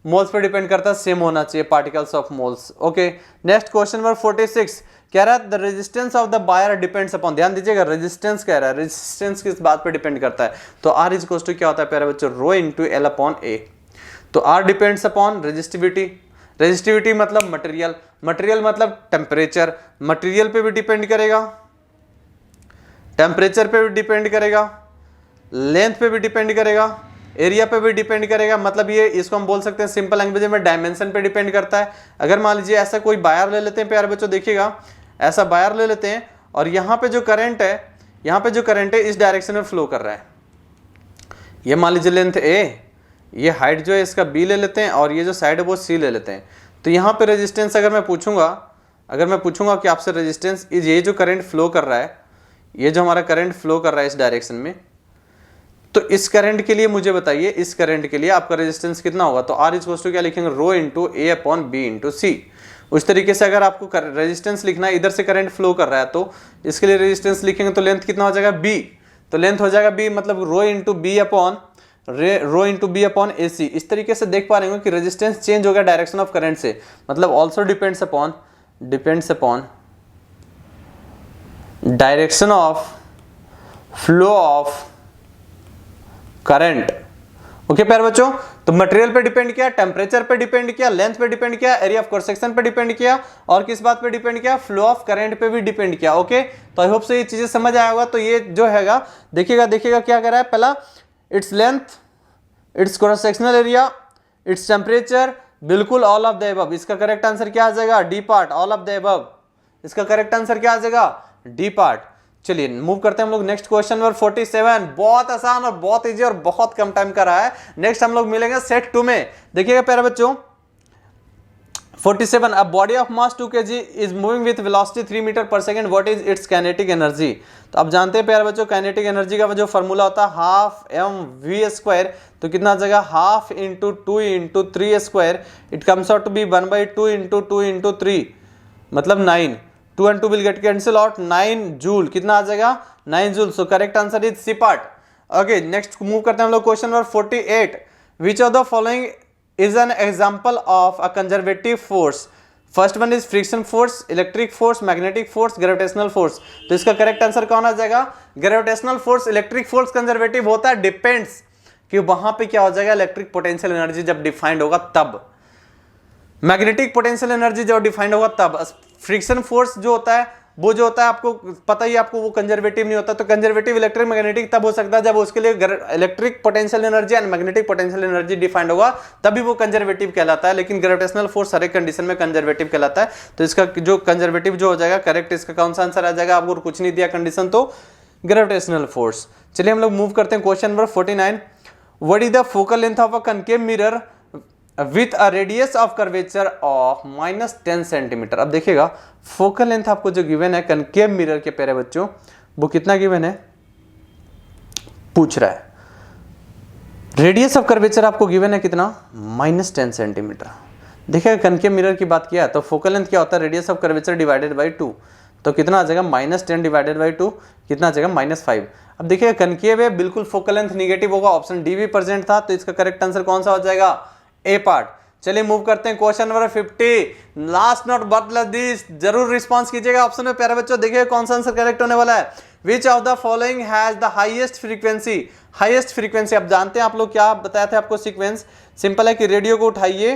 moles पे डिपेंड करता है, सेम होना चाहिए particles of moles. Okay, next question number 46 कह रहा है the resistance of the wire depends upon, ध्यान दीजिएगा रेजिस्टेंस कह रहा है, रेजिस्टेंस किस बात पे डिपेंड करता है? तो आर इज इक्वल टू क्या होता है प्यारे बच्चों? Rho into L upon A. तो R depends upon resistivity, resistivity मतलब मटेरियल, मटेरियल मतलब टेम्परेचर, मटेरियल पे भी डिपेंड करेगा, टेम्परेचर पे भी डिपेंड करेगा, लेंथ पे भी डिपेंड करेगा, एरिया पे भी डिपेंड करेगा। मतलब ये इसको हम बोल सकते हैं सिंपल लैंग्वेज में डायमेंशन पे डिपेंड करता है। अगर मान लीजिए ऐसा कोई वायर ले लेते हैं प्यारे बच्चों, देखिएगा ऐसा वायर ले लेते हैं और यहाँ पे जो करंट है, यहाँ पे जो करंट है इस डायरेक्शन में फ्लो कर रहा है। ये मान लीजिए लेंथ ए, ये हाइट जो है इसका बी ले लेते हैं और ये जो साइड है वो सी ले लेते हैं। तो यहाँ पे रेजिस्टेंस अगर मैं पूछूंगा कि आपसे रेजिस्टेंस, ये जो करंट फ्लो कर रहा है, ये जो हमारा करंट फ्लो कर रहा है इस डायरेक्शन में, तो इस करंट के लिए मुझे बताइए, इस करंट के लिए आपका रेजिस्टेंस कितना होगा? तो आर इक्वल टू क्या लिखेंगे? रो इंटू ए अपॉन बी इंटू सी। उस तरीके से अगर आपको रेजिस्टेंस लिखना है, इधर से करंट फ्लो कर रहा है तो इसके लिए रेजिस्टेंस लिखेंगे तो लेंथ कितना हो जाएगा? बी। तो लेंथ हो जाएगा बी, मतलब रो इंटू बी अपॉन ए सी। इस तरीके से देख पा रहे हो कि रेजिस्टेंस चेंज हो गया डायरेक्शन ऑफ करंट से, मतलब also depends upon direction of flow of current. Okay प्यारे बच्चों, तो मटेरियल पे डिपेंड किया, टेम्परेचर पे डिपेंड किया, लेंथ पे डिपेंड किया, एरिया ऑफ क्रॉस सेक्शन पे डिपेंड किया और किस बात पे डिपेंड किया? फ्लो ऑफ करंट पे भी डिपेंड किया। ओके, तो आई होप से ये चीजें समझ आया होगा। तो ये जो हैगा देखिएगा क्या कर रहा है? पहला its length, it's cross sectional area, its temperature, बिल्कुल ऑल ऑफ द अबव। इसका करेक्ट आंसर क्या आ जाएगा? D part, all of the above. इसका करेक्ट आंसर क्या आ जाएगा? D part. चलिए मूव करते हैं हम लोग नेक्स्ट क्वेश्चन नंबर 47। बहुत आसान और बहुत इजी और बहुत कम टाइम का रहा है। नेक्स्ट हम लोग मिलेंगे सेट 2 में। देखिएगा प्यारे बच्चों 47, a body of mass 2 kg is moving with velocity 3 metre per second, what is its kinetic energy? तो अब जानते हैं प्यारे बच्चों काइनेटिक एनर्जी का जो फॉर्मूला होता है हाफ mv²। तो कितना आ जाएगा? Half into 2 into 3²। It comes out to be 1/2 into 2 into 3, मतलब 9। 2 and 2 will get cancel out, 9 joule. कितना आ जाएगा? 9 joule. So correct answer is C part. Okay, next move करते हैं हम लोग question number 48। Which of the following is an example of a conservative force? First one is friction force, electric force, magnetic force, gravitational force. तो इसका करेक्ट आंसर कौन आ जाएगा? Gravitational force. Electric force conservative होता है, डिपेंड्स कि वहां पे क्या हो जाएगा, इलेक्ट्रिक पोटेंशियल एनर्जी जब डिफाइंड होगा तब, मैग्नेटिक पोटेंशियल एनर्जी जब डिफाइंड होगा तब। फ्रिक्शन फोर्स जो होता है वो जो होता है आपको पता ही, आपको वो कंजर्वेटिव नहीं होता। तो कंजर्वेटिव इलेक्ट्रिक मैग्नेटिक तब हो सकता है जब उसके लिए electric potential energy and magnetic potential energy defined होगा, तभी वो कंजर्वेटिव कहलाता है। लेकिन ग्रेविटेशनल फोर्स हर एक कंडीशन में कंजर्वेटिव कहलाता है। तो इसका जो कंजर्वेटिव जो हो जाएगा करेक्ट, इसका कौन सा आंसर आ जाएगा? आपको कुछ नहीं दिया कंडीशन, तो ग्रेविटेशनल फोर्स। चलिए हम लोग मूव करते हैं question number 49। What is the focal length of a concave mirror with a radius of curvature of -10 centimetre? अब देखिएगा फोकल लेंथ आपको जो गिवन है कनकेव मिरर के प्यारे बच्चों, वो कितना गिवन है पूछ रहा है। रेडियस ऑफ कर्वेचर आपको गिवन है कितना? -10 सेंटीमीटर। देखिएगा कनकेव मिरर की बात किया तो फोकल लेंथ क्या होता है? Radius of curvature divided by 2। तो कितना आ जाएगा? -10 डिवाइडेड बाई 2 कितना आ जाएगा? -5। अब देखिएगा कनकेव है, बिल्कुल फोकल लेंथ निगेटिव होगा, ऑप्शन डी भी प्रेजेंट था। तो इसका करेक्ट आंसर कौन सा हो जाएगा? ए पार्ट। चलिए मूव करते हैं question number 50। Last not but this, जरूर रिस्पांस कीजिएगा ऑप्शन में प्यारे बच्चों। देखिए कौन सा आंसर करेक्ट होने वाला है। विच of the following has the highest frequency? Highest frequency अब जानते हैं आप लोग, क्या बताया था आपको सीक्वेंस? सिंपल है कि रेडियो को उठाइए,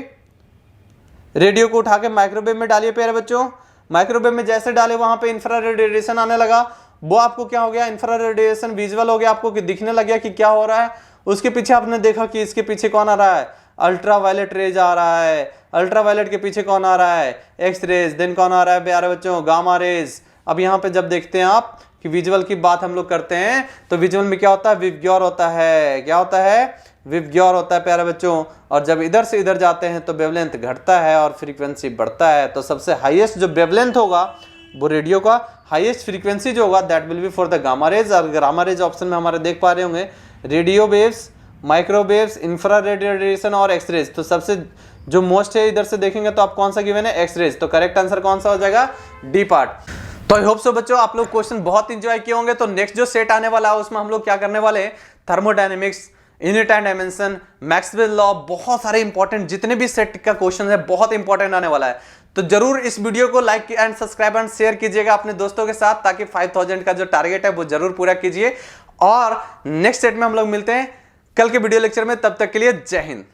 रेडियो को उठा के माइक्रोवेव में डालिए प्यारे बच्चों। माइक्रोवेव में जैसे डाले वहां पे इंफ्रारेड रेडिएशन आने लगा, वो आपको क्या हो गया? इंफ्रारेड रेडिएशन विजुअल हो गया, आपको कि दिखने लग गया कि क्या हो रहा है। उसके पीछे आपने देखा कि इसके पीछे कौन आ रहा है? अल्ट्रा वायलेट रेज आ रहा है। अल्ट्रा वायलेट के पीछे कौन आ रहा है? X raise. देन कौन आ रहा है प्यारे बच्चों? Gamma rays. अब यहाँ पे जब देखते हैं आप कि विजुअल की बात हम लोग करते हैं तो विजुअल में क्या होता है? विबग्योर होता है। क्या होता है? विवग्योर होता है प्यारे बच्चों, और जब इधर से इधर जाते हैं तो वेवलेंथ घटता है और फ्रीक्वेंसी बढ़ता है। तो सबसे हाईएस्ट जो वेवलेंथ होगा वो रेडियो का हाईएस्ट फ्रीक्वेंसी जो होगा that will B for the gamma rays. और गामा रेज ऑप्शन में हमारे देख पा रहे होंगे radio waves, microwaves, infrared radiation और एक्सरेज। तो सबसे जो मोस्ट है इधर से देखेंगे तो आप कौन सा गिवन है, एक्सरेज। तो करेक्ट आंसर कौन सा हो जाएगा, डी पार्ट। तो आई होप सो बच्चों आप लोग क्वेश्चन बहुत इंजॉय किए होंगे। तो नेक्स्ट जो सेट आने वाला है उसमें हम लोग क्या करने वाले हैं, thermodynamics, unit and dimension, Maxwell law, बहुत सारे इंपॉर्टेंट जितने भी सेट का क्वेश्चन है बहुत इंपॉर्टेंट आने वाला है। तो जरूर इस वीडियो को like and subscribe and share कीजिएगा अपने दोस्तों के साथ, ताकि 5000 का जो टारगेट है वो जरूर पूरा कीजिए। और नेक्स्ट सेट में हम लोग मिलते हैं कल के वीडियो लेक्चर में, तब तक के लिए जय हिंद।